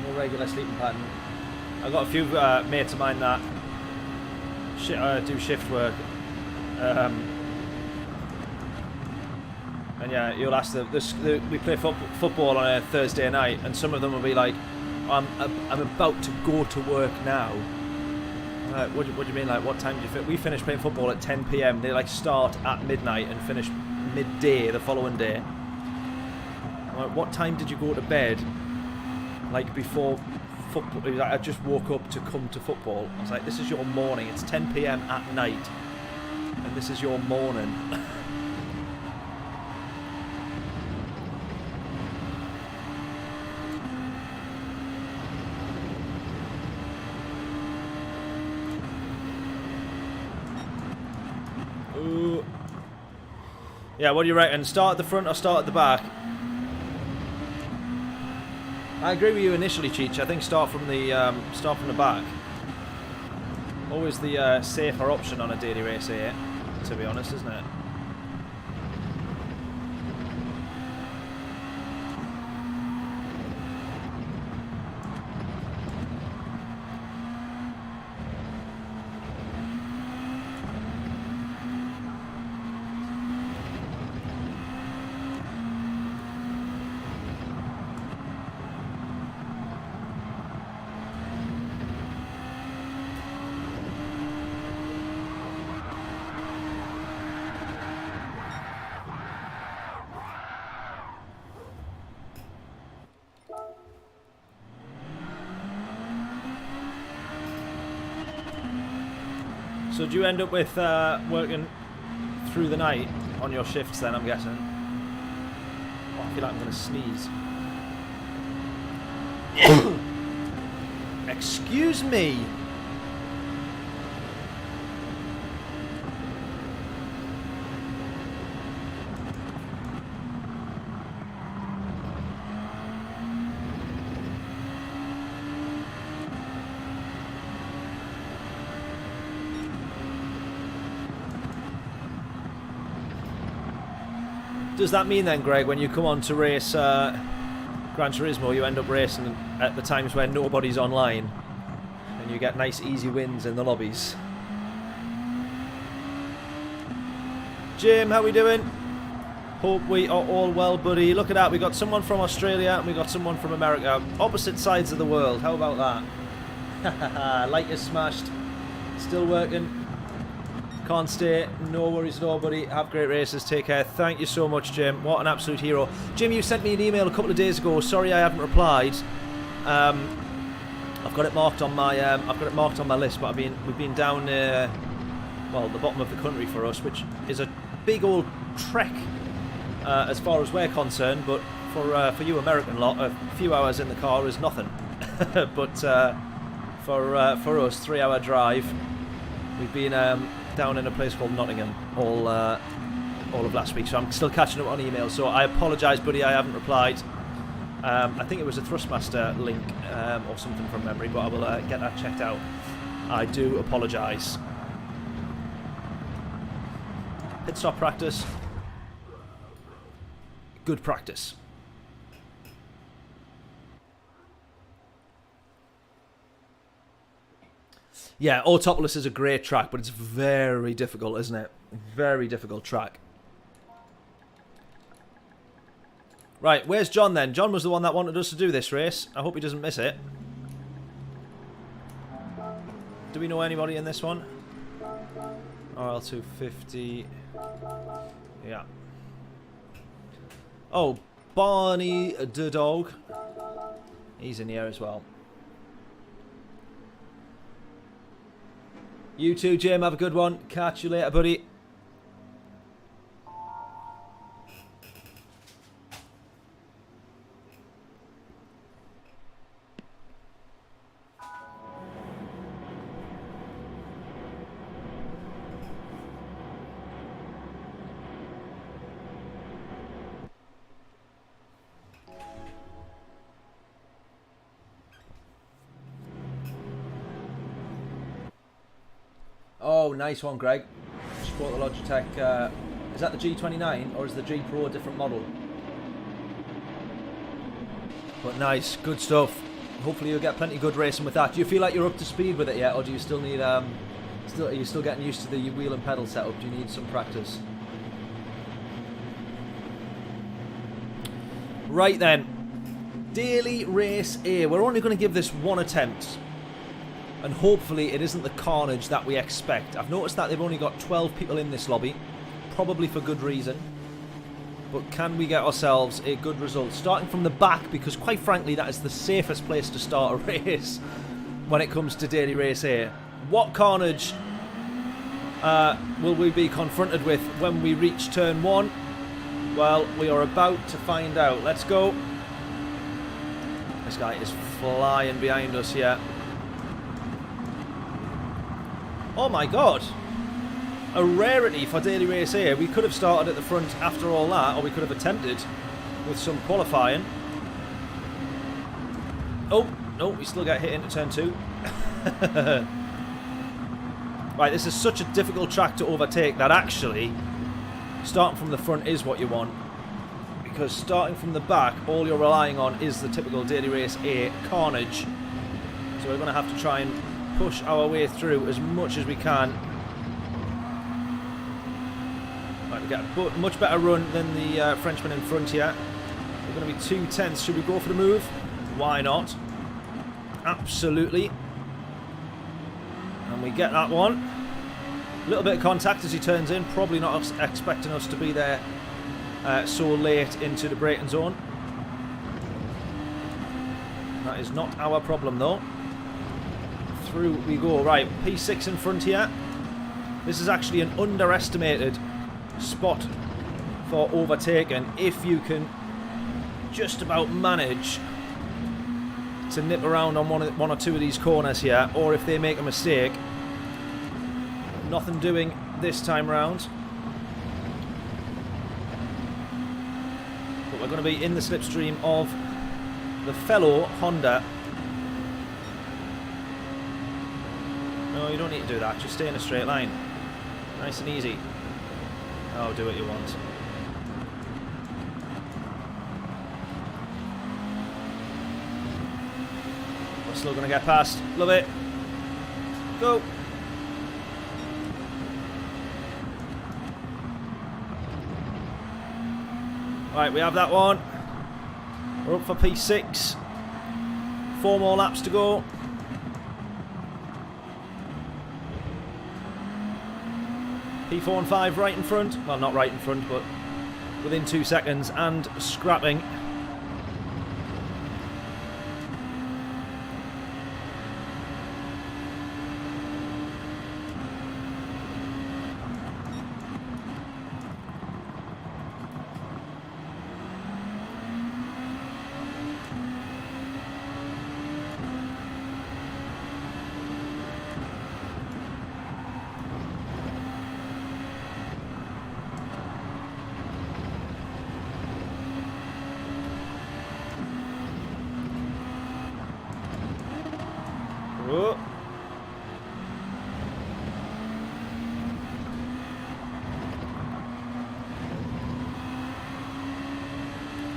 No regular sleeping pattern. I've got a few mates of mine that do shift work. And yeah, you'll ask them. We play football on a Thursday night, and some of them will be like, I'm about to go to work now. What do you mean? Like, what time do you fit? We finish playing football at 10 PM. They like start at midnight and finish midday the following day. Like, what time did you go to bed? Like, before football? Like, I just woke up to come to football. I was like, this is your morning. It's 10 PM at night, and this is your morning. Ooh. Yeah, what do you reckon? Start at the front or start at the back? I agree with you initially, Cheech. I think start from the back. Always the safer option on a daily race here, to be honest, isn't it? So do you end up with working through the night on your shifts then, I'm guessing? Oh, I feel like I'm going to sneeze. Excuse me! Does that mean then, Greg, when you come on to race Gran Turismo, you end up racing at the times when nobody's online and you get nice easy wins in the lobbies? Jim, how we doing? Hope we are all well, buddy. Look at that. We got someone from Australia and we got someone from America. Opposite sides of the world. How about that? Light is smashed. Still working. Can't stay. No worries at all, buddy. Have great races. Take care. Thank you so much, Jim. What an absolute hero. Jim, you sent me an email a couple of days ago. Sorry I haven't replied. I've got it marked on my list, but we've been down well, the bottom of the country for us, which is a big old trek as far as we're concerned, but for you American lot, a few hours in the car is nothing. But for us, 3-hour drive. We've been down in a place called Nottingham all of last week, so I'm still catching up on emails. So I apologise, buddy, I haven't replied. I think it was a Thrustmaster link or something from memory, but I will get that checked out. I do apologise. Pit stop practice. Good practice. Yeah, Autopolis is a great track, but it's very difficult, isn't it? Very difficult track. Right, where's John then? John was the one that wanted us to do this race. I hope he doesn't miss it. Do we know anybody in this one? RL250. Yeah. Oh, Barney the dog. He's in here as well. You too, Jim. Have a good one. Catch you later, buddy. Oh, nice one, Greg. Just bought the Logitech. Is that the G29 or is the G Pro a different model? But nice, good stuff. Hopefully you'll get plenty of good racing with that. Do you feel like you're up to speed with it yet, or do you still need are you still getting used to the wheel and pedal setup? Do you need some practice? Right then, daily race A. We're only going to give this one attempt. And hopefully it isn't the carnage that we expect. I've noticed that they've only got 12 people in this lobby. Probably for good reason. But can we get ourselves a good result? Starting from the back, because quite frankly that is the safest place to start a race when it comes to daily race A. What carnage will we be confronted with when we reach turn 1? Well, we are about to find out. Let's go. This guy is flying behind us here. Oh my god, a rarity for daily race A. We could have started at the front after all that, or we could have attempted with some qualifying. Oh, no, we still get hit into turn 2. Right, this is such a difficult track to overtake that actually starting from the front is what you want. Because starting from the back, all you're relying on is the typical daily race A carnage. So we're going to have to try and push our way through as much as we can. Right, we get a much better run than the Frenchman in front here. We're going to be 2/10. Should we go for the move? Why not? Absolutely. And we get that one. A little bit of contact as he turns in. Probably not expecting us to be there so late into the braking zone. That is not our problem though. Through we go. Right, P6 in front here. This is actually an underestimated spot for overtaking if you can just about manage to nip around on one or two of these corners here, or if they make a mistake. Nothing doing this time round. But we're going to be in the slipstream of the fellow Honda. No, you don't need to do that. Just stay in a straight line. Nice and easy. Oh, do what you want. We're still going to get past. Love it. Go. Right, we have that one. We're up for P6. 4 more laps to go. P4 and 5 right in front. Well, not right in front, but within 2 seconds. And scrapping. Oh.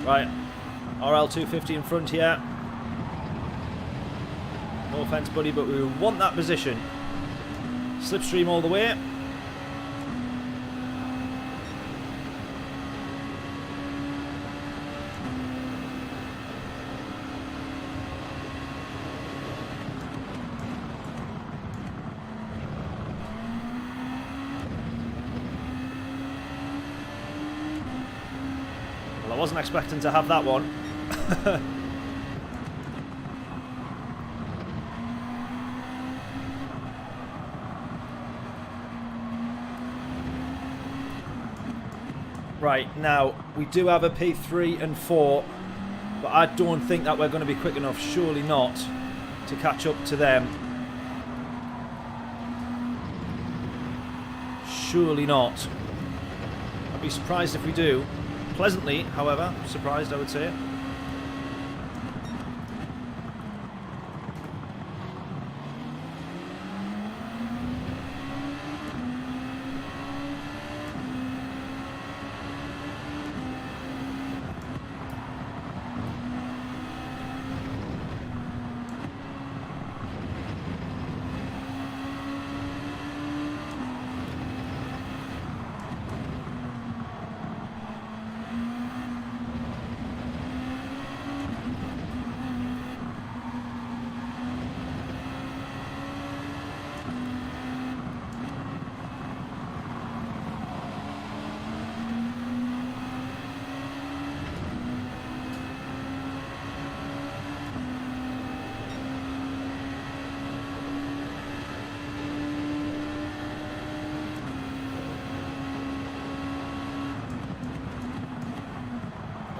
Right, RL250 in front here. No offence, buddy, but we want that position. Slipstream all the way. Well, I wasn't expecting to have that one. Right, now, we do have a P3 and 4, but I don't think that we're going to be quick enough, surely not, to catch up to them. Surely not. I'd be surprised if we do. Pleasantly, however, surprised I would say.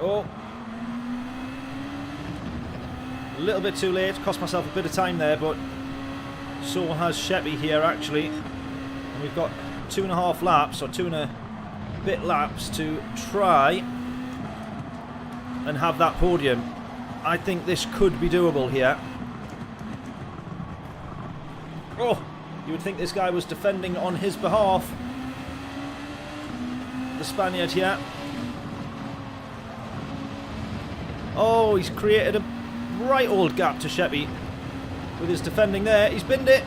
Oh, a little bit too late, cost myself a bit of time there, but so has Sheppy here actually. And we've got 2.5 laps, or 2 and a bit laps to try and have that podium. I think this could be doable here. Oh, you would think this guy was defending on his behalf. The Spaniard here. Oh, he's created a right old gap to Sheppy with his defending there. He's binned it.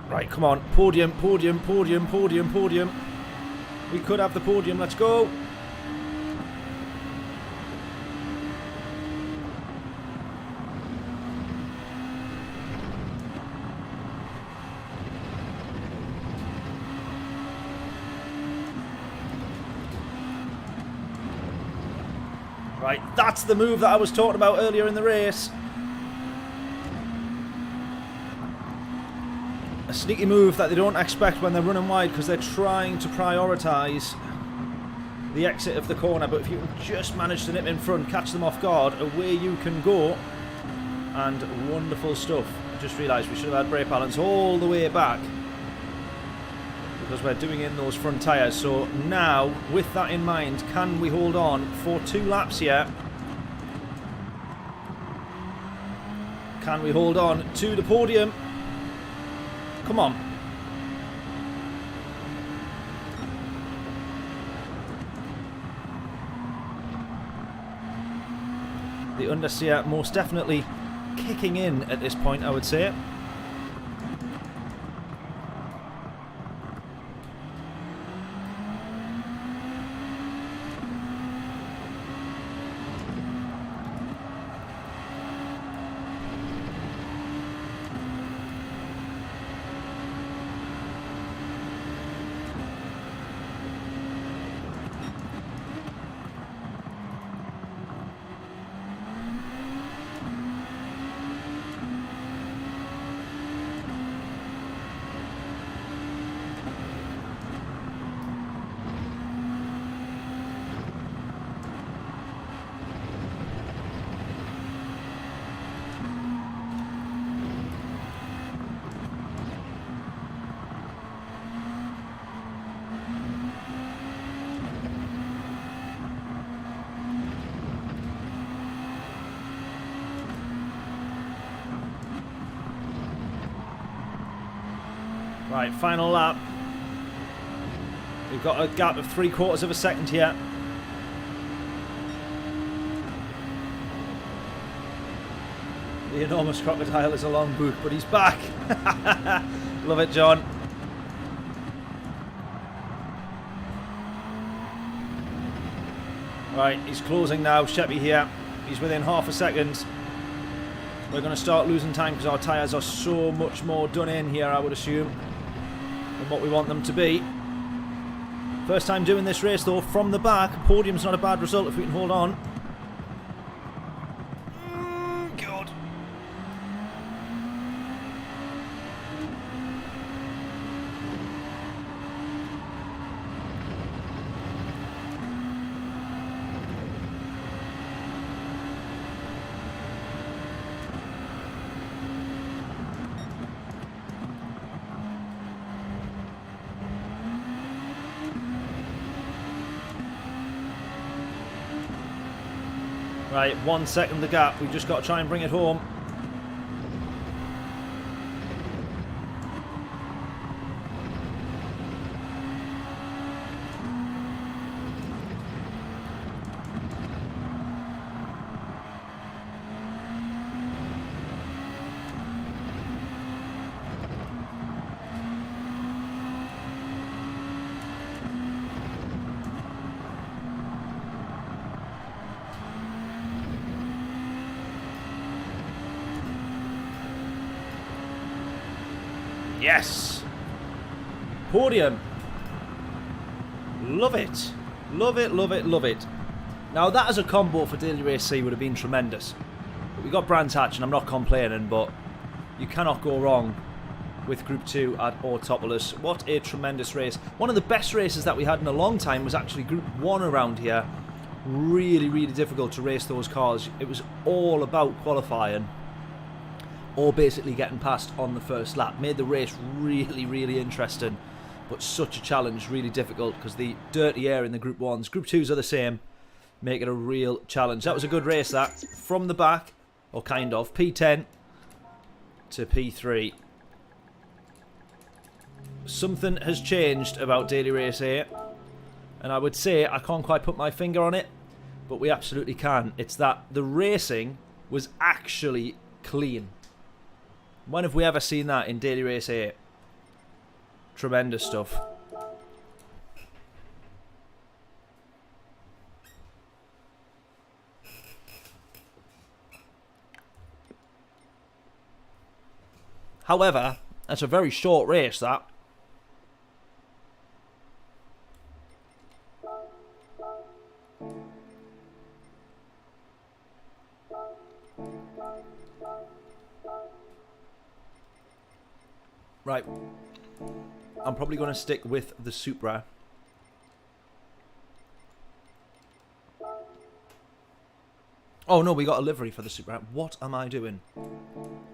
Right, come on. Podium, podium, podium, podium, podium. We could have the podium. Let's go. Right, that's the move that I was talking about earlier in the race. A sneaky move that they don't expect when they're running wide because they're trying to prioritise the exit of the corner. But if you can just manage to nip in front, catch them off guard, away you can go. And wonderful stuff. I just realised we should have had brake balance all the way back because we're doing in those front tyres. So now, with that in mind, can we hold on for 2 laps here? Can we hold on to the podium? Come on. The understeer most definitely kicking in at this point, I would say. Right, final lap. We've got a gap of 3/4 of a second here. The enormous crocodile is a long boot, but he's back. Love it, John. Right, he's closing now. Sheppy here. He's within half a second. We're going to start losing time because our tyres are so much more done in here, I would assume, than what we want them to be. First time doing this race, though, from the back. Podium's not a bad result if we can hold on. God. Right, 1 second the gap. We've just got to try and bring it home. Yes! Podium. Love it. Love it, love it, love it. Now that as a combo for Daily Race C would have been tremendous. But we got Brands Hatch and I'm not complaining, but you cannot go wrong with Group 2 at Autopolis. What a tremendous race. One of the best races that we had in a long time was actually Group 1 around here. Really, really difficult to race those cars. It was all about qualifying or basically getting past on the first lap. Made the race really, really interesting, but such a challenge, really difficult, because the dirty air in the Group 1s, Group 2s are the same, make it a real challenge. That was a good race, that. From the back, or kind of, P10 to P3. Something has changed about Daily Race A, and I would say, I can't quite put my finger on it, but we absolutely can. It's that the racing was actually clean. When have we ever seen that in Daily Race 8? Tremendous stuff. However, that's a very short race, that. Right, I'm probably going to stick with the Supra. Oh no, we got a livery for the Supra. What am I doing?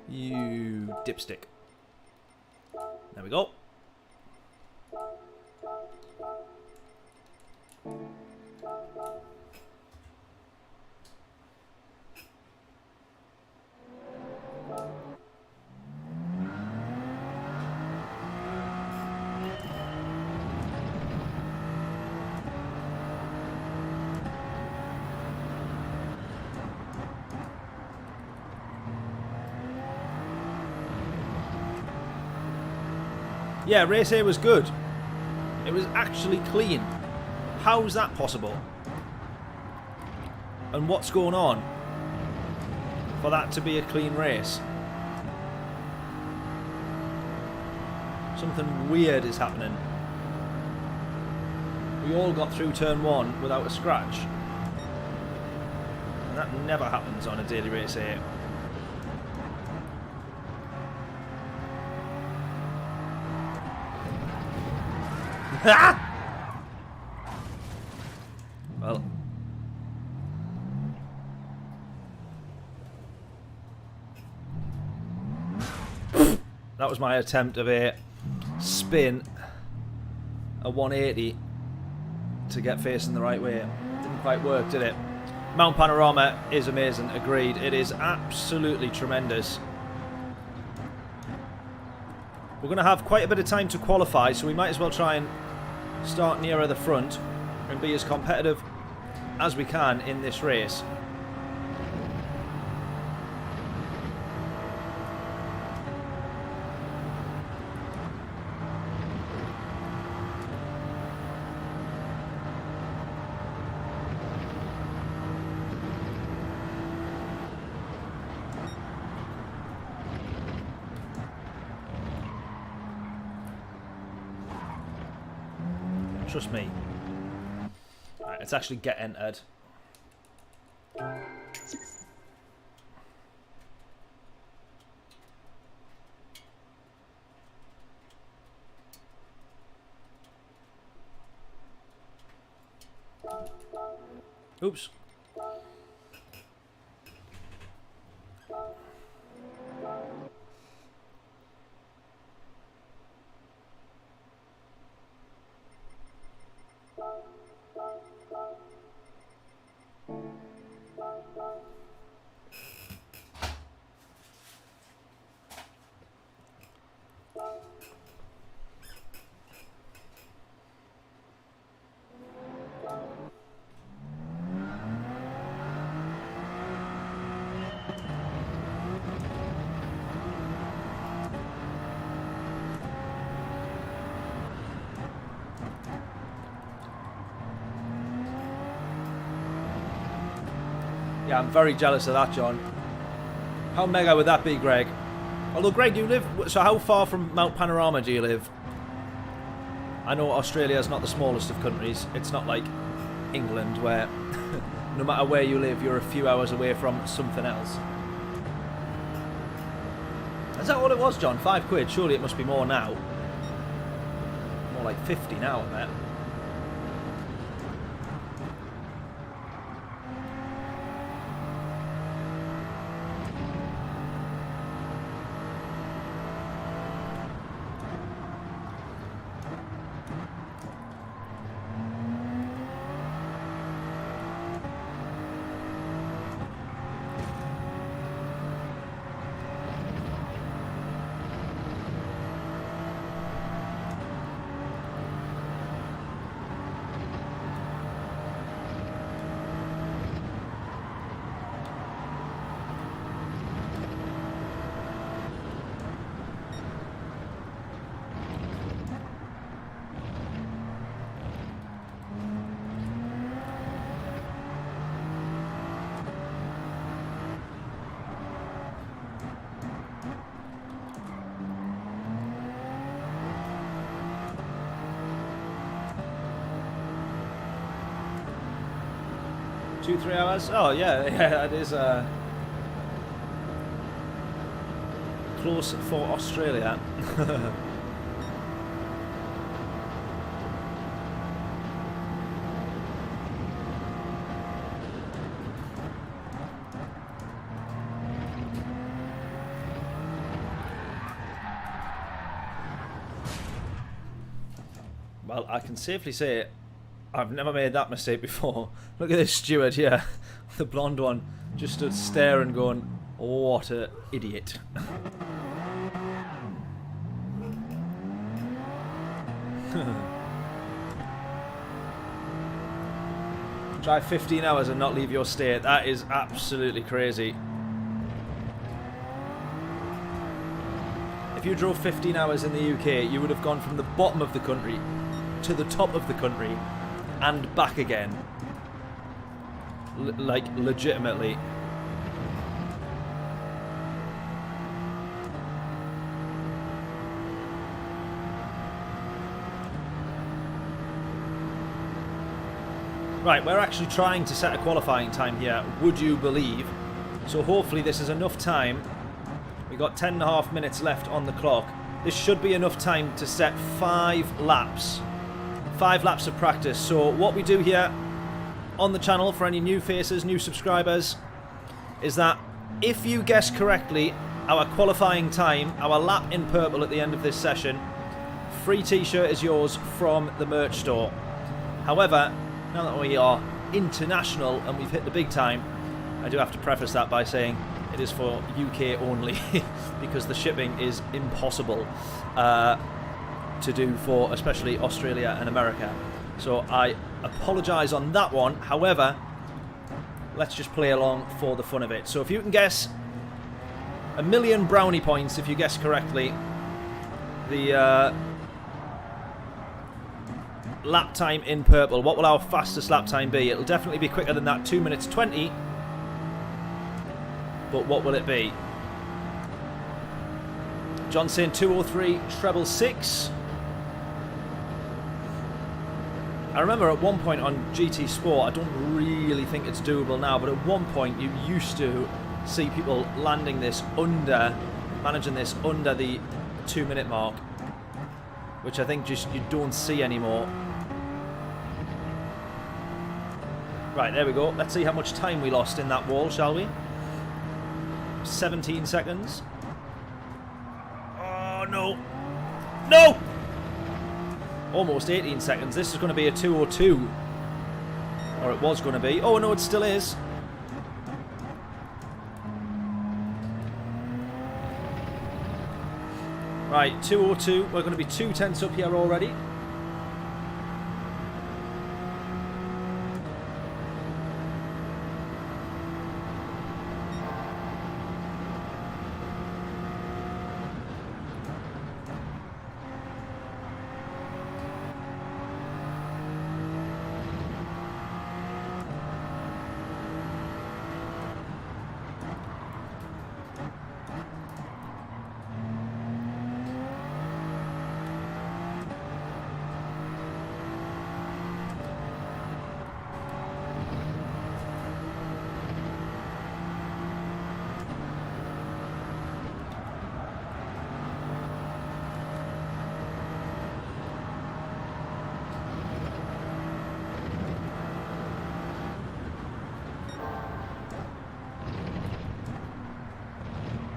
You dipstick. There we go. Yeah, race A was good. It was actually clean. How is that possible? And what's going on for that to be a clean race? Something weird is happening. We all got through turn 1 without a scratch. And that never happens on a Daily Race A. Well, that was my attempt of a spin, a 180 to get facing the right way. Didn't quite work, did it? Mount Panorama is amazing, agreed. It is absolutely tremendous. We're going to have quite a bit of time to qualify, so we might as well try and start nearer the front and be as competitive as we can in this race. Trust me. Right, let's actually get entered. Oops. Yeah, I'm very jealous of that, John. How mega would that be, Greg? Although, Greg, you live... So how far from Mount Panorama do you live? I know Australia is not the smallest of countries. It's not like England, where no matter where you live, you're a few hours away from something else. Is that all it was, John? £5? Surely it must be more now. More like 50 now, I bet. Two, 3 hours? Oh, yeah, yeah, it is close for Australia. Well, I can safely say I've never made that mistake before. Look at this steward here. The blonde one just stood staring going, oh, what an idiot. Drive 15 hours and not leave your state. That is absolutely crazy. If you drove 15 hours in the UK, you would have gone from the bottom of the country to the top of the country and back again. Like, legitimately. Right, we're actually trying to set a qualifying time here, would you believe? So hopefully this is enough time. We've got 10.5 minutes left on the clock. This should be enough time to set 5 laps. 5 laps of practice. So what we do here on the channel for any new faces, new subscribers, is that if you guess correctly our qualifying time, our lap in purple at the end of this session, free t-shirt is yours from the merch store. However, now that we are international and we've hit the big time, I do have to preface that by saying It is for UK only because the shipping is impossible to do for especially Australia and America. So I apologise on that one. However, let's just play along for the fun of it. So if you can guess 1,000,000 brownie points if you guess correctly the lap time in purple. What will our fastest lap time be? It'll definitely be quicker than that 2 minutes 20. But what will it be? John saying 2:03 treble 6. I remember at one point on GT Sport, I don't really think it's doable now, but at one point you used to see people landing this under, managing this under the 2 minute mark, which I think just you don't see anymore. Right, there we go. Let's see how much time we lost in that wall, shall we? 17 seconds. Oh, no. No! Almost 18 seconds. This is going to be a 2:02. Or it was going to be. Oh, no, it still is. Right, 2:02. We're going to be 2 tenths up here already.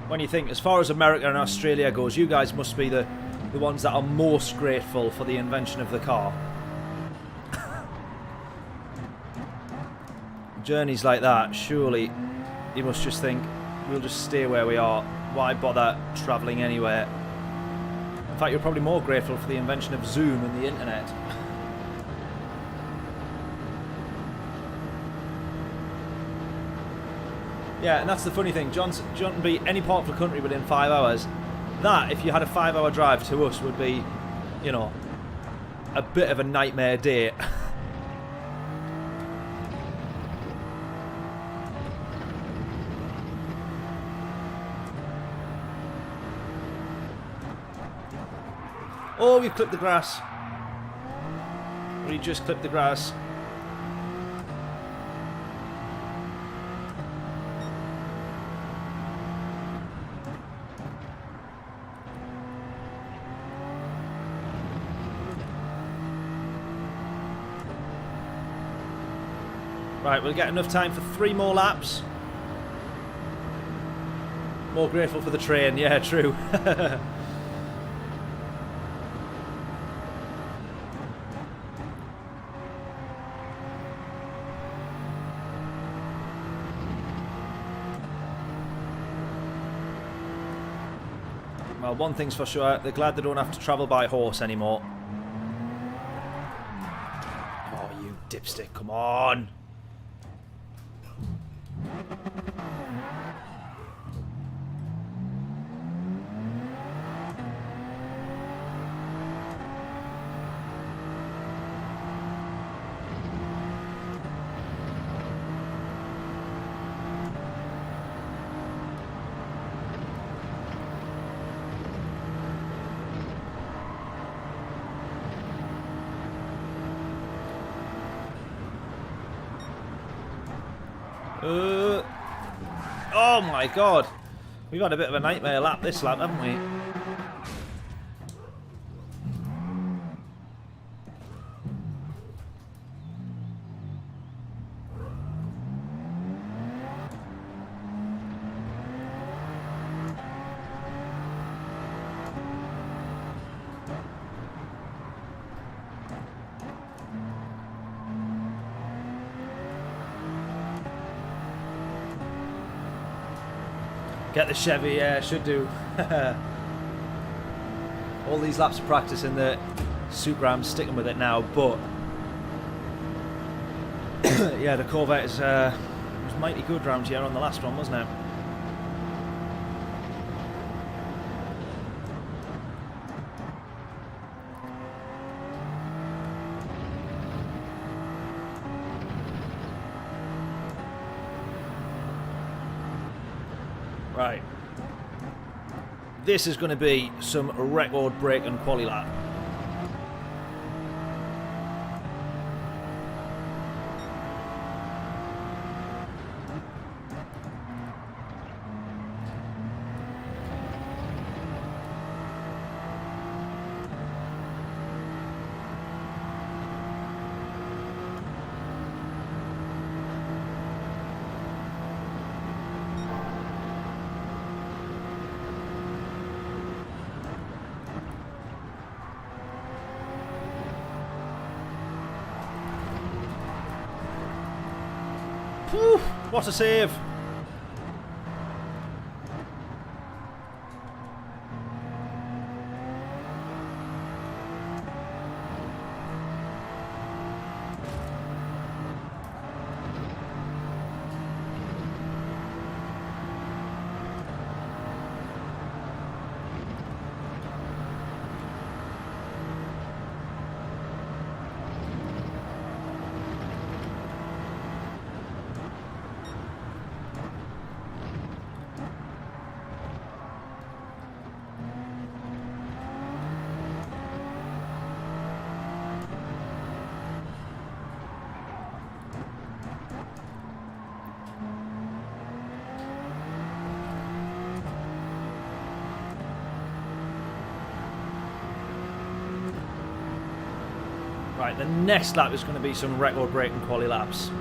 When you think, as far as America and Australia goes, you guys must be the ones that are most grateful for the invention of the car. Journeys like that, surely you must just think, we'll just stay where we are. Why bother travelling anywhere? In fact, you're probably more grateful for the invention of Zoom and the internet. Yeah, and that's the funny thing. John can be any part of the country within 5 hours. That, if you had a 5-hour drive to us, would be, you know, a bit of a nightmare day. Oh, we've clipped the grass. We just clipped the grass. Right, we'll get enough time for 3 more laps. More grateful for the train, yeah, true. Well, one thing's for sure, they're glad they don't have to travel by horse anymore. Oh, you dipstick, come on! Oh my god. We've had a bit of a nightmare lap this lap, haven't we? Get the Chevy, yeah, should do. All these laps of practice in the Supra, I'm sticking with it now, but yeah, the Corvette is was mighty good round here on the last one, wasn't it? Right. This is going to be some record-breaking quali lap. Whew, what a save! Right, the next lap is going to be some record-breaking quali laps.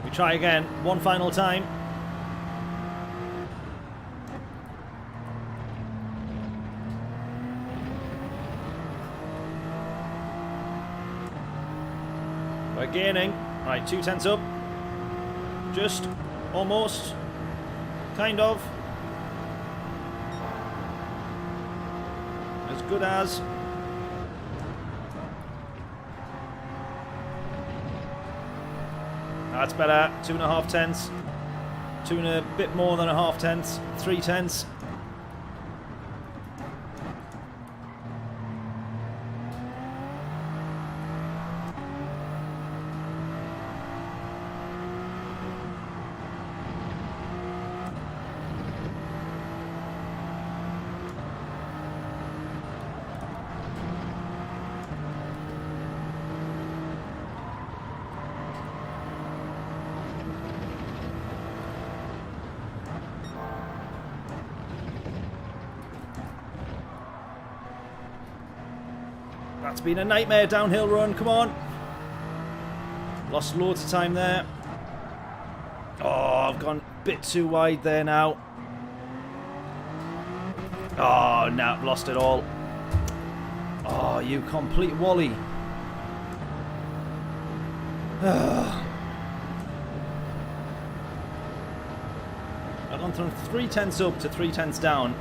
We try again, one final time. We're gaining. Right, 2 tenths up. Just, almost, kind of. As good as. That's better. 2.5 tenths. 2 and a bit more than a half tenths. 3 tenths. That's been a nightmare downhill run, come on. Lost loads of time there. Oh, I've gone a bit too wide there now. Oh, no, I've lost it all. Oh, you complete wally. I've gone from 3 tenths up to 3 tenths down.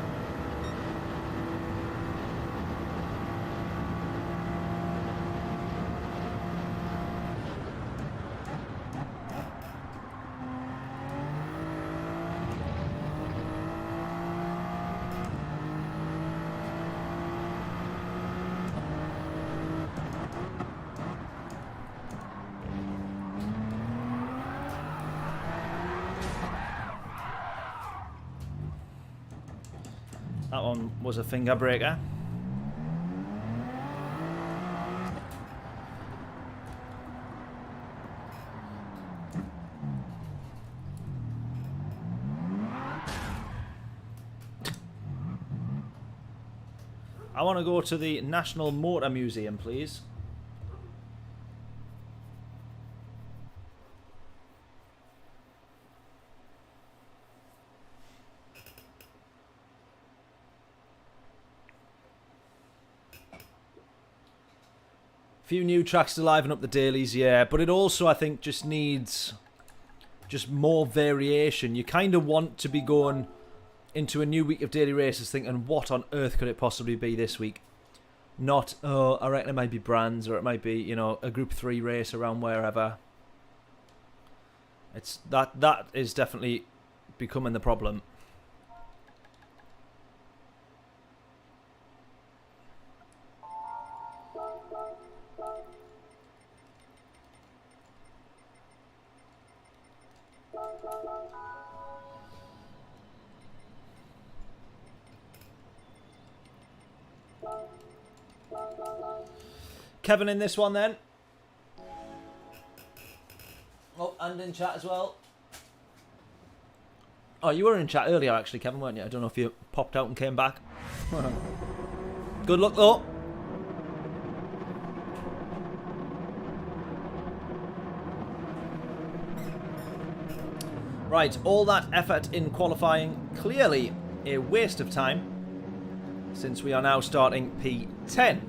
That one was a finger breaker. I want to go to the National Motor Museum, please. Few new tracks to liven up the dailies, yeah, but it also, I think, just needs just more variation. You kind of want to be going into a new week of daily races thinking, what on earth could it possibly be this week? Not, oh, I reckon it might be Brands, or it might be, you know, a Group 3 race around wherever. It's that is definitely becoming the problem. Kevin in this one then. Oh, and in chat as well. Oh, you were in chat earlier actually, Kevin, weren't you? I don't know if you popped out and came back. Good luck though. Right, all that effort in qualifying, clearly a waste of time, since we are now starting P10.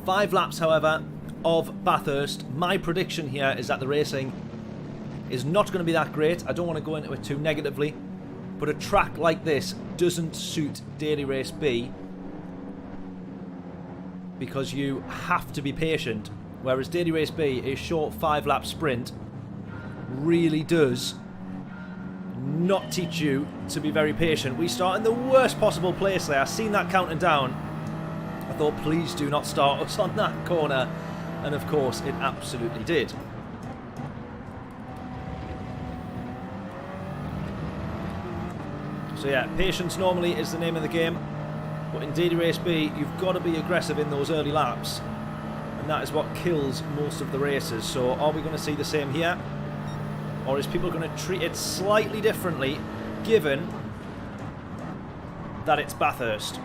5 laps, however, of Bathurst. My prediction here is that the racing is not going to be that great. I don't want to go into it too negatively, but a track like this doesn't suit Daily Race B because you have to be patient, whereas Daily Race B, a short 5-lap sprint, really does not teach you to be very patient. We start in the worst possible place there. I've seen that counting down. I thought, please do not start us on that corner. And of course, it absolutely did. So yeah, patience normally is the name of the game. But in Daily Race B, you've got to be aggressive in those early laps. And that is what kills most of the races. So are we going to see the same here? Or is people going to treat it slightly differently, given that it's Bathurst?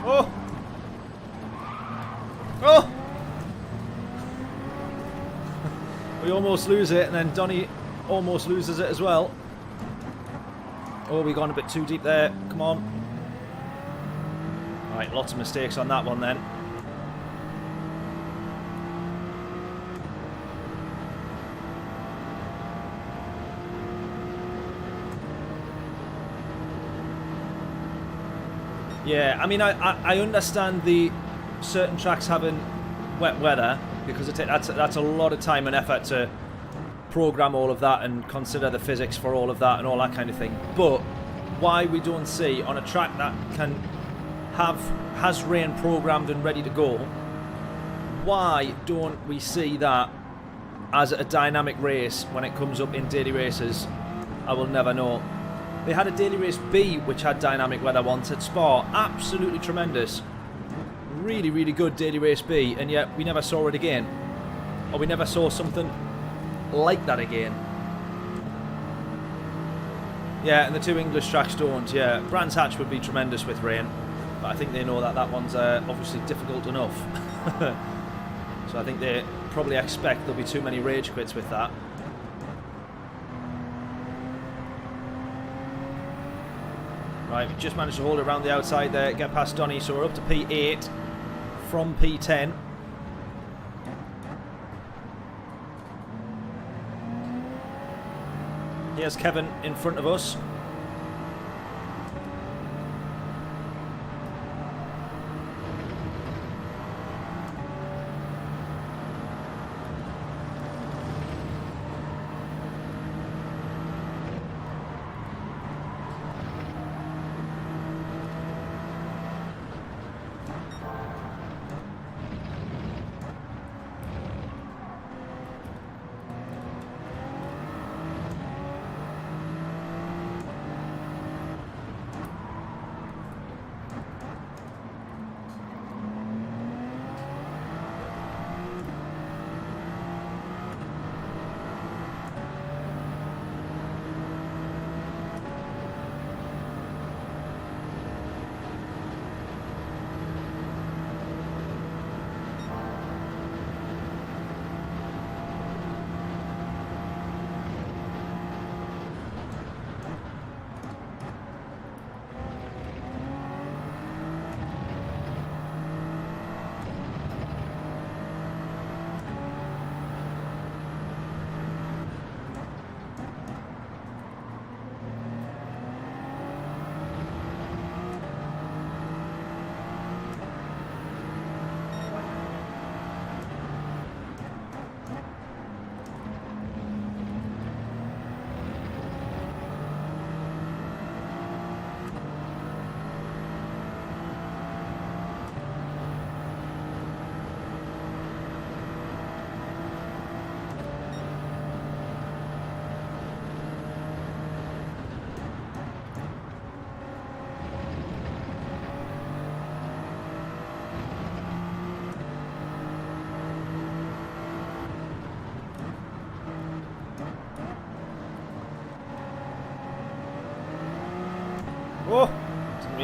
Oh! Oh! We almost lose it, and then Donny almost loses it as well. Oh, we've gone a bit too deep there. Come on. Right, lots of mistakes on that one then. Yeah, I mean, I understand the certain tracks having wet weather because that's a lot of time and effort to program all of that and consider the physics for all of that and all that kind of thing. But why we don't see on a track that has rain programmed and ready to go, why don't we see that as a dynamic race when it comes up in daily races? I will never know. They had a Daily Race B which had dynamic weather once at Spa. Absolutely tremendous. Really, really good Daily Race B, and yet we never saw it again. Or we never saw something like that again. Yeah, and the two English tracks don't, yeah. Brands Hatch would be tremendous with rain, but I think they know that that one's obviously difficult enough. So I think they probably expect there'll be too many rage quits with that. Right, we just managed to hold it around the outside there, get past Donny, so we're up to P8 from P10. Here's Kevin in front of us.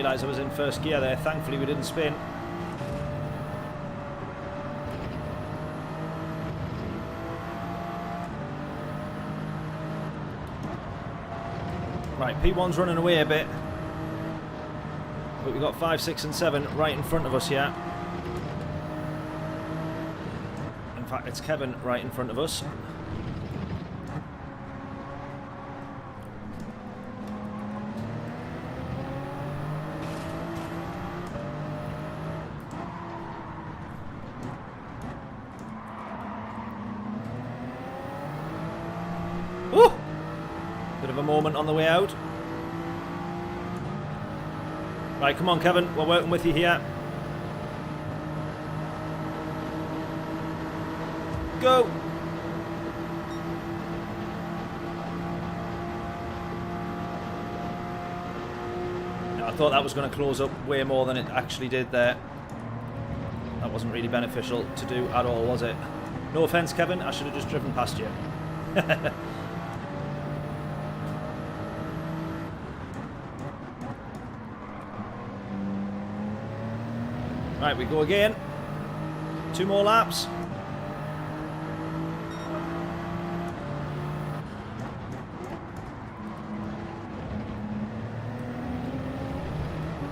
realise I was in first gear there. Thankfully we didn't spin. Right, P1's running away a bit. But we've got 5, 6 and 7 right in front of us here. In fact, it's Kevin right in front of us. Woo! Bit of a moment on the way out. Right, come on, Kevin. We're working with you here. Go! I thought that was going to close up way more than it actually did there. That wasn't really beneficial to do at all, was it? No offence, Kevin. I should have just driven past you. Right, we go again. 2 more laps.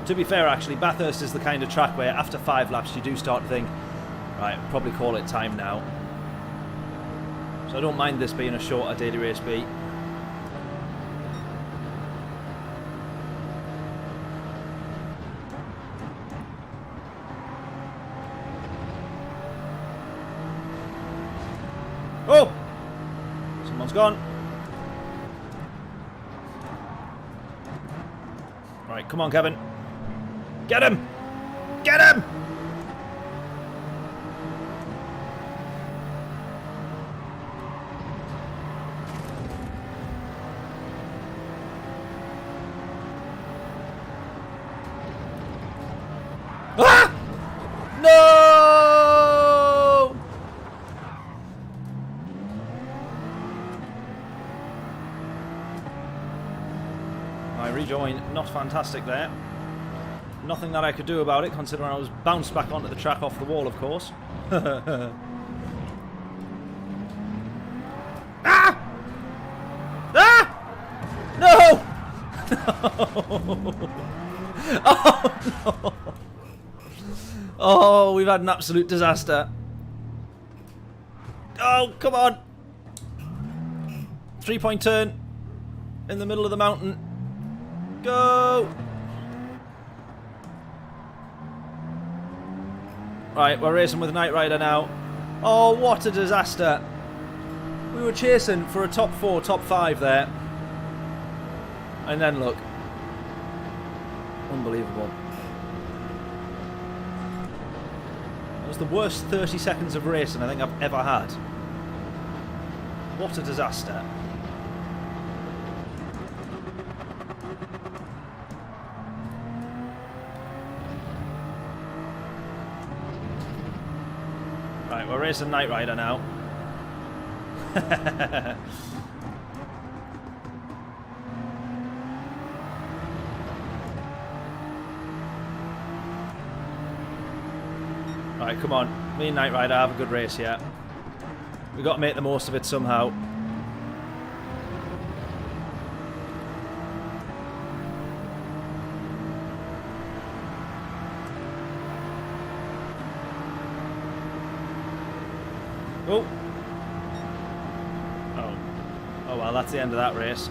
To be fair, actually, Bathurst is the kind of track where after 5 laps you do start to think, right, probably call it time now. So I don't mind this being a shorter daily race beat. Oh! Someone's gone. Right, come on, Kevin. Get him! Get him! Ah! No! My rejoin, not fantastic there. Nothing that I could do about it, considering I was bounced back onto the track off the wall, of course. Ah! Ah! No! Oh, no! Oh, we've had an absolute disaster. Oh, come on! 3-point turn in the middle of the mountain. Go! Right, we're racing with Knight Rider now. Oh, what a disaster. We were chasing for a top 4, top 5 there. And then look. Unbelievable. That was the worst 30 seconds of racing I think I've ever had. What a disaster. Right, we're racing Knight Rider now. Right, come on. Me and Knight Rider have a good race here. We've got to make the most of it somehow. Oh. Oh. Oh well, that's the end of that race.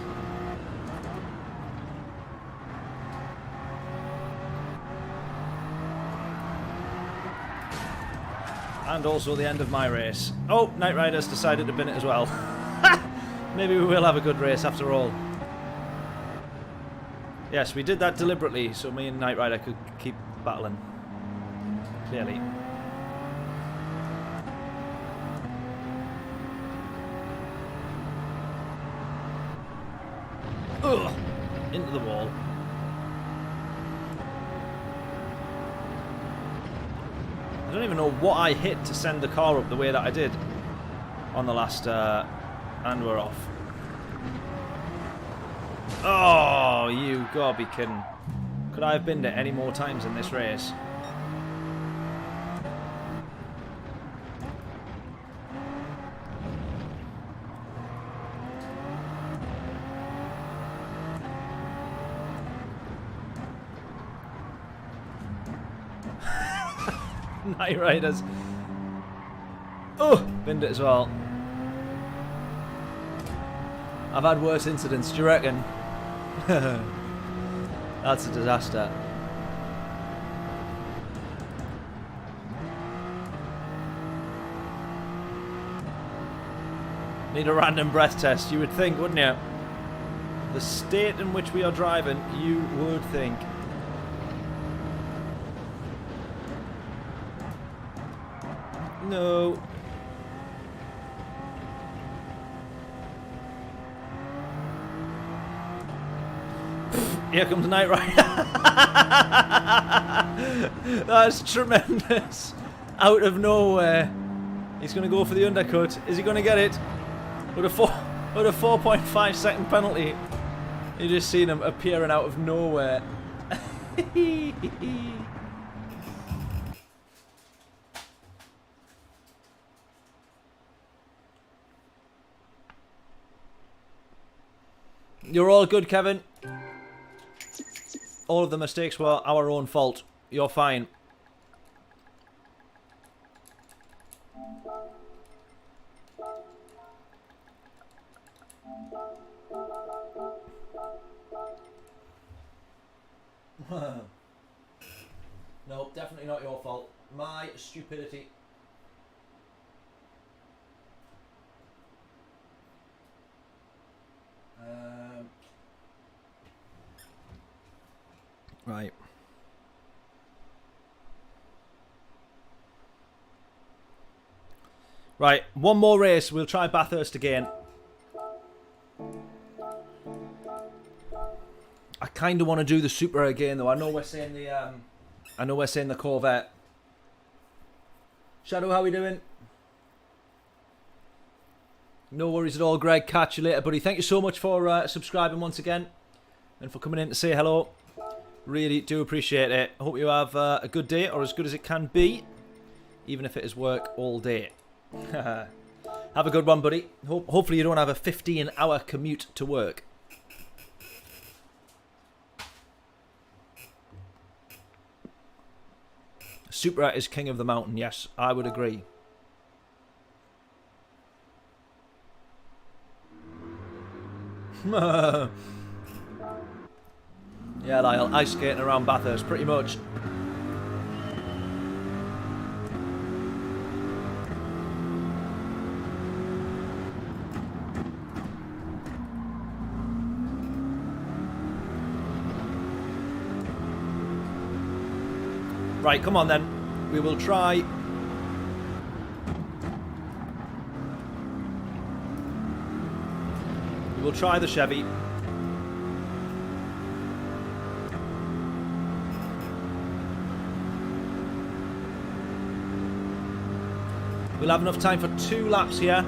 And also the end of my race. Oh, Knight Rider's decided to bin it as well. Maybe we will have a good race after all. Yes, we did that deliberately so me and Knight Rider could keep battling. Clearly. Ugh, into the wall. I don't even know what I hit to send the car up the way that I did on the last, and we're off. Oh, you gotta be kidding. Could I have binned it any more times in this race? Night Riders. Oh, binned it as well. I've had worse incidents, do you reckon? That's a disaster. Need a random breath test, you would think, wouldn't you? The state in which we are driving, you would think. No. Here comes Night Rider. That's tremendous. Out of nowhere. He's going to go for the undercut. Is he going to get it? With a 4.5 second penalty. You just seen him appearing out of nowhere. You're all good, Kevin. All of the mistakes were our own fault. You're fine. No, definitely not your fault. My stupidity. Right. Right, one more race. We'll try Bathurst again. I kind of want to do the Supra again, though. I know we're saying the Corvette. Shadow, how we doing? No worries at all, Greg. Catch you later, buddy. Thank you so much for subscribing once again and for coming in to say hello. Really do appreciate it. I hope you have a good day, or as good as it can be, even if it is work all day. Have a good one, buddy. Hopefully you don't have a 15-hour commute to work. Supra is king of the mountain. Yes, I would agree. Yeah, Lyle, ice skating around Bathurst, pretty much. Right, come on then. We will try. We will try the Chevy. We'll have enough time for 2 laps here.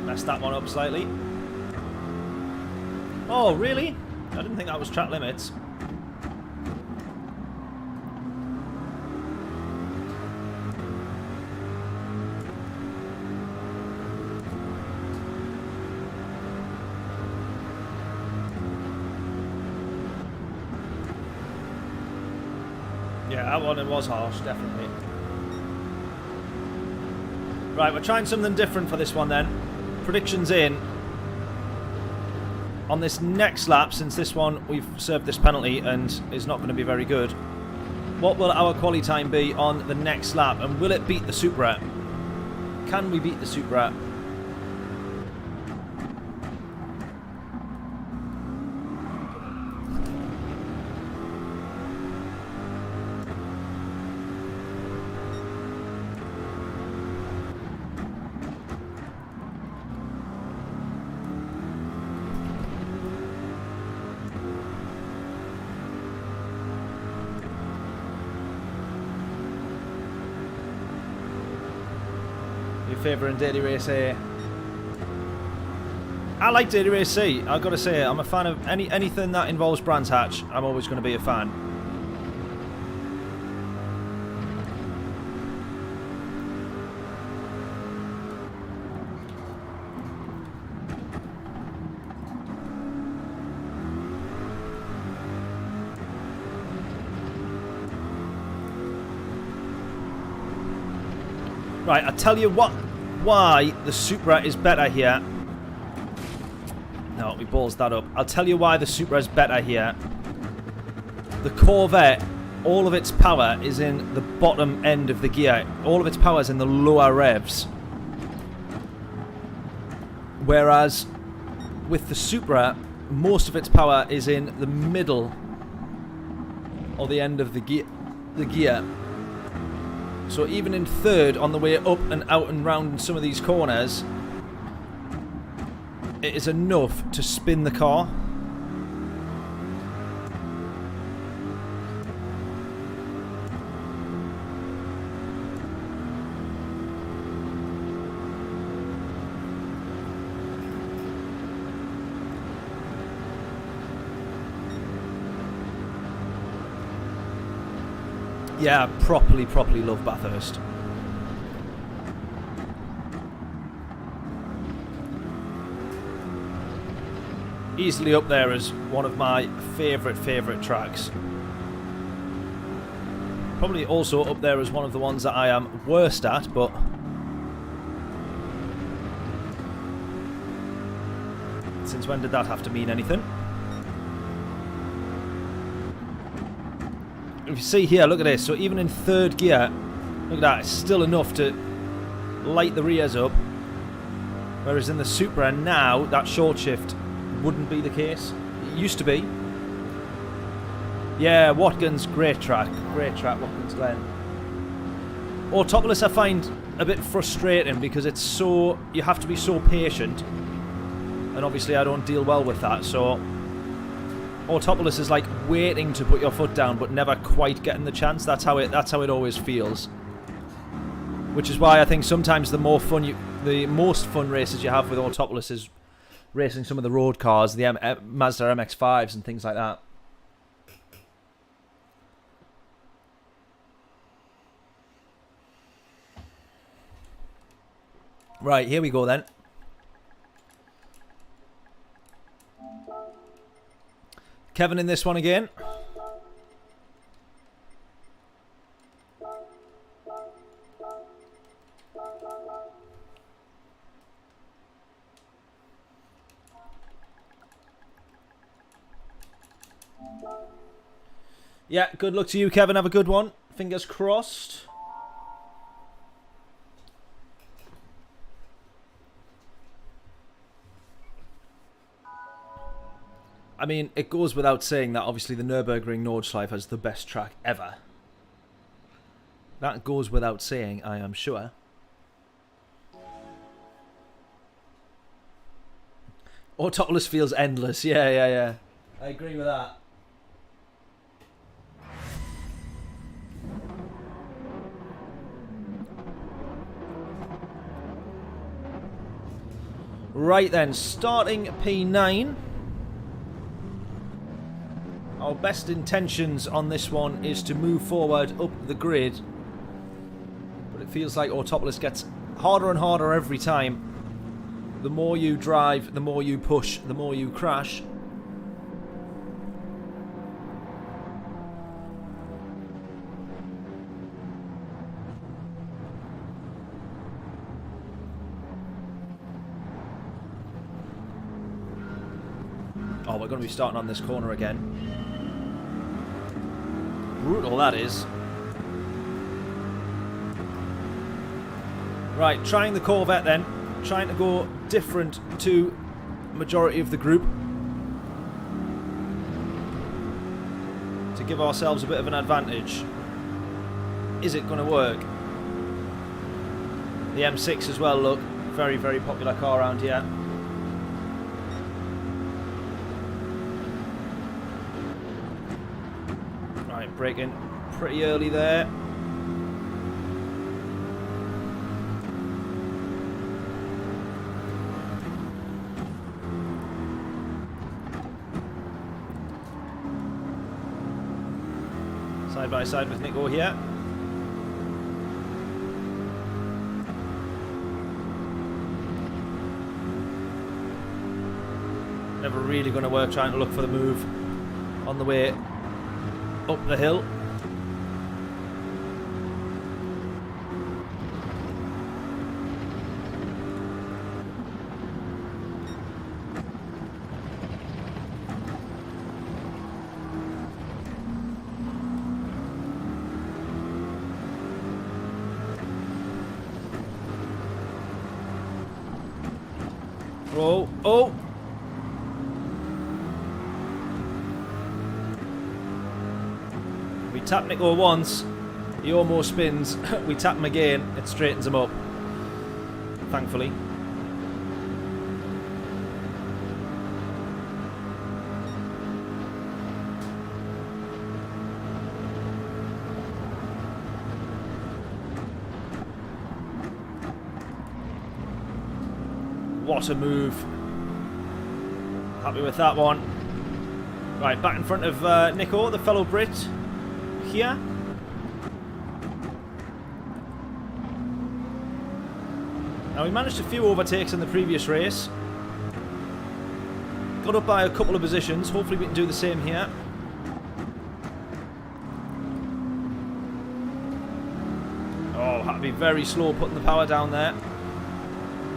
Messed that one up slightly. Oh, really? I didn't think that was track limits. Yeah, that one, it was harsh, definitely. Right, we're trying something different for this one then. Predictions in. on this next lap, since this one we've served this penalty and is not going to be very good, what will our quali time be on the next lap, and will it beat the Supra? Can we beat the Supra? Favouring Daily Race A. I like Daily Race C. I've got to say, I'm a fan of anything that involves Brands Hatch. I'm always going to be a fan. Right, I tell you what. Why the Supra is better here. No, we balls that up. I'll tell you why the Supra is better here. The Corvette, all of its power is in the bottom end of the gear. All of its power is in the lower revs. Whereas with the Supra, most of its power is in the middle or the end of the gear. So even in third, on the way up and out and round some of these corners, it is enough to spin the car. Yeah, properly love Bathurst. Easily up there as one of my favourite tracks. Probably also up there as one of the ones that I am worst at, but since when did that have to mean anything? If you see here, look at this. So even in third gear, look at that, it's still enough to light the rears up. Whereas in the Supra now, that short shift wouldn't be the case. It used to be. Yeah, Watkins, great track, Watkins Glen. Autopolis I find a bit frustrating because it's so, you have to be so patient, and obviously I don't deal well with that. So Autopolis is like waiting to put your foot down but never quite getting the chance. That's how it always feels. Which is why I think sometimes the most fun races you have with Autopolis is racing some of the road cars, the Mazda MX-5s and things like that. Right, here we go then. Kevin in this one again. Yeah, good luck to you, Kevin. Have a good one. Fingers crossed. I mean, it goes without saying that obviously the Nürburgring Nordschleife is the best track ever. That goes without saying, I am sure. Autopolis feels endless. Yeah. I agree with that. Right then, starting P9. Our best intentions on this one is to move forward up the grid. But it feels like Autopolis gets harder and harder every time. The more you drive, the more you push, the more you crash. we're going to be starting on this corner again. Brutal, that is. Right, trying the Corvette then. Trying to go different to majority of the group. To give ourselves a bit of an advantage. Is it going to work? The M6 as well, look. Very, very popular car around here. Right, braking pretty early there. Side by side with Nico here. Never really going to work trying to look for the move on the way up the hill. Oh, oh! We tap Nico once, he almost spins. We tap him again, it straightens him up. Thankfully. What a move. Happy with that one. Right, back in front of Nico, the fellow Brit. Here. Now we managed a few overtakes in the previous race. Got up by a couple of positions. Hopefully we can do the same here. Oh, had to be very slow putting the power down there,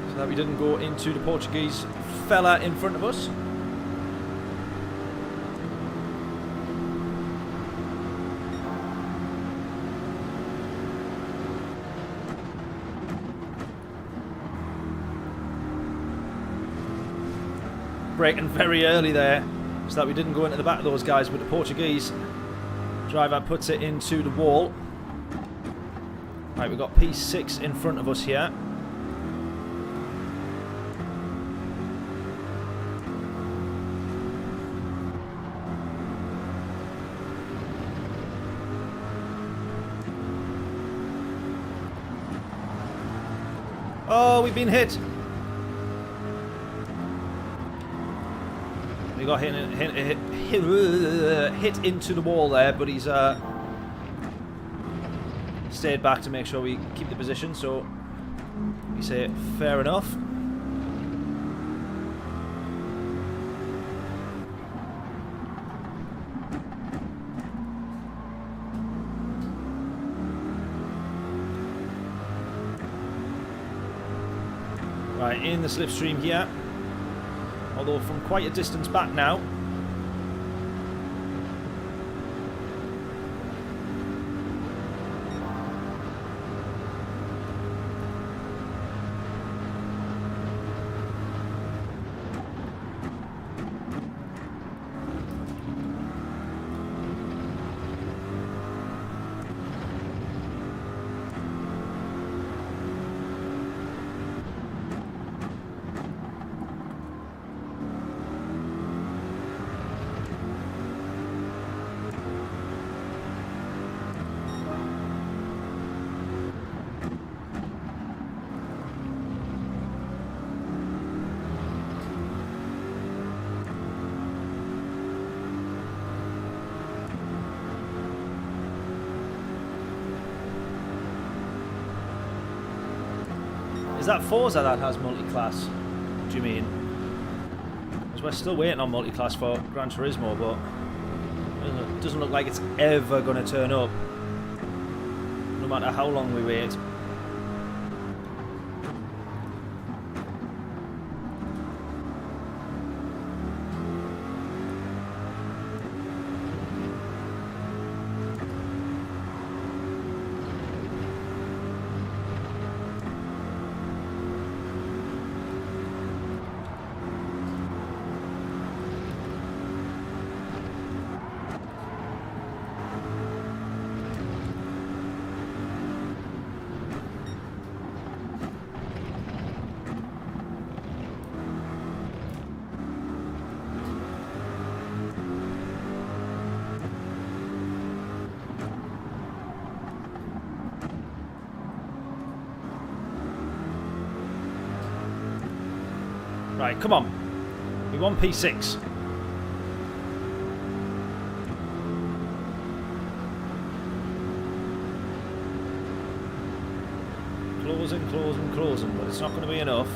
so that we didn't go into the Portuguese fella in front of us. Braking very early there, so that we didn't go into the back of those guys, but the Portuguese driver puts it into the wall. Right, we've got P6 in front of us here. Oh, we've been hit. We got hit into the wall there, but he's stayed back to make sure we keep the position, so we say fair enough. Right, in the slipstream here. Although from quite a distance back now. Is that Forza that has multi-class? Do you mean? Because we're still waiting on multi-class for Gran Turismo, but it doesn't look like it's ever going to turn up, no matter how long we wait. Right, come on. We want P6. Closing, closing, closing, but it's not going to be enough.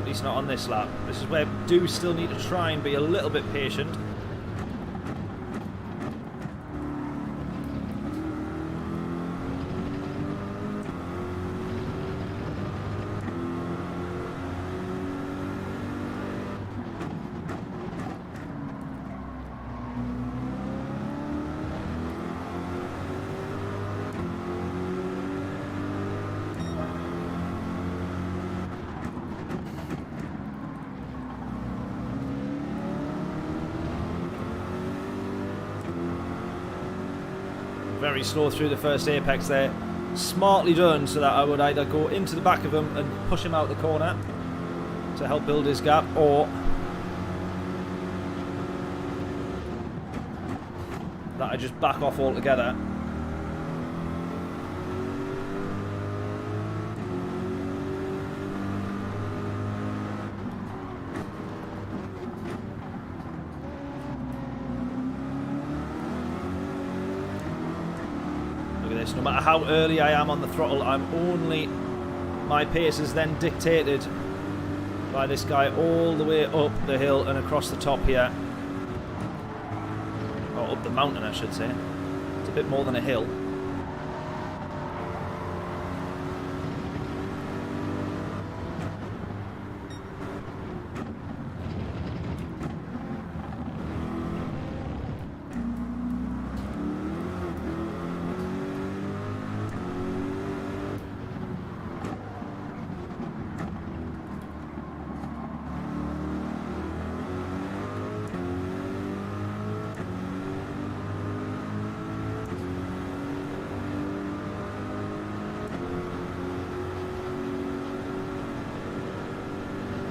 At least not on this lap. This is where we do still need to try and be a little bit patient. Very slow through the first apex there. Smartly done so that I would either go into the back of him and push him out the corner to help build his gap, or that I just back off altogether. No matter how early I am on the throttle, my pace is then dictated by this guy all the way up the hill and across the top here. Or up the mountain, I should say. It's a bit more than a hill.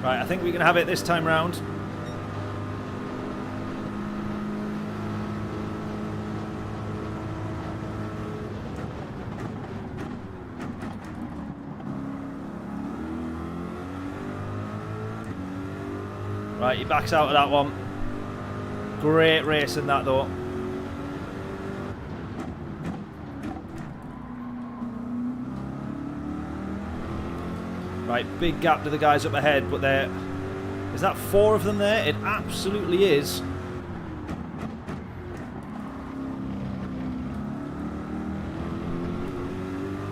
Right, I think we can have it this time round. Right, he backs out of that one. Great race in that though. Right, big gap to the guys up ahead, but there... Is that 4 of them there? It absolutely is.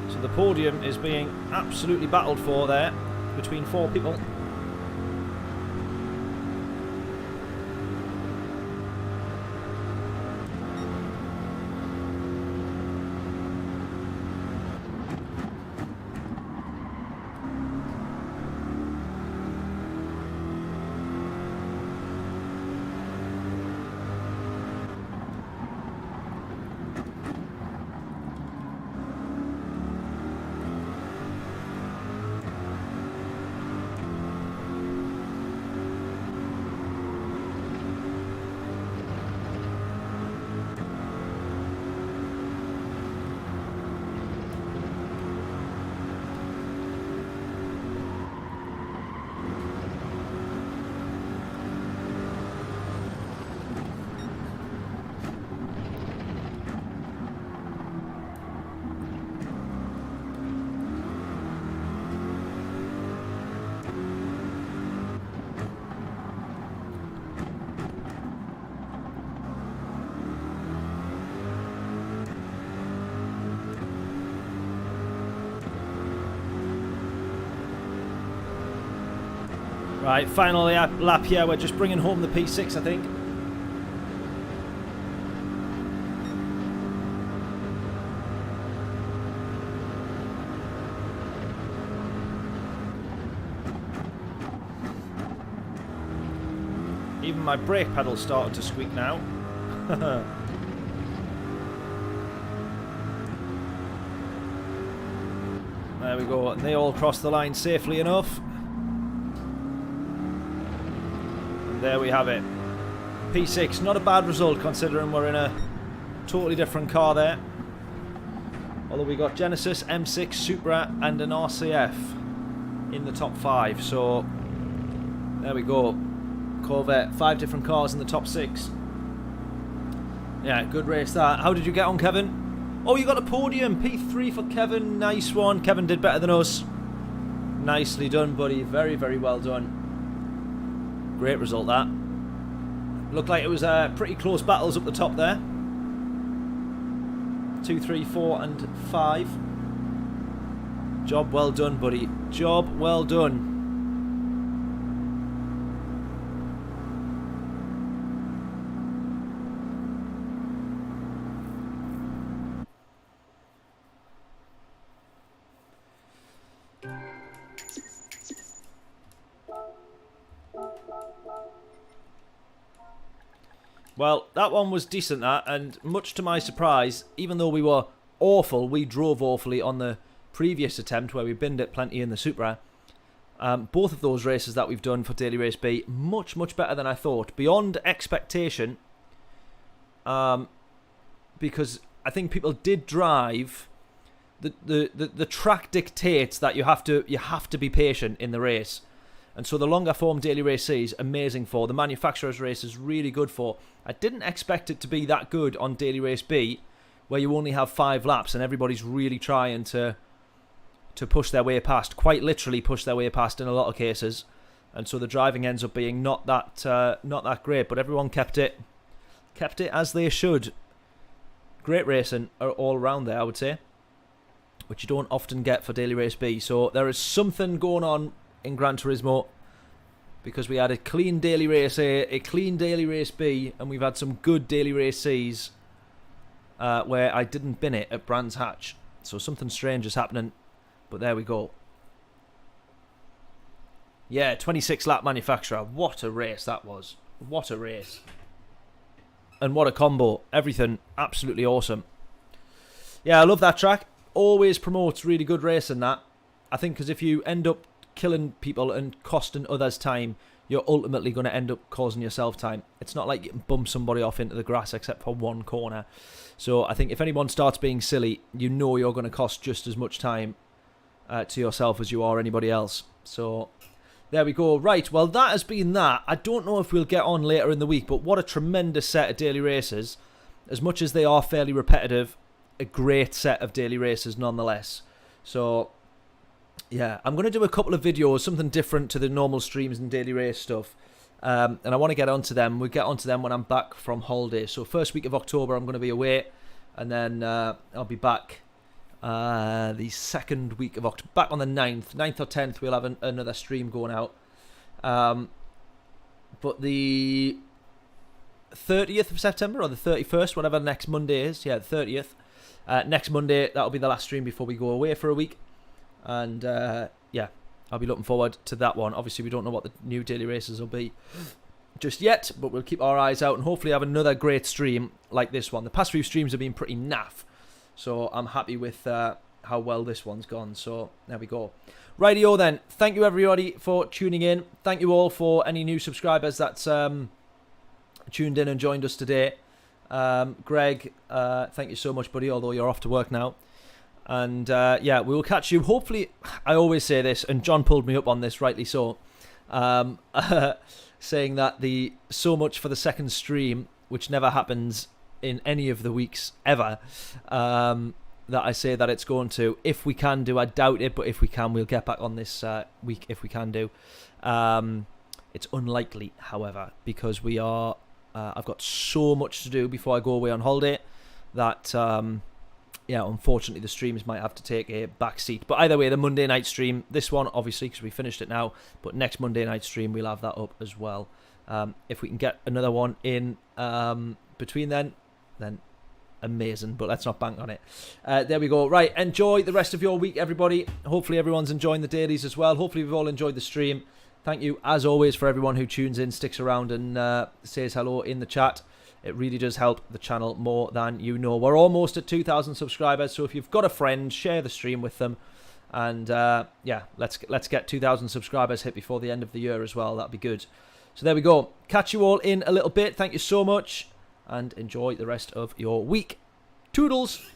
So the podium is being absolutely battled for there, between 4 people. Right, final lap here. We're just bringing home the P6, I think. Even my brake pedal started to squeak now. There we go, and they all crossed the line safely enough. There we have it. P6, not a bad result considering we're in a totally different car there. Although we got Genesis, M6, Supra and an RCF in the top 5. So There we go. Corvette, 5 different cars in the top 6. Yeah, good race that. How did you get on, Kevin? Oh, you got a podium. P3 for Kevin. Nice one. Kevin did better than us. Nicely done, buddy. Very, very well done. Great result, that. Looked like it was pretty close battles up the top there. 2, 3, 4 and 5. Job well done, buddy. Job well done. Well, that one was decent, that, and much to my surprise, even though we were awful, we drove awfully on the previous attempt where we binned it plenty in the Supra. Both of those races that we've done for Daily Race B, much, much better than I thought. Beyond expectation, because I think people did drive. The track dictates that you have to be patient in the race. And so the longer form Daily Race C is amazing for. The manufacturer's race is really good for. I didn't expect it to be that good on Daily Race B, where you only have 5 laps and everybody's really trying to push their way past, quite literally push their way past in a lot of cases. And so the driving ends up being not that great, but everyone kept it as they should. Great racing all around there, I would say, which you don't often get for Daily Race B. So there is something going on in Gran Turismo, because we had a clean Daily Race A, a clean Daily Race B, and we've had some good Daily Race Cs where I didn't bin it at Brands Hatch. So something strange is happening, but there we go. Yeah, 26 lap manufacturer. What a race that was. What a race. And what a combo. Everything absolutely awesome. Yeah, I love that track. Always promotes really good racing, that. I think because if you end up killing people and costing others time, you're ultimately going to end up causing yourself time. It's not like you can bump somebody off into the grass except for one corner. So I think if anyone starts being silly, you know you're going to cost just as much time to yourself as you are anybody else. So there we go. Right, well, that has been that. I don't know if we'll get on later in the week, but what a tremendous set of daily races. As much as they are fairly repetitive, a great set of daily races nonetheless. So yeah, I'm going to do a couple of videos, something different to the normal streams and daily race stuff. And I want to get onto them. We'll get onto them when I'm back from holiday. So first week of October, I'm going to be away. And then I'll be back the second week of October. Back on the 9th. 9th or 10th, we'll have another stream going out. But the 30th of September or the 31st, whatever next Monday is. Yeah, the 30th. Next Monday, that'll be the last stream before we go away for a week. And yeah, I'll be looking forward to that one. Obviously, we don't know what the new daily races will be just yet, but we'll keep our eyes out and hopefully have another great stream like this one. The past few streams have been pretty naff, so I'm happy with how well this one's gone. So there we go. Rightio then. Thank you everybody for tuning in. Thank you all for any new subscribers that's tuned in and joined us today. Greg, thank you so much, buddy, although you're off to work now. And yeah, we will catch you. Hopefully, I always say this, and John pulled me up on this, rightly so, saying that the so much for the second stream, which never happens in any of the weeks ever, that I say that it's going to. If we can do, I doubt it, but if we can, we'll get back on this week if we can do. It's unlikely, however, because we are. I've got so much to do before I go away on holiday that. Yeah, unfortunately, the streams might have to take a back seat. But either way, the Monday night stream, this one, obviously, because we finished it now, but next Monday night stream, we'll have that up as well. If we can get another one in between then amazing. But let's not bank on it. There we go. Right, enjoy the rest of your week, everybody. Hopefully, everyone's enjoying the dailies as well. Hopefully, we've all enjoyed the stream. Thank you, as always, for everyone who tunes in, sticks around, and says hello in the chat. It really does help the channel more than you know. We're almost at 2,000 subscribers, so if you've got a friend, share the stream with them. And yeah, let's get 2,000 subscribers hit before the end of the year as well. That'd be good. So there we go. Catch you all in a little bit. Thank you so much, and enjoy the rest of your week. Toodles!